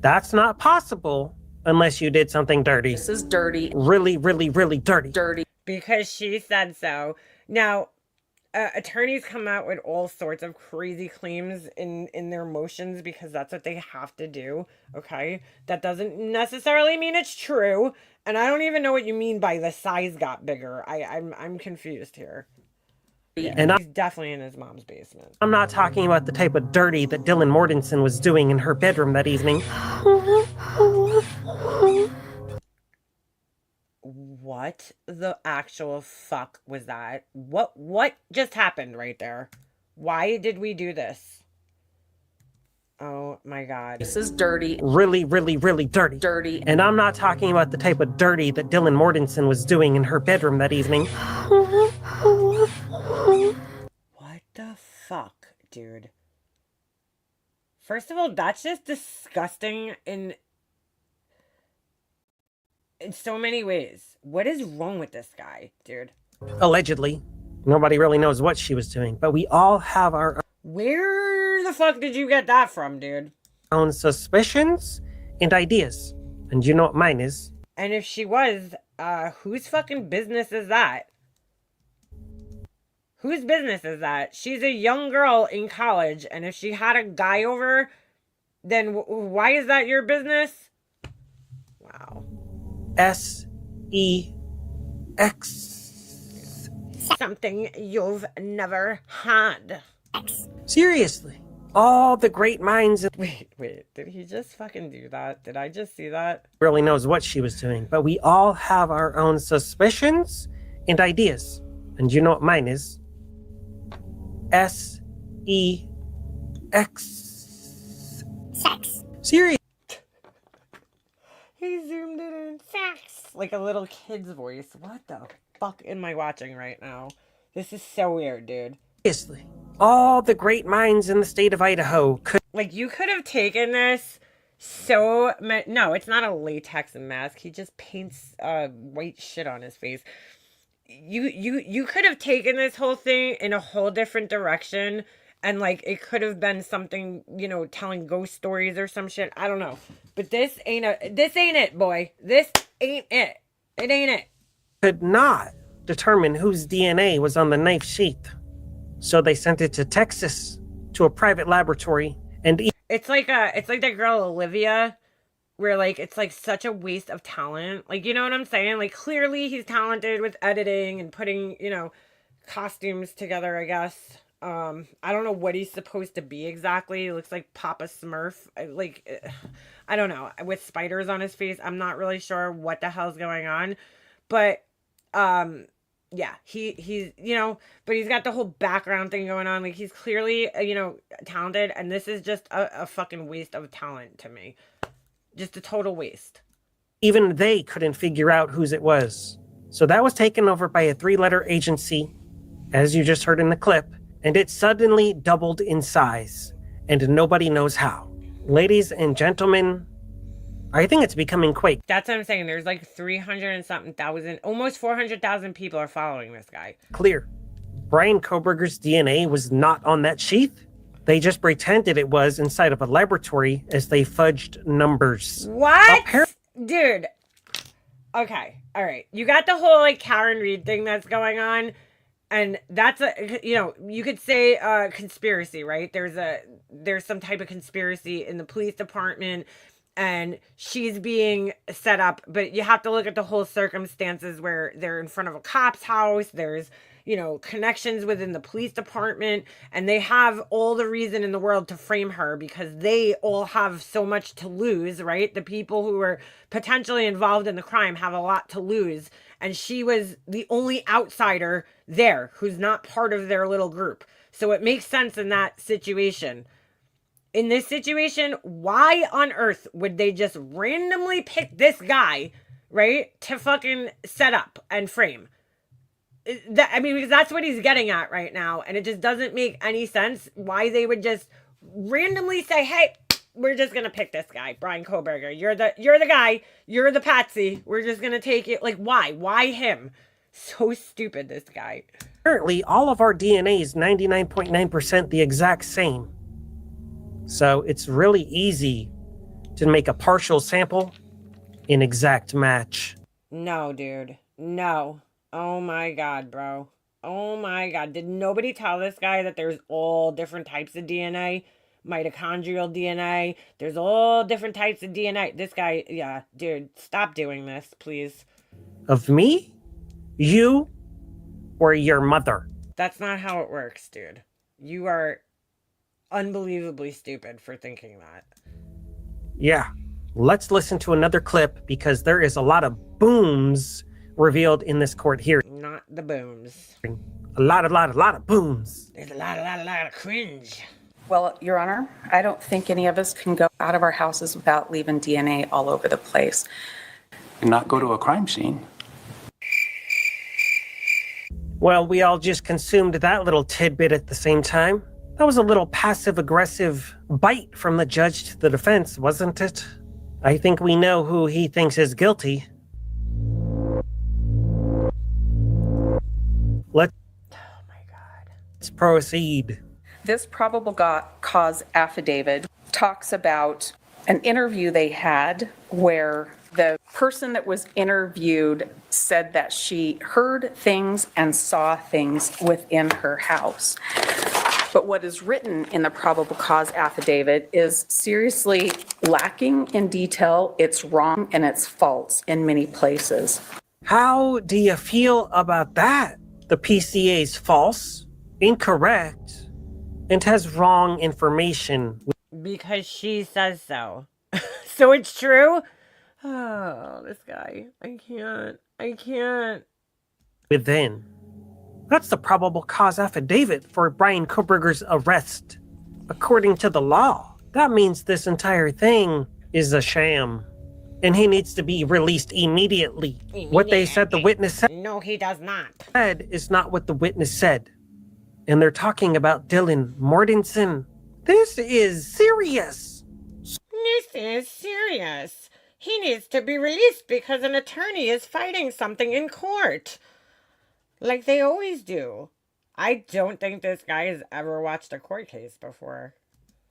Speaker 7: That's not possible unless you did something dirty.
Speaker 8: This is dirty.
Speaker 7: Really, really, really dirty.
Speaker 8: Dirty.
Speaker 2: Because she said so. Now, attorneys come out with all sorts of crazy claims in their motions because that's what they have to do, okay? That doesn't necessarily mean it's true, and I don't even know what you mean by the size got bigger. I'm confused here. Yeah,
Speaker 7: And
Speaker 2: he's definitely in his mom's basement.
Speaker 7: I'm not talking about the type of dirty that Dylan Mortensen was doing in her bedroom that evening.
Speaker 2: What the actual fuck was that? What just happened right there? Why did we do this? Oh my god.
Speaker 8: This is dirty.
Speaker 7: Really, really, really dirty.
Speaker 8: Dirty.
Speaker 7: And I'm not talking about the type of dirty that Dylan Mortensen was doing in her bedroom that evening.
Speaker 2: What the fuck, dude? First of all, that's just disgusting in so many ways. What is wrong with this guy, dude?
Speaker 7: Allegedly. Nobody really knows what she was doing, but we all have our
Speaker 2: Where the fuck did you get that from, dude?
Speaker 7: own suspicions and ideas. And you know what mine is?
Speaker 2: And if she was, whose fucking business is that? Whose business is that? She's a young girl in college, and if she had a guy over, then why is that your business? Wow.
Speaker 7: S-E-X.
Speaker 2: Something you've never had.
Speaker 7: Seriously. All the great minds
Speaker 2: Wait, did he just fucking do that? Did I just see that?
Speaker 7: really knows what she was doing, but we all have our own suspicions and ideas. And you know what mine is? S-E-X.
Speaker 3: Sex.
Speaker 7: Serious.
Speaker 2: He zoomed it in. Sex. Like a little kid's voice. What the fuck am I watching right now? This is so weird, dude.
Speaker 7: Seriously. All the great minds in the state of Idaho could
Speaker 2: Like, you could have taken this so... No, it's not a latex mask. He just paints white shit on his face. You could have taken this whole thing in a whole different direction. And, like, it could have been something, you know, telling ghost stories or some shit. I don't know. But this ain't it, boy. This ain't it. It ain't it.
Speaker 7: could not determine whose DNA was on the knife sheath. So they sent it to Texas to a private laboratory and
Speaker 2: It's like that girl Olivia, where like it's like such a waste of talent. Like, you know what I'm saying? Like, clearly he's talented with editing and putting, you know, costumes together, I guess. I don't know what he's supposed to be exactly. He looks like Papa Smurf. I don't know. With spiders on his face, I'm not really sure what the hell's going on. But yeah, he's, you know, but he's got the whole background thing going on. Like, he's clearly, you know, talented, and this is just a fucking waste of talent to me. Just a total waste.
Speaker 7: even they couldn't figure out whose it was. So that was taken over by a 3-letter agency, as you just heard in the clip, and it suddenly doubled in size, and nobody knows how. Ladies and gentlemen, I think it's becoming quake.
Speaker 2: That's what I'm saying. There's like 300 and something thousand, almost 400,000 people are following this guy.
Speaker 7: Clear. Brian Koberger's DNA was not on that sheath. They just pretended it was inside of a laboratory as they fudged numbers.
Speaker 2: What? Dude. Okay. All right. You got the whole like Karen Reed thing that's going on. And that's a, you know, you could say conspiracy, right? There's some type of conspiracy in the police department, and she's being set up, but you have to look at the whole circumstances where they're in front of a cop's house. There's, you know, connections within the police department, and they have all the reason in the world to frame her because they all have so much to lose, right? The people who were potentially involved in the crime have a lot to lose. And she was the only outsider there who's not part of their little group. So it makes sense in that situation. In this situation, why on earth would they just randomly pick this guy, right, to fucking set up and frame? I mean, because that's what he's getting at right now. And it just doesn't make any sense why they would just randomly say, hey, we're just gonna pick this guy, Brian Koberger. You're the guy. You're the patsy. We're just gonna take it. Like, why? Why him? So stupid, this guy.
Speaker 7: Apparently, all of our DNA is 99.9% the exact same. So it's really easy to make a partial sample an exact match.
Speaker 2: No, dude. No. Oh my god, bro. Oh my god. Did nobody tell this guy that there's all different types of DNA? Mitochondrial DNA. There's all different types of DNA. This guy, yeah, dude, stop doing this, please.
Speaker 7: Of me? You? Or your mother?
Speaker 2: That's not how it works, dude. You are unbelievably stupid for thinking that.
Speaker 7: Yeah. Let's listen to another clip because there is a lot of booms revealed in this court hearing.
Speaker 2: Not the booms.
Speaker 7: A lot of booms.
Speaker 2: There's a lot of cringe.
Speaker 8: Well, Your Honor, I don't think any of us can go out of our houses without leaving DNA all over the place.
Speaker 6: And not go to a crime scene.
Speaker 7: Well, we all just consumed that little tidbit at the same time. That was a little passive-aggressive bite from the judge to the defense, wasn't it? I think we know who he thinks is guilty. Let's proceed.
Speaker 8: This probable cause affidavit talks about an interview they had where the person that was interviewed said that she heard things and saw things within her house. But what is written in the probable cause affidavit is seriously lacking in detail. It's wrong and it's false in many places.
Speaker 7: How do you feel about that? The PCA's false, incorrect, and has wrong information.
Speaker 2: Because she says so. So it's true? Oh, this guy. I can't.
Speaker 7: Within. That's the probable cause affidavit for Brian Koberger's arrest. According to the law, that means this entire thing is a sham. And he needs to be released immediately. What they said the witness said
Speaker 2: No, he does not.
Speaker 7: is not what the witness said. And they're talking about Dylan Mortensen. This is serious.
Speaker 2: This is serious. He needs to be released because an attorney is fighting something in court. Like they always do. I don't think this guy has ever watched a court case before.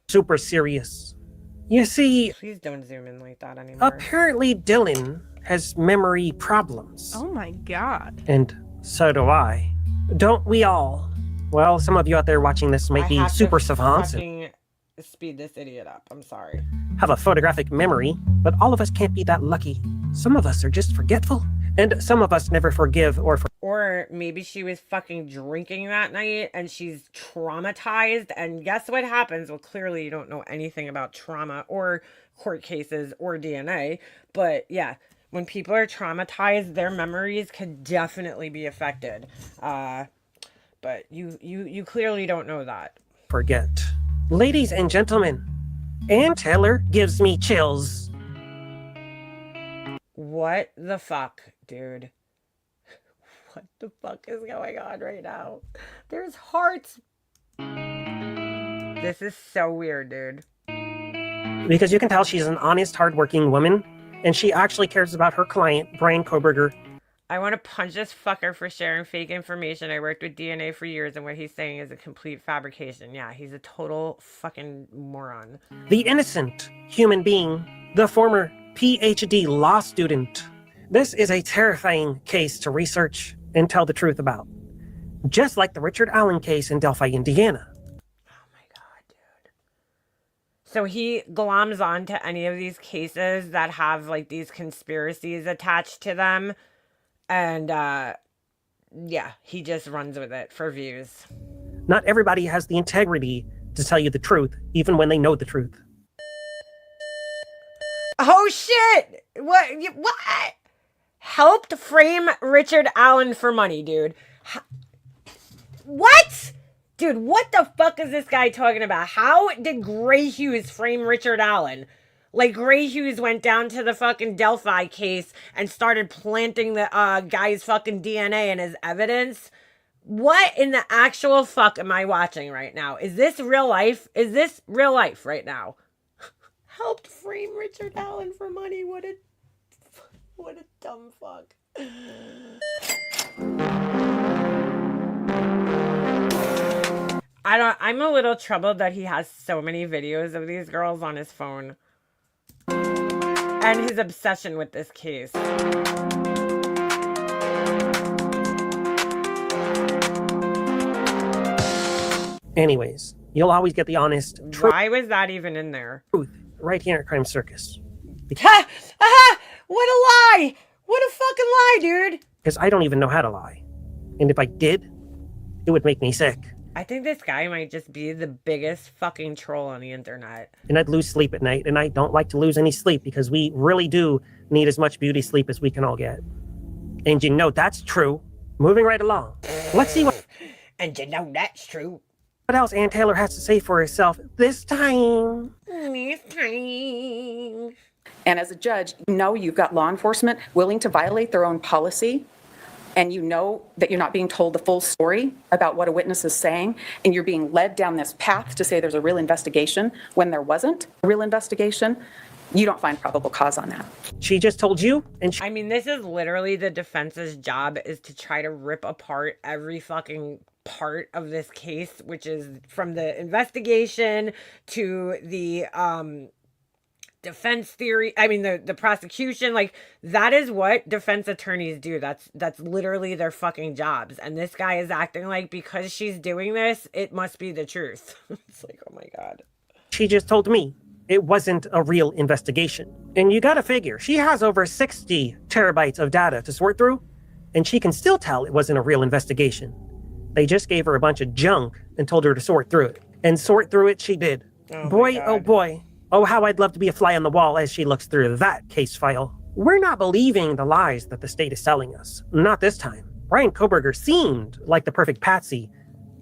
Speaker 7: Super serious. You see,
Speaker 2: Please don't zoom in like that anymore.
Speaker 7: apparently Dylan has memory problems.
Speaker 5: Oh my god.
Speaker 7: And so do I. Don't we all? Well, some of you out there watching this might
Speaker 2: I
Speaker 7: be
Speaker 2: have to
Speaker 7: super savants and
Speaker 2: fucking speed this idiot up. I'm sorry.
Speaker 7: have a photographic memory, but all of us can't be that lucky. Some of us are just forgetful, and some of us never forgive or
Speaker 2: Or maybe she was fucking drinking that night and she's traumatized. And guess what happens? Well, clearly you don't know anything about trauma or court cases or DNA. But yeah, when people are traumatized, their memories could definitely be affected. But you clearly don't know that.
Speaker 7: forget. Ladies and gentlemen, Ann Taylor gives me chills.
Speaker 2: What the fuck, dude? What the fuck is going on right now? There's hearts. This is so weird, dude.
Speaker 7: Because you can tell she's an honest, hardworking woman, and she actually cares about her client, Brian Koberger.
Speaker 2: I want to punch this fucker for sharing fake information. I worked with DNA for years, and what he's saying is a complete fabrication. Yeah, he's a total fucking moron.
Speaker 7: The innocent human being, the former PhD law student. This is a terrifying case to research and tell the truth about. Just like the Richard Allen case in Delphi, Indiana.
Speaker 2: Oh my god, dude. So he gloms on to any of these cases that have like these conspiracies attached to them. And yeah, he just runs with it for views.
Speaker 7: Not everybody has the integrity to tell you the truth, even when they know the truth.
Speaker 2: Oh shit! What? Helped frame Richard Allen for money, dude. What? Dude, what the fuck is this guy talking about? How did Gray Hughes frame Richard Allen? Like, Gray Hughes went down to the fucking Delphi case and started planting the guy's fucking DNA in his evidence. What in the actual fuck am I watching right now? Is this real life? Is this real life right now? helped frame Richard Allen for money. What a dumb fuck. I'm a little troubled that he has so many videos of these girls on his phone. And his obsession with this case.
Speaker 7: Anyways, you'll always get the honest truth
Speaker 2: Why was that even in there?
Speaker 7: right here at Crime Circus.
Speaker 2: Ha! Aha! What a lie! What a fucking lie, dude!
Speaker 7: Because I don't even know how to lie. And if I did, it would make me sick.
Speaker 2: I think this guy might just be the biggest fucking troll on the internet.
Speaker 7: And I'd lose sleep at night, and I don't like to lose any sleep because we really do need as much beauty sleep as we can all get. And you know that's true. Moving right along. Let's see what
Speaker 2: And you know that's true.
Speaker 7: else Ann Taylor has to say for herself this time.
Speaker 2: This time.
Speaker 8: And as a judge, you know you've got law enforcement willing to violate their own policy, and you know that you're not being told the full story about what a witness is saying, and you're being led down this path to say there's a real investigation when there wasn't a real investigation. You don't find probable cause on that.
Speaker 7: She just told you, and
Speaker 2: I mean, this is literally the defense's job, is to try to rip apart every fucking part of this case, which is from the investigation to the defense theory. I mean, the prosecution. Like, that is what defense attorneys do. That's literally their fucking jobs. And this guy is acting like because she's doing this, it must be the truth. It's like, oh my God.
Speaker 7: she just told me it wasn't a real investigation. And you gotta figure, she has over 60 terabytes of data to sort through, and she can still tell it wasn't a real investigation. They just gave her a bunch of junk and told her to sort through it. And sort through it she did.
Speaker 2: Oh
Speaker 7: Boy, oh boy. Oh, how I'd love to be a fly on the wall as she looks through that case file. We're not believing the lies that the state is selling us. Not this time. Brian Koberger seemed like the perfect patsy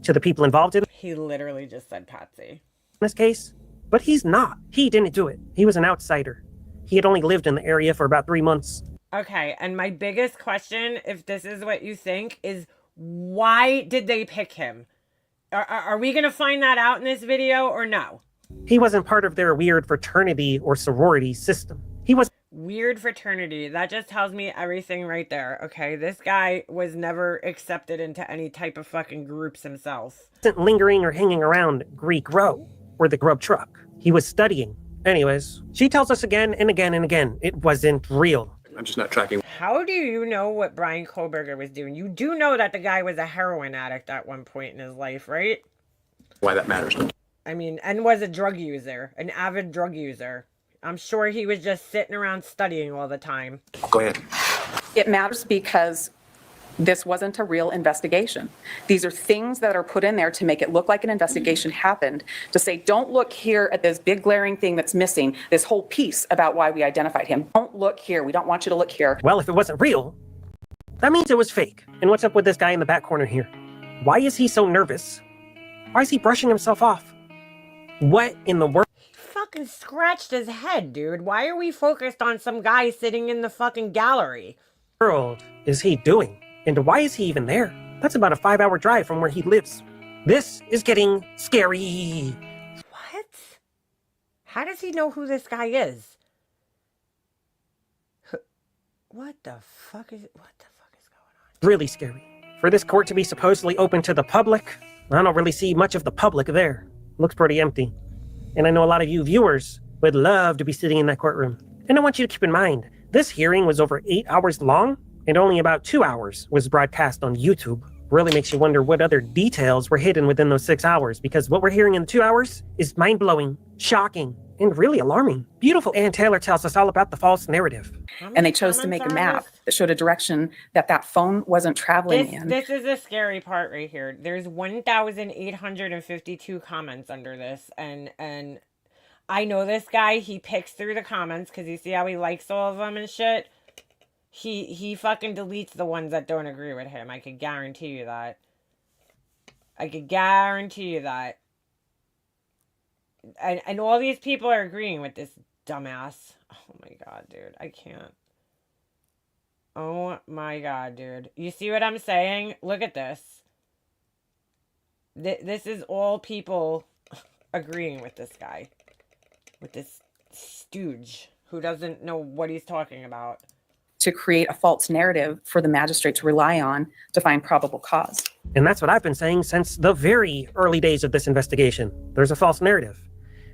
Speaker 7: to the people involved in
Speaker 2: He literally just said Patsy.
Speaker 7: this case, but he's not. He didn't do it. He was an outsider. He had only lived in the area for about 3 months.
Speaker 2: Okay, and my biggest question, if this is what you think, is why did they pick him? Are we going to find that out in this video or no?
Speaker 7: He wasn't part of their weird fraternity or sorority system. He was
Speaker 2: Weird fraternity. That just tells me everything right there. Okay, this guy was never accepted into any type of fucking groups himself.
Speaker 7: wasn't lingering or hanging around Greek Row or the Grub Truck. He was studying. Anyways, she tells us again and again and again it wasn't real.
Speaker 9: I'm just not tracking
Speaker 2: How do you know what Brian Koberger was doing? You do know that the guy was a heroin addict at one point in his life, right?
Speaker 9: why that matters.
Speaker 2: I mean, and was a drug user, an avid drug user. I'm sure he was just sitting around studying all the time.
Speaker 9: Go ahead.
Speaker 8: It matters because this wasn't a real investigation. These are things that are put in there to make it look like an investigation happened, to say, don't look here at this big glaring thing that's missing, this whole piece about why we identified him. Don't look here. We don't want you to look here.
Speaker 7: Well, if it wasn't real, that means it was fake. And what's up with this guy in the back corner here? Why is he so nervous? Why is he brushing himself off? What in the world?
Speaker 2: Fucking scratched his head, dude. Why are we focused on some guy sitting in the fucking gallery?
Speaker 7: World is he doing? And why is he even there? That's about a 5-hour drive from where he lives. This is getting scary.
Speaker 2: What? How does he know who this guy is? What the fuck is going on?
Speaker 7: Really scary. For this court to be supposedly open to the public, I don't really see much of the public there. Looks pretty empty. And I know a lot of you viewers would love to be sitting in that courtroom. And I want you to keep in mind, this hearing was over 8 hours long, and only about 2 hours was broadcast on YouTube. Really makes you wonder what other details were hidden within those 6 hours, because what we're hearing in the 2 hours is mind-blowing, shocking, and really alarming. Beautiful Ann Taylor tells us all about the false narrative.
Speaker 8: And they chose to make a map that showed a direction that that phone wasn't traveling in.
Speaker 2: This is the scary part right here. There's 1,852 comments under this, and I know this guy. He picks through the comments because you see how he likes all of them and shit. He fucking deletes the ones that don't agree with him. I could guarantee you that. And all these people are agreeing with this dumbass. Oh my god, dude. I can't. Oh my god, dude. You see what I'm saying? Look at this. This is all people agreeing with this guy. With this stooge who doesn't know what he's talking about.
Speaker 8: To create a false narrative for the magistrate to rely on to find probable cause.
Speaker 7: And that's what I've been saying since the very early days of this investigation. There's a false narrative.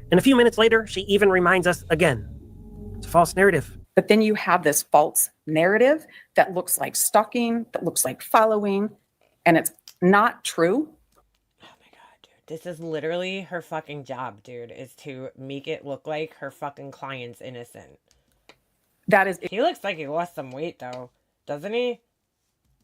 Speaker 7: And a few minutes later, she even reminds us again. It's a false narrative.
Speaker 8: But then you have this false narrative that looks like stalking, that looks like following, and it's not true.
Speaker 2: Oh my God, dude. This is literally her fucking job, dude, is to make it look like her fucking client's innocent.
Speaker 8: That is
Speaker 2: He looks like he lost some weight, though, doesn't he?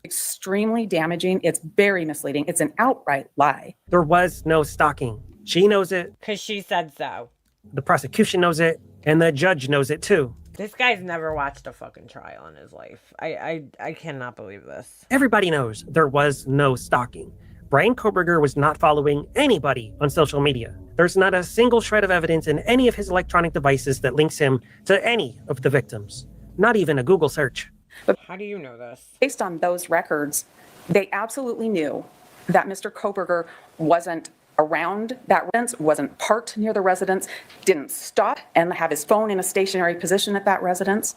Speaker 8: extremely damaging. It's very misleading. It's an outright lie.
Speaker 7: There was no stalking. She knows it.
Speaker 2: Because she said so.
Speaker 7: The prosecution knows it. And the judge knows it too.
Speaker 2: This guy's never watched a fucking trial in his life. I cannot believe this.
Speaker 7: Everybody knows there was no stalking. Brian Koberger was not following anybody on social media. There's not a single shred of evidence in any of his electronic devices that links him to any of the victims. Not even a Google search.
Speaker 8: But
Speaker 2: how do you know this?
Speaker 8: Based on those records, they absolutely knew that Mr. Koberger wasn't around that residence, wasn't parked near the residence, didn't stop and have his phone in a stationary position at that residence.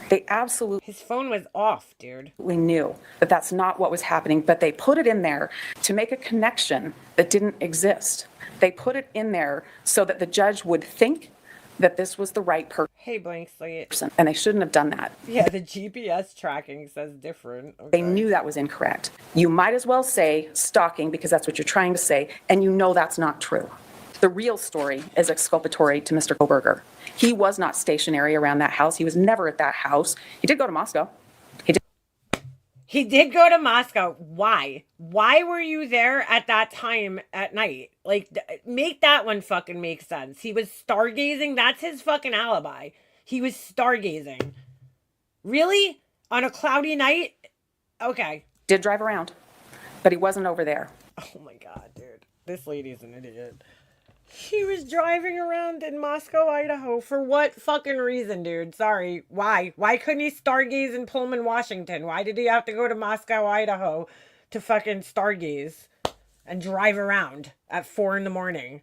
Speaker 8: They absolutely...
Speaker 2: His phone was off, dude.
Speaker 8: We knew that that's not what was happening, but they put it in there to make a connection that didn't exist. They put it in there so that the judge would think that this was the right person.
Speaker 2: Hey, blank slate.
Speaker 8: And they shouldn't have done that.
Speaker 2: Yeah, the GPS tracking says different. Okay.
Speaker 8: They knew that was incorrect. You might as well say stalking because that's what you're trying to say, and you know that's not true. The real story is exculpatory to Mr. Koberger. He was not stationary around that house. He was never at that house. He did go to Moscow.
Speaker 2: He did go to Moscow. Why? Why were you there at that time at night? Like, make that one fucking make sense. He was stargazing. That's his fucking alibi. He was stargazing. Really? On a cloudy night? Okay.
Speaker 8: Did drive around, but he wasn't over there.
Speaker 2: Oh my God, dude. This lady's an idiot. He was driving around in Moscow, Idaho. For what fucking reason, dude? Sorry. Why? Why couldn't he stargaze in Pullman, Washington? Why did he have to go to Moscow, Idaho to fucking stargaze and drive around at 4 a.m?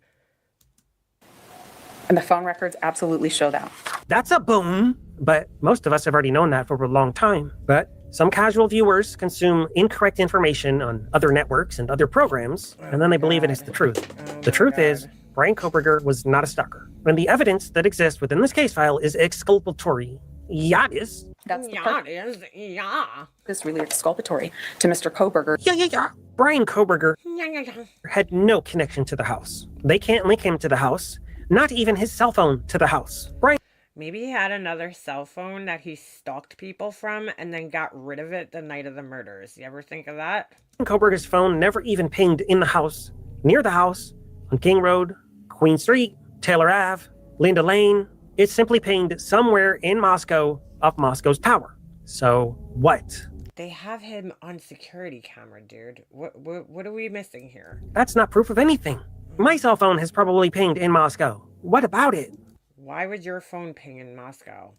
Speaker 8: And the phone records absolutely show that.
Speaker 7: That's a boom. But most of us have already known that for a long time. But some casual viewers consume incorrect information on other networks and other programs, and then they believe it is the truth. The truth is, Brian Koberger was not a stalker. And the evidence that exists within this case file is exculpatory. Yeah, it is.
Speaker 8: That's the
Speaker 2: yeah, it is. Yeah.
Speaker 8: It's really exculpatory to Mr. Koberger.
Speaker 7: Yeah. Brian Koberger
Speaker 2: Yeah.
Speaker 7: had no connection to the house. They can't link him to the house. Not even his cell phone to the house. Brian
Speaker 2: Maybe he had another cell phone that he stalked people from and then got rid of it the night of the murders. You ever think of that?
Speaker 7: Koberger's phone never even pinged in the house, near the house, on King Road, Queen Street, Taylor Ave, Linda Lane. It simply pinged somewhere in Moscow off Moscow's tower. So what?
Speaker 2: They have him on security camera, dude. What are we missing here?
Speaker 7: That's not proof of anything. My cell phone has probably pinged in Moscow. What about it?
Speaker 2: Why would your phone ping in Moscow?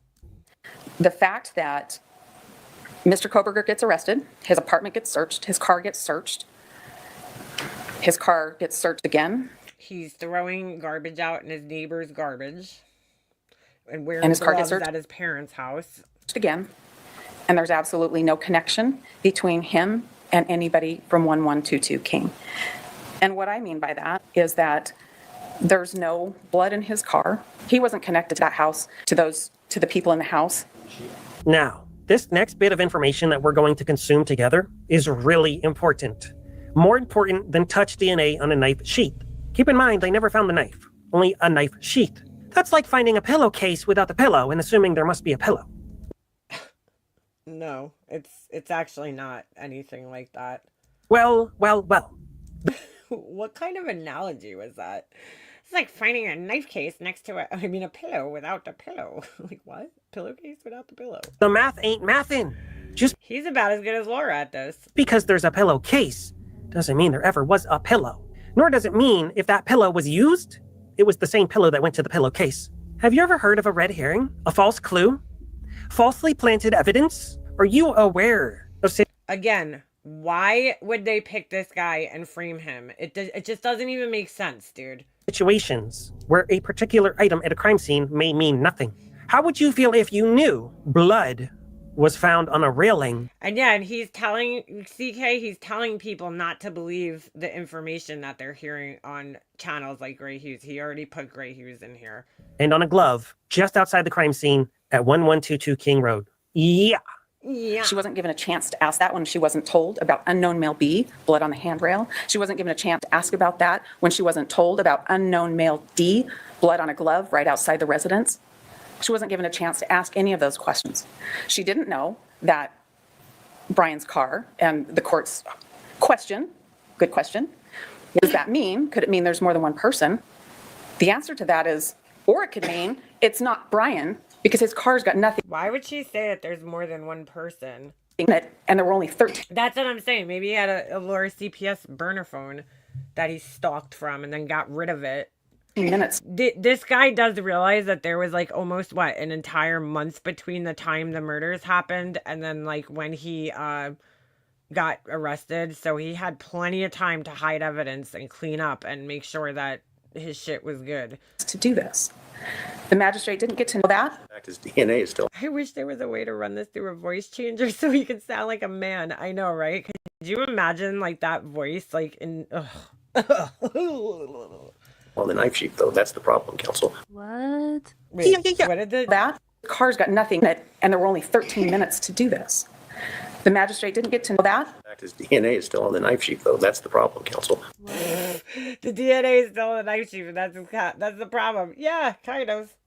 Speaker 8: The fact that Mr. Koberger gets arrested, his apartment gets searched, his car gets searched, his car gets searched again.
Speaker 2: He's throwing garbage out in his neighbor's garbage and wearing
Speaker 8: And his car
Speaker 2: gloves
Speaker 8: gets searched
Speaker 2: at his parents' house.
Speaker 8: Again, and there's absolutely no connection between him and anybody from 1122 King. And what I mean by that is that there's no blood in his car. He wasn't connected to that house, to the people in the house.
Speaker 7: Now, this next bit of information that we're going to consume together is really important. More important than touch DNA on a knife sheath. Keep in mind, they never found the knife, only a knife sheath. That's like finding a pillowcase without the pillow and assuming there must be a pillow.
Speaker 2: No, it's actually not anything like that.
Speaker 7: Well.
Speaker 2: What kind of analogy was that? It's like finding a knife case next to a pillow without the pillow. Like what? Pillowcase without the pillow.
Speaker 7: The math ain't mathin'. Just
Speaker 2: He's about as good as Laura at this.
Speaker 7: because there's a pillowcase doesn't mean there ever was a pillow. Nor does it mean if that pillow was used, it was the same pillow that went to the pillowcase. Have you ever heard of a red herring? A false clue? Falsely planted evidence? Are you aware of...
Speaker 2: Again, why would they pick this guy and frame him? It just doesn't even make sense, dude.
Speaker 7: situations where a particular item at a crime scene may mean nothing. How would you feel if you knew blood was found on a railing?
Speaker 2: And yeah, and he's telling he's telling people not to believe the information that they're hearing on channels like Gray Hughes. He already put Gray Hughes in here.
Speaker 7: And on a glove just outside the crime scene at 1122 King Road. Yeah.
Speaker 2: Yeah.
Speaker 8: She wasn't given a chance to ask that when she wasn't told about unknown male B, blood on the handrail. She wasn't given a chance to ask about that when she wasn't told about unknown male D, blood on a glove right outside the residence. She wasn't given a chance to ask any of those questions. She didn't know that Brian's car, and the court's question, good question, what does that mean? Could it mean there's more than one person? The answer to that is, or it could mean it's not Brian, because his car's got nothing.
Speaker 2: Why would she say that there's more than one person?
Speaker 8: In it, and there were only 13.
Speaker 2: That's what I'm saying. Maybe he had a Laura CPS burner phone that he stalked from and then got rid of it.
Speaker 8: Minutes.
Speaker 2: This guy does realize that there was like almost an entire month between the time the murders happened and then like when he got arrested. So he had plenty of time to hide evidence and clean up and make sure that his shit was good.
Speaker 8: To do this. The magistrate didn't get to know that.
Speaker 9: In fact, his DNA is still.
Speaker 2: I wish there was a way to run this through a voice changer so he could sound like a man. I know, right? Could you imagine like that voice like in...
Speaker 9: On the knife sheath, though, that's the problem, counsel.
Speaker 5: What?
Speaker 2: Wait, what did the...
Speaker 8: That car's got nothing in it, and there were only 13 minutes to do this. The magistrate didn't get to know that.
Speaker 9: In fact, his DNA is still on the knife sheath, though. That's the problem, counsel.
Speaker 2: The DNA is still in the knife sheath, and that's the problem. Yeah, kind of.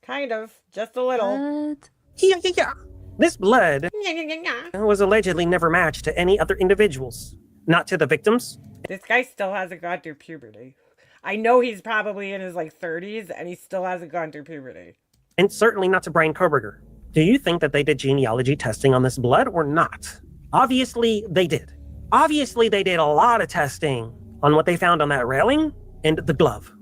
Speaker 2: Kind of. Just a little.
Speaker 5: What?
Speaker 7: Yeah. This blood
Speaker 2: Yeah.
Speaker 7: was allegedly never matched to any other individuals. Not to the victims.
Speaker 2: This guy still hasn't gone through puberty. I know he's probably in his like 30s, and he still hasn't gone through puberty.
Speaker 7: And certainly not to Brian Koberger. Do you think that they did genealogy testing on this blood or not? Obviously, they did. Obviously, they did a lot of testing on what they found on that railing and the glove.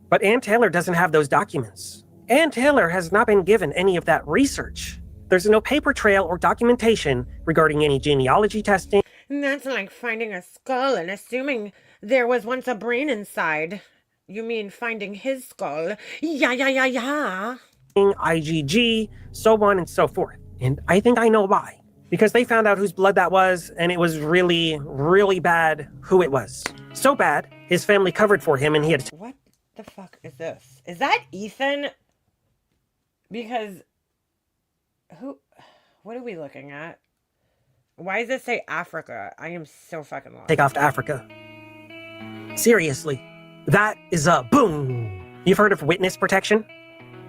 Speaker 7: But Ann Taylor doesn't have those documents. Ann Taylor has not been given any of that research. There's no paper trail or documentation regarding any genealogy testing.
Speaker 2: And that's like finding a skull and assuming there was once a brain inside. You mean finding his skull? Yeah.
Speaker 7: IgG, so on and so forth. And I think I know why. Because they found out whose blood that was, and it was really, really bad who it was. So bad, his family covered for him and he had to...
Speaker 2: What the fuck is this? Is that Ethan? Because... What are we looking at? Why does it say Africa? I am so fucking lost.
Speaker 7: Take off to Africa. Seriously. That is a boom. You've heard of witness protection?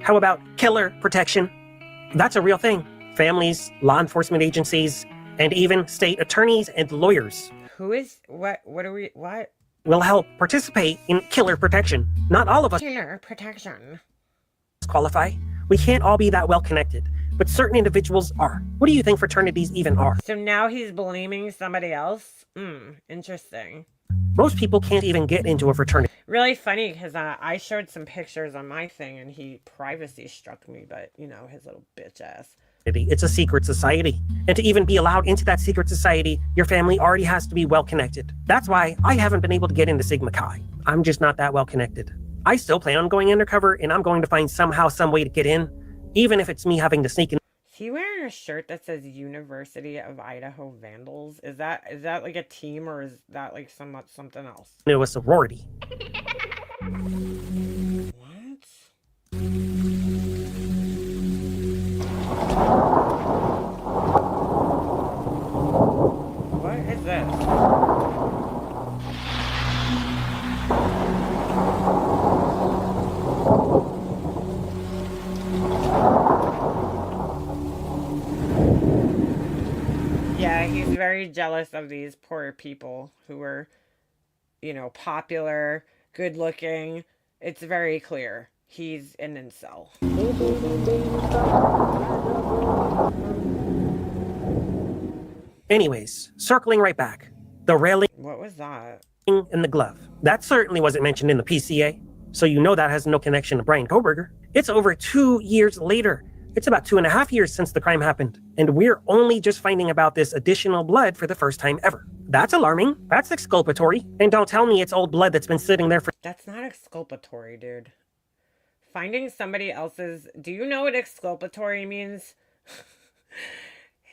Speaker 7: How about killer protection? That's a real thing. Families, law enforcement agencies, and even state attorneys and lawyers.
Speaker 2: Who is... What
Speaker 7: Will help participate in killer protection. Not all of us
Speaker 2: Killer protection.
Speaker 7: qualify. We can't all be that well connected, but certain individuals are. What do you think fraternities even are?
Speaker 2: So now he's blaming somebody else? Interesting.
Speaker 7: Most people can't even get into a fraternity.
Speaker 2: Really funny because I showed some pictures on my thing and he privacy struck me, but you know, his little bitch ass.
Speaker 7: It's a secret society. And to even be allowed into that secret society, your family already has to be well connected. That's why I haven't been able to get into Sigma Chi. I'm just not that well connected. I still plan on going undercover and I'm going to find somehow, some way to get in, even if it's me having to sneak in.
Speaker 2: Is he wearing a shirt that says University of Idaho Vandals? Is that like a team or is that like something else?
Speaker 7: Into a sorority.
Speaker 2: What? What is this? Yeah, he's very jealous of these poor people who were, you know, popular, good looking. It's very clear. He's an incel.
Speaker 7: Anyways, circling right back. The railing
Speaker 2: What was that?
Speaker 7: and the glove. That certainly wasn't mentioned in the PCA. So you know that has no connection to Brian Koberger. It's over 2 years later. It's about 2.5 years since the crime happened. And we're only just finding about this additional blood for the first time ever. That's alarming. That's exculpatory. And don't tell me it's old blood that's been sitting there for...
Speaker 2: That's not exculpatory, dude. Finding somebody else's... Do you know what exculpatory means?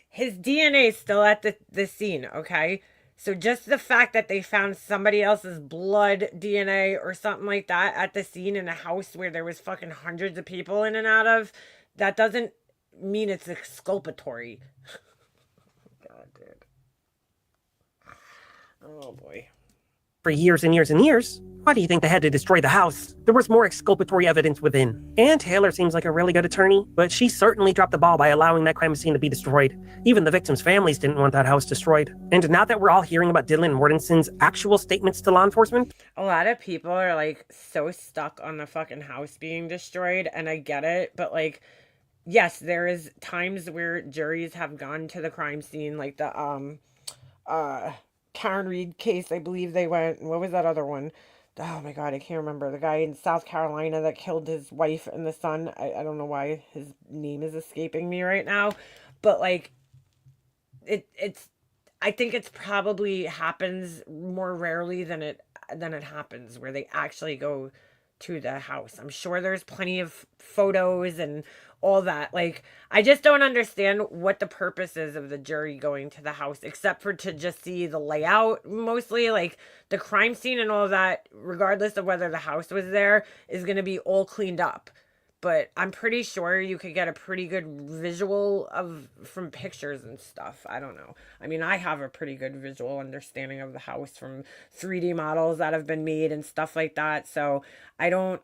Speaker 2: His DNA is still at the scene, okay? So just the fact that they found somebody else's blood DNA or something like that at the scene in a house where there was fucking hundreds of people in and out of, that doesn't mean it's exculpatory. God, dude. Oh, boy.
Speaker 7: For years and years and years. Why do you think they had to destroy the house? There was more exculpatory evidence within. Ann Taylor seems like a really good attorney, but she certainly dropped the ball by allowing that crime scene to be destroyed. Even the victims' families didn't want that house destroyed. And now that we're all hearing about Dylan Mortensen's actual statements to law enforcement,
Speaker 2: a lot of people are like so stuck on the fucking house being destroyed, and I get it, but like, yes, there is times where juries have gone to the crime scene, like the Karen Reed case, I believe they went. What was that other one? Oh my God, I can't remember. The guy in South Carolina that killed his wife and the son. I don't know why his name is escaping me right now. But like, it's I think it's probably happens more rarely than it happens where they actually go to the house. I'm sure there's plenty of photos and all that. Like, I just don't understand what the purpose is of the jury going to the house, except for to just see the layout mostly. Like, the crime scene and all of that, regardless of whether the house was there, is going to be all cleaned up. But I'm pretty sure you could get a pretty good visual from pictures and stuff. I don't know. I mean, I have a pretty good visual understanding of the house from 3D models that have been made and stuff like that. So I don't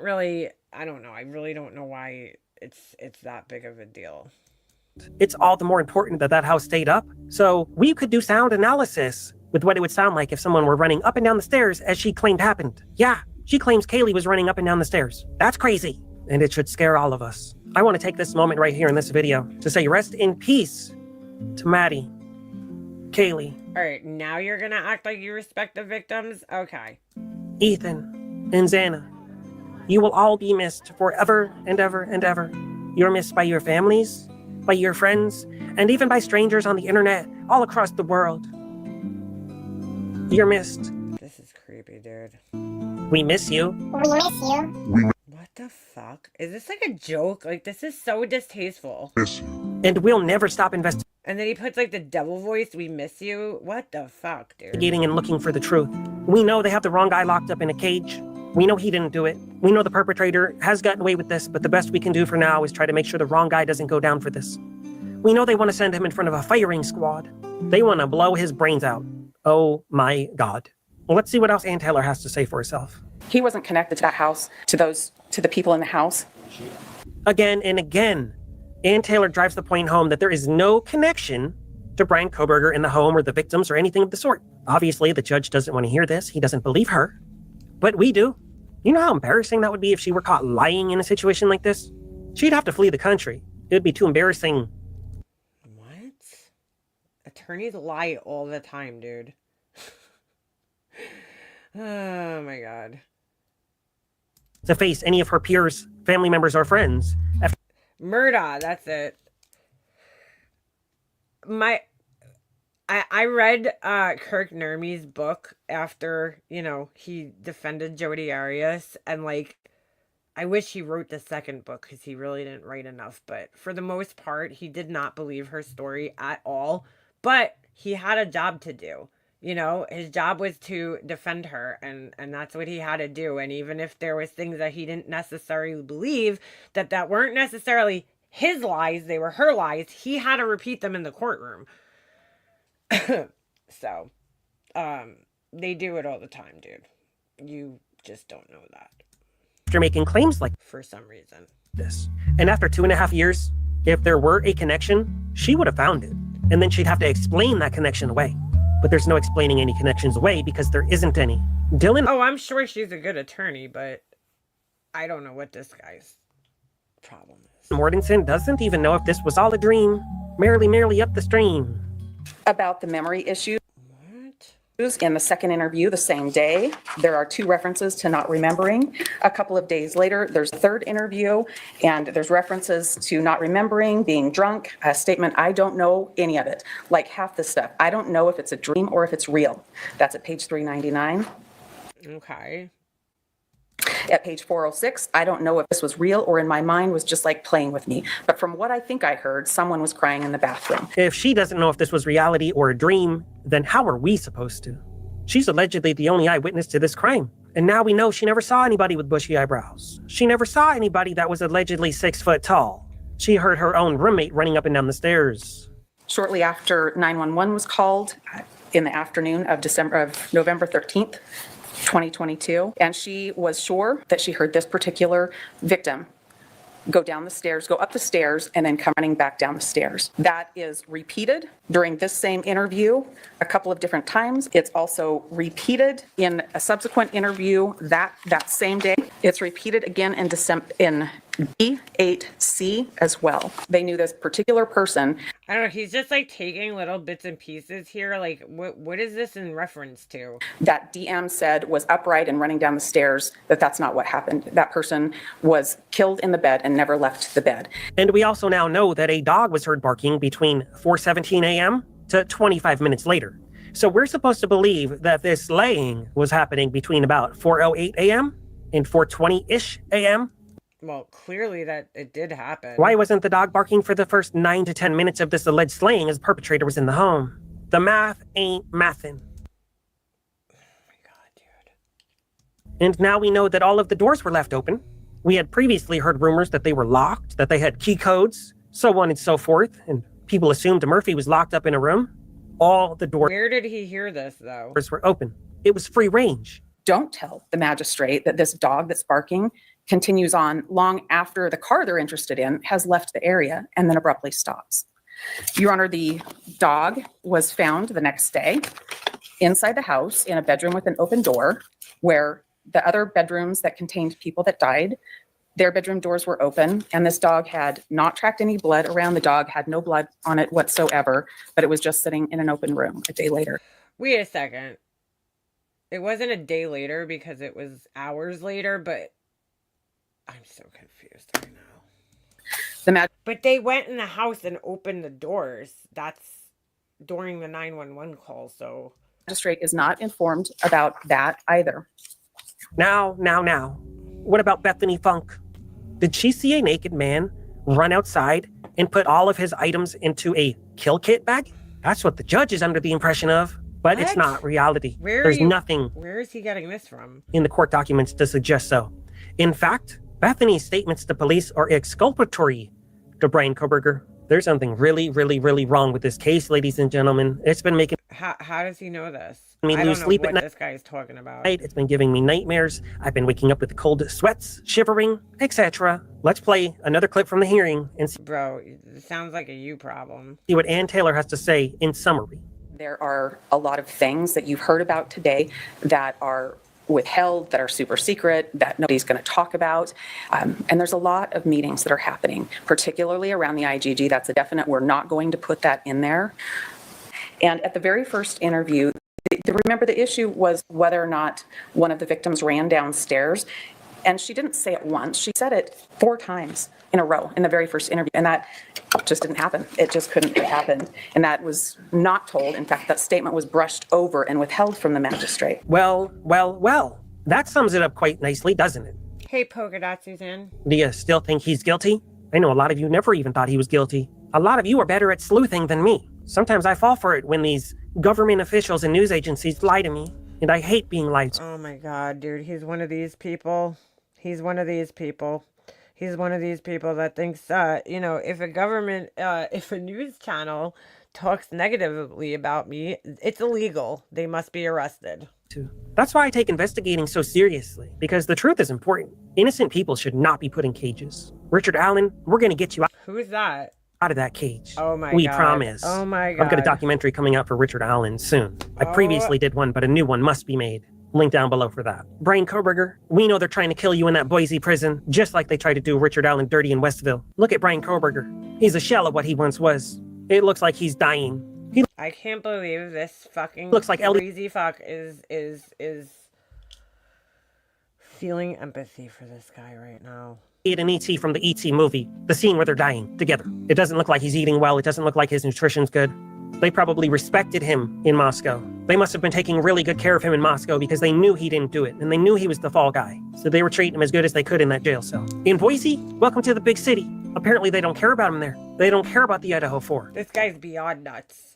Speaker 2: really know why it's that big of a deal.
Speaker 7: it's all the more important that that house stayed up. So we could do sound analysis with what it would sound like if someone were running up and down the stairs as she claimed happened. Yeah, she claims Kaylee was running up and down the stairs. That's crazy. And it should scare all of us. I want to take this moment right here in this video to say rest in peace to Maddie, Kaylee.
Speaker 2: All right, now you're going to act like you respect the victims? Okay.
Speaker 7: Ethan and Xana. You will all be missed forever and ever and ever. You're missed by your families, by your friends, and even by strangers on the internet all across the world. You're missed.
Speaker 2: This is creepy, dude.
Speaker 7: We miss you.
Speaker 10: We miss you.
Speaker 2: What the fuck? Is this like a joke? Like, this is so distasteful.
Speaker 7: And we'll never stop investigating
Speaker 2: And then he puts like the devil voice, we miss you. What the fuck, dude?
Speaker 7: and looking for the truth. We know they have the wrong guy locked up in a cage. We know he didn't do it. We know the perpetrator has gotten away with this, but the best we can do for now is try to make sure the wrong guy doesn't go down for this. We know they want to send him in front of a firing squad. They want to blow his brains out. Oh my God. Well, let's see what else Ann Taylor has to say for herself.
Speaker 8: He wasn't connected to that house, to the people in the house.
Speaker 7: Again and again, Ann Taylor drives the point home that there is no connection to Brian Kohberger in the home or the victims or anything of the sort. Obviously, the judge doesn't want to hear this. He doesn't believe her. But we do. You know how embarrassing that would be if she were caught lying in a situation like this? She'd have to flee the country. It would be too embarrassing.
Speaker 2: What? Attorneys lie all the time, dude. Oh my God.
Speaker 7: To face any of her peers, family members, or friends.
Speaker 2: Murda, that's it. I read Kirk Nermy's book after, he defended Jodi Arias, and I wish he wrote the second book because he really didn't write enough, but for the most part, he did not believe her story at all, but he had a job to do. His job was to defend her, and that's what he had to do. And even if there was things that he didn't necessarily believe that weren't necessarily his lies, they were her lies, he had to repeat them in the courtroom. So, they do it all the time, dude. You just don't know that.
Speaker 7: After making claims like
Speaker 2: for some reason.
Speaker 7: This. And after 2.5 years, if there were a connection, she would have found it. And then she'd have to explain that connection away. But there's no explaining any connections away because there isn't any. Dylan...
Speaker 2: Oh, I'm sure she's a good attorney, but I don't know what this guy's problem is.
Speaker 7: Mortensen doesn't even know if this was all a dream. Merrily up the stream.
Speaker 8: About the memory issue.
Speaker 2: What?
Speaker 8: In the second interview the same day, there are 2 references to not remembering. A couple of days later, there's a 3rd interview, and there's references to not remembering, being drunk, a statement, I don't know any of it, like half the stuff. I don't know if it's a dream or if it's real. That's at page 399.
Speaker 2: Okay.
Speaker 8: At page 406, I don't know if this was real or in my mind was just like playing with me. But from what I think I heard, someone was crying in the bathroom.
Speaker 7: If she doesn't know if this was reality or a dream, then how are we supposed to? She's allegedly the only eyewitness to this crime. And now we know she never saw anybody with bushy eyebrows. She never saw anybody that was allegedly 6 foot tall. She heard her own roommate running up and down the stairs.
Speaker 8: Shortly after 911 was called in the afternoon of November 13th, 2022, and she was sure that she heard this particular victim go up the stairs, and then come running back down the stairs. That is repeated during this same interview a couple of different times. It's also repeated in a subsequent interview that same day. It's repeated again in B8C as well. They knew this particular person.
Speaker 2: I don't know, he's just like taking little bits and pieces here. Like, what is this in reference to?
Speaker 8: That DM said was upright and running down the stairs, that's not what happened. That person was killed in the bed and never left the bed.
Speaker 7: And we also now know that a dog was heard barking between 4:17 a.m. to 25 minutes later. So we're supposed to believe that this slaying was happening between about 4:08 a.m. and 4:20-ish a.m.
Speaker 2: Well, clearly that it did happen.
Speaker 7: Why wasn't the dog barking for the first 9 to 10 minutes of this alleged slaying as the perpetrator was in the home? The math ain't mathin'.
Speaker 2: Oh my God, dude.
Speaker 7: And now we know that all of the doors were left open. We had previously heard rumors that they were locked, that they had key codes, so on and so forth, and people assumed Murphy was locked up in a room. All the doors
Speaker 2: Where did he hear this, though?
Speaker 7: were open. It was free range.
Speaker 8: Don't tell the magistrate that this dog that's barking continues on long after the car they're interested in has left the area and then abruptly stops. Your Honor, the dog was found the next day inside the house in a bedroom with an open door, where the other bedrooms that contained people that died, their bedroom doors were open, and this dog had not tracked any blood around. The dog had no blood on it whatsoever, but it was just sitting in an open room a day later.
Speaker 2: Wait a second. It wasn't a day later because it was hours later, but I'm so confused right now. But they went in the house and opened the doors. That's during the 911 call, so.
Speaker 8: The magistrate is not informed about that either.
Speaker 7: Now. What about Bethany Funk? Did she see a naked man run outside and put all of his items into a kill kit bag? That's what the judge is under the impression of. But it's not reality. There's nothing.
Speaker 2: Where is he getting this from?
Speaker 7: In the court documents to suggest so. In fact, Bethany's statements to police are exculpatory to Brian Koberger. There's something really, really, really wrong with this case, ladies and gentlemen. It's been making
Speaker 2: How does he know this?
Speaker 7: me
Speaker 2: I
Speaker 7: lose
Speaker 2: don't know
Speaker 7: sleep
Speaker 2: what
Speaker 7: at night.
Speaker 2: this guy is talking about.
Speaker 7: It's been giving me nightmares. I've been waking up with cold sweats, shivering, etc. Let's play another clip from the hearing and
Speaker 2: Bro, it sounds like a you problem.
Speaker 7: see what Ann Taylor has to say in summary.
Speaker 8: There are a lot of things that you've heard about today that are withheld, that are super secret, that nobody's going to talk about. And there's a lot of meetings that are happening, particularly around the IGG. That's a definite. We're not going to put that in there. And at the very first interview, remember the issue was whether or not one of the victims ran downstairs. And she didn't say it once. She said it 4 times in a row in the very first interview. And that just didn't happen. It just couldn't have happened. And that was not told. In fact, that statement was brushed over and withheld from the magistrate.
Speaker 7: Well. That sums it up quite nicely, doesn't it?
Speaker 2: Hey, polka dot Suzanne.
Speaker 7: Do you still think he's guilty? I know a lot of you never even thought he was guilty. A lot of you are better at sleuthing than me. Sometimes I fall for it when these government officials and news agencies lie to me. And I hate being lied to.
Speaker 2: Oh my God, dude. He's one of these people. He's one of these people. He's one of these people that thinks, if a government, if a news channel talks negatively about me, it's illegal. They must be arrested.
Speaker 7: That's why I take investigating so seriously, because the truth is important. Innocent people should not be put in cages. Richard Allen, we're going to get you
Speaker 2: Who's that?
Speaker 7: out of that cage.
Speaker 2: Oh my God.
Speaker 7: We promise.
Speaker 2: Oh my God.
Speaker 7: I've got a documentary coming out for Richard Allen soon. I previously did one, but a new one must be made. Link down below for that. Brian Koberger, we know they're trying to kill you in that Boise prison, just like they tried to do Richard Allen dirty in Westville. Look at Brian Koberger. He's a shell of what he once was. It looks like he's dying.
Speaker 2: I can't believe this fucking
Speaker 7: looks like Ellie.
Speaker 2: crazy fuck is feeling empathy for this guy right now.
Speaker 7: An E.T. from the E.T. movie, the scene where they're dying together. It doesn't look like he's eating well. It doesn't look like his nutrition's good. They probably respected him in Moscow. They must have been taking really good care of him in Moscow because they knew he didn't do it, and they knew he was the fall guy. So they were treating him as good as they could in that jail cell. In Boise, welcome to the big city. Apparently they don't care about him there. They don't care about the Idaho 4.
Speaker 2: This guy's beyond nuts.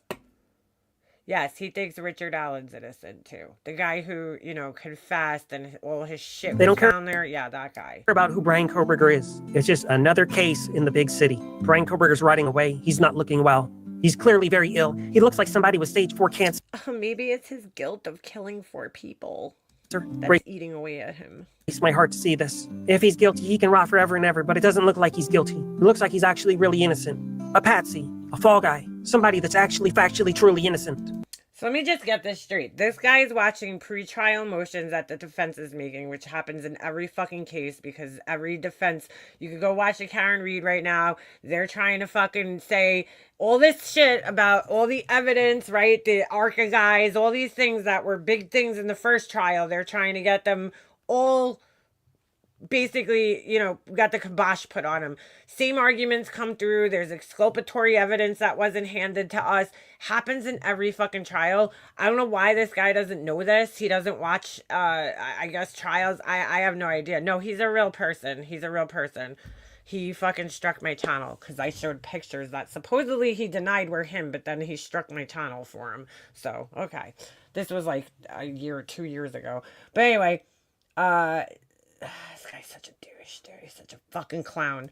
Speaker 2: Yes, he thinks Richard Allen's innocent too. The guy who, you know, confessed and all his shit
Speaker 7: They
Speaker 2: was
Speaker 7: don't care
Speaker 2: down there. Yeah, that guy.
Speaker 7: About who Brian Koberger is. It's just another case in the big city. Brian Koberger's rotting away. He's not looking well. He's clearly very ill. He looks like somebody with stage 4 cancer.
Speaker 2: Maybe it's his guilt of killing 4 people that's eating away at him.
Speaker 7: It's my heart to see this. If he's guilty, he can rot forever and ever, but it doesn't look like he's guilty. It looks like he's actually really innocent. A patsy, a fall guy, somebody that's actually factually truly innocent.
Speaker 2: So let me just get this straight. This guy is watching pre-trial motions that the defense is making, which happens in every fucking case because every defense, you could go watch a Karen Reed right now. They're trying to fucking say all this shit about all the evidence, right? The ARCA guys, all these things that were big things in the first trial. They're trying to get them all basically, you know, got the kibosh put on him. Same arguments come through. There's exculpatory evidence that wasn't handed to us. Happens in every fucking trial. I don't know why this guy doesn't know this. He doesn't watch, I guess, trials. I have no idea. No, he's a real person. He's a real person. He fucking struck my channel because I showed pictures that supposedly he denied were him, but then he struck my channel for him. So, okay. This was like a year or 2 years ago. But anyway, this guy's such a douche, dude. He's such a fucking clown.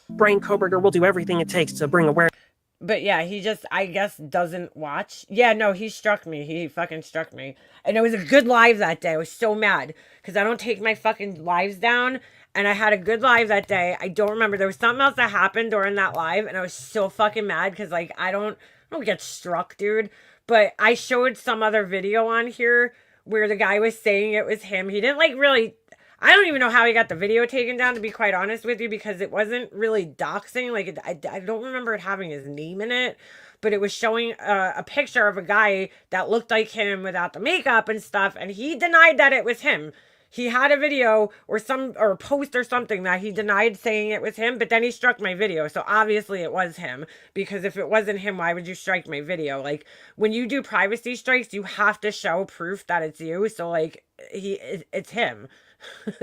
Speaker 7: Brian Koberger will do everything it takes to bring awareness.
Speaker 2: But yeah, he just, I guess, doesn't watch. Yeah, no, he struck me. He fucking struck me. And it was a good live that day. I was so mad because I don't take my fucking lives down. And I had a good live that day. I don't remember. There was something else that happened during that live. And I was so fucking mad because, like, I don't get struck, dude. But I showed some other video on here where the guy was saying it was him. He didn't, like, really... I don't even know how he got the video taken down, to be quite honest with you, because it wasn't really doxing. Like, I don't remember it having his name in it, but it was showing a picture of a guy that looked like him without the makeup and stuff, and he denied that it was him. He had a video or a post or something that he denied saying it was him, but then he struck my video. So obviously it was him, because if it wasn't him, why would you strike my video? Like, when you do privacy strikes, you have to show proof that it's you. So, like, it's him.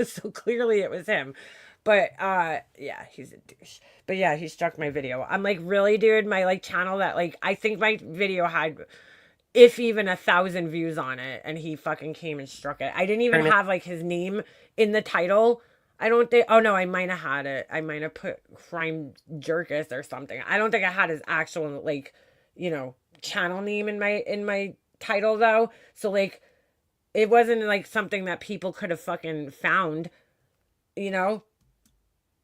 Speaker 2: So clearly it was him. But yeah, he's a douche. But yeah, he struck my video. I'm like, really, dude? My like channel that like, I think my video had, if even 1,000 views on it, and he fucking came and struck it. I didn't even have like his name in the title. I don't think, oh no, I might have had it. I might have put Crime Jerkus or something. I don't think I had his actual like, you know, channel name in my title though. So like, it wasn't like something that people could have fucking found, you know?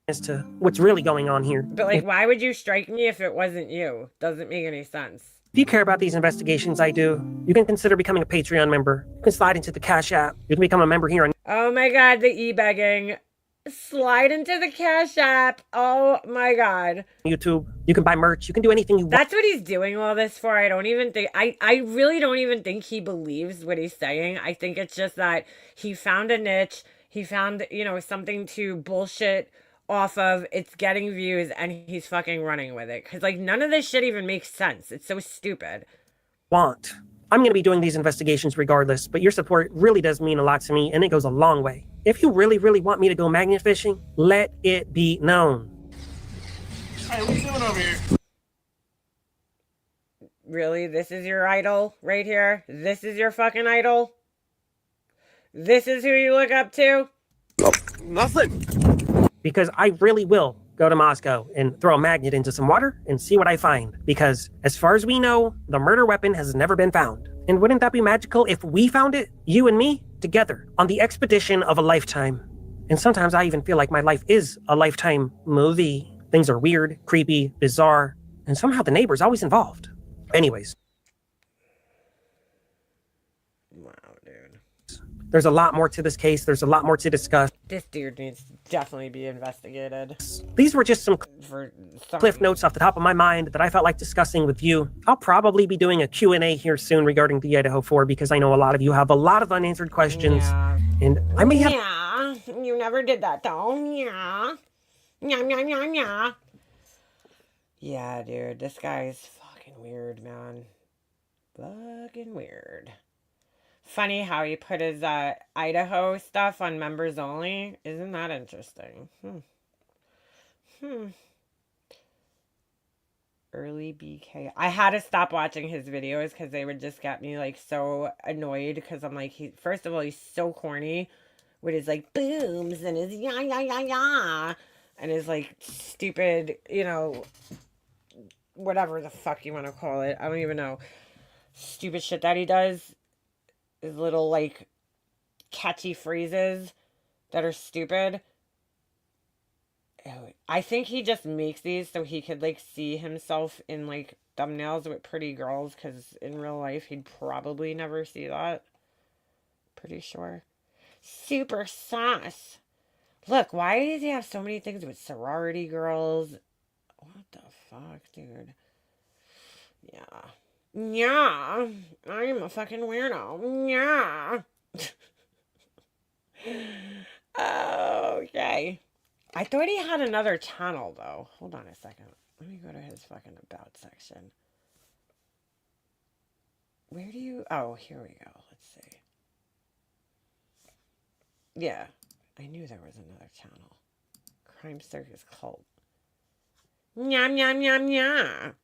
Speaker 7: As to what's really going on here.
Speaker 2: But like, why would you strike me if it wasn't you? Doesn't make any sense.
Speaker 7: If you care about these investigations I do, you can consider becoming a Patreon member. You can slide into the Cash App. You can become a member here on
Speaker 2: Oh my God, the e-begging. Slide into the Cash App. Oh my God.
Speaker 7: YouTube. You can buy merch. You can do anything you want.
Speaker 2: That's what he's doing all this for. I don't even think, I really don't even think he believes what he's saying. I think it's just that he found a niche. He found, you know, something to bullshit off of. It's getting views and he's fucking running with it. Because, like, none of this shit even makes sense. It's so stupid.
Speaker 7: I'm going to be doing these investigations regardless, but your support really does mean a lot to me, and it goes a long way. If you really, really want me to go magnet fishing, let it be known.
Speaker 6: Hey, what are you doing over here?
Speaker 2: Really? This is your idol right here? This is your fucking idol? This is who you look up to?
Speaker 6: Nothing.
Speaker 7: Because I really will go to Moscow and throw a magnet into some water and see what I find. Because as far as we know, the murder weapon has never been found. And wouldn't that be magical if we found it, you and me, together, on the expedition of a lifetime? And sometimes I even feel like my life is a Lifetime movie. Things are weird, creepy, bizarre, and somehow the neighbor's always involved. Anyways.
Speaker 2: Wow, dude.
Speaker 7: There's a lot more to this case. There's a lot more to discuss.
Speaker 2: This dude needs to definitely be investigated
Speaker 7: These were just some
Speaker 2: for
Speaker 7: cliff notes off the top of my mind that I felt like discussing with you. I'll probably be doing a Q&A here soon regarding the Idaho 4 because I know a lot of you have a lot of unanswered questions.
Speaker 2: Yeah.
Speaker 7: And I may have...
Speaker 2: Yeah, you never did that though. Yeah. Yeah. Yeah, dude, this guy's fucking weird, man. Fucking weird. Funny how he put his Idaho stuff on members only. Isn't that interesting? Early BK. I had to stop watching his videos because they would just get me like so annoyed because I'm like, first of all, he's so corny with his like booms and his yeah and his like stupid, you know, whatever the fuck you want to call it. I don't even know. Stupid shit that he does. His little like catchy phrases that are stupid. I think he just makes these so he could like see himself in like thumbnails with pretty girls, because in real life he'd probably never see that. Pretty sure. Super sus. Look, why does he have so many things with sorority girls? What the fuck, dude? Yeah. Yeah. I'm a fucking weirdo. Yeah. Okay. I thought he had another channel, though. Hold on a second. Let me go to his fucking about section. Where do you... Oh, here we go. Let's see. Yeah. I knew there was another channel. Crime Circus Cult. Nyam, nyam, nyam, nyam.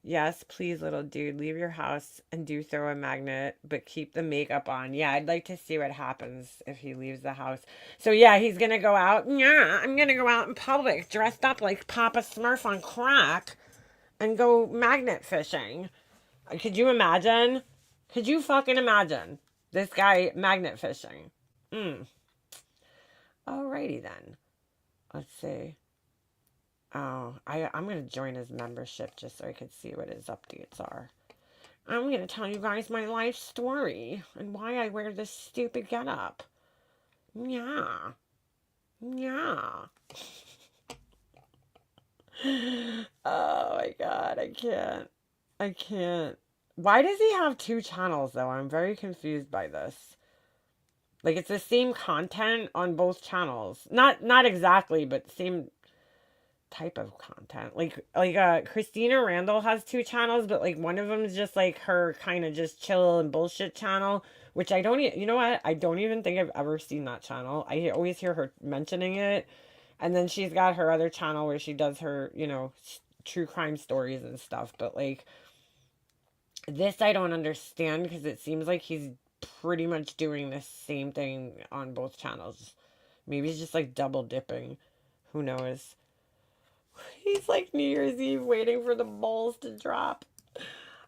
Speaker 2: Yes, please, little dude, leave your house and do throw a magnet, but keep the makeup on. Yeah, I'd like to see what happens if he leaves the house. So, yeah, he's going to go out. Yeah, I'm going to go out in public dressed up like Papa Smurf on crack and go magnet fishing. Could you imagine? Could you fucking imagine this guy magnet fishing? Alrighty then. Let's see. Oh, I'm going to join his membership just so I could see what his updates are. I'm going to tell you guys my life story and why I wear this stupid getup. Yeah. Yeah. Oh my god, I can't. Why does he have two channels though? I'm very confused by this. Like, it's the same content on both channels. Not exactly, but same type of content. Like Christina Randall has two channels, but like one of them is just like her kind of just chill and bullshit channel, which I don't you know what? I don't even think I've ever seen that channel. I always hear her mentioning it. And then she's got her other channel where she does her, you know, true crime stories and stuff, but like this I don't understand because it seems like he's pretty much doing the same thing on both channels. Maybe he's just like double dipping. Who knows? He's like New Year's Eve waiting for the balls to drop.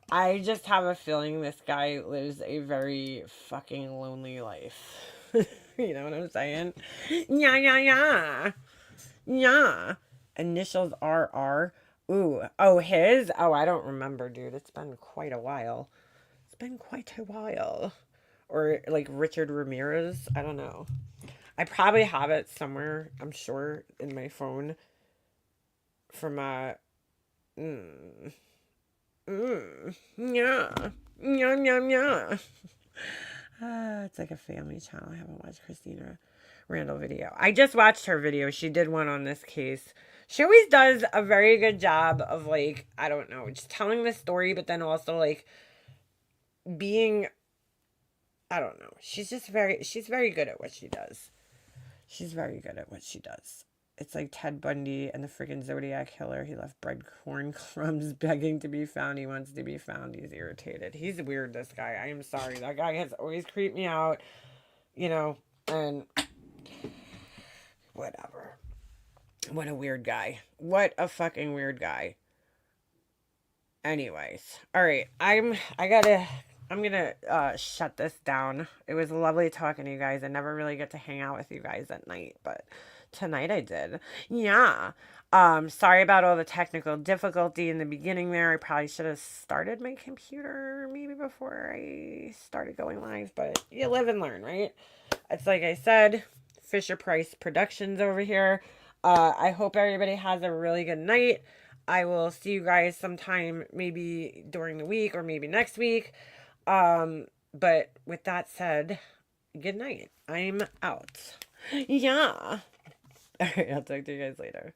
Speaker 2: I just have a feeling this guy lives a very fucking lonely life. You know what I'm saying? Yeah. Yeah. Initials RR. Ooh. Oh, his? Oh, I don't remember, dude. It's been quite a while. Or like Richard Ramirez. I don't know. I probably have it somewhere, I'm sure, in my phone. From yeah. It's like a family channel. I haven't watched Christina Randall video. I just watched her video. She did one on this case. She always does a very good job of like, I don't know, just telling the story, but then also like being, I don't know. She's very good at what she does. She's very good at what she does. It's like Ted Bundy and the freaking Zodiac Killer. He left breadcorn crumbs begging to be found. He wants to be found. He's irritated. He's weird, this guy. I am sorry. That guy has always creeped me out. You know, and whatever. What a weird guy. What a fucking weird guy. Anyways. Alright. I'm gonna shut this down. It was lovely talking to you guys. I never really get to hang out with you guys at night, but tonight I did. Yeah. Sorry about all the technical difficulty in the beginning there. I probably should have started my computer maybe before I started going live, but you live and learn, right? It's like I said, Fisher Price Productions over here. I hope everybody has a really good night. I will see you guys sometime maybe during the week or maybe next week. But with that said, good night. I'm out. Yeah. All right, I'll talk to you guys later.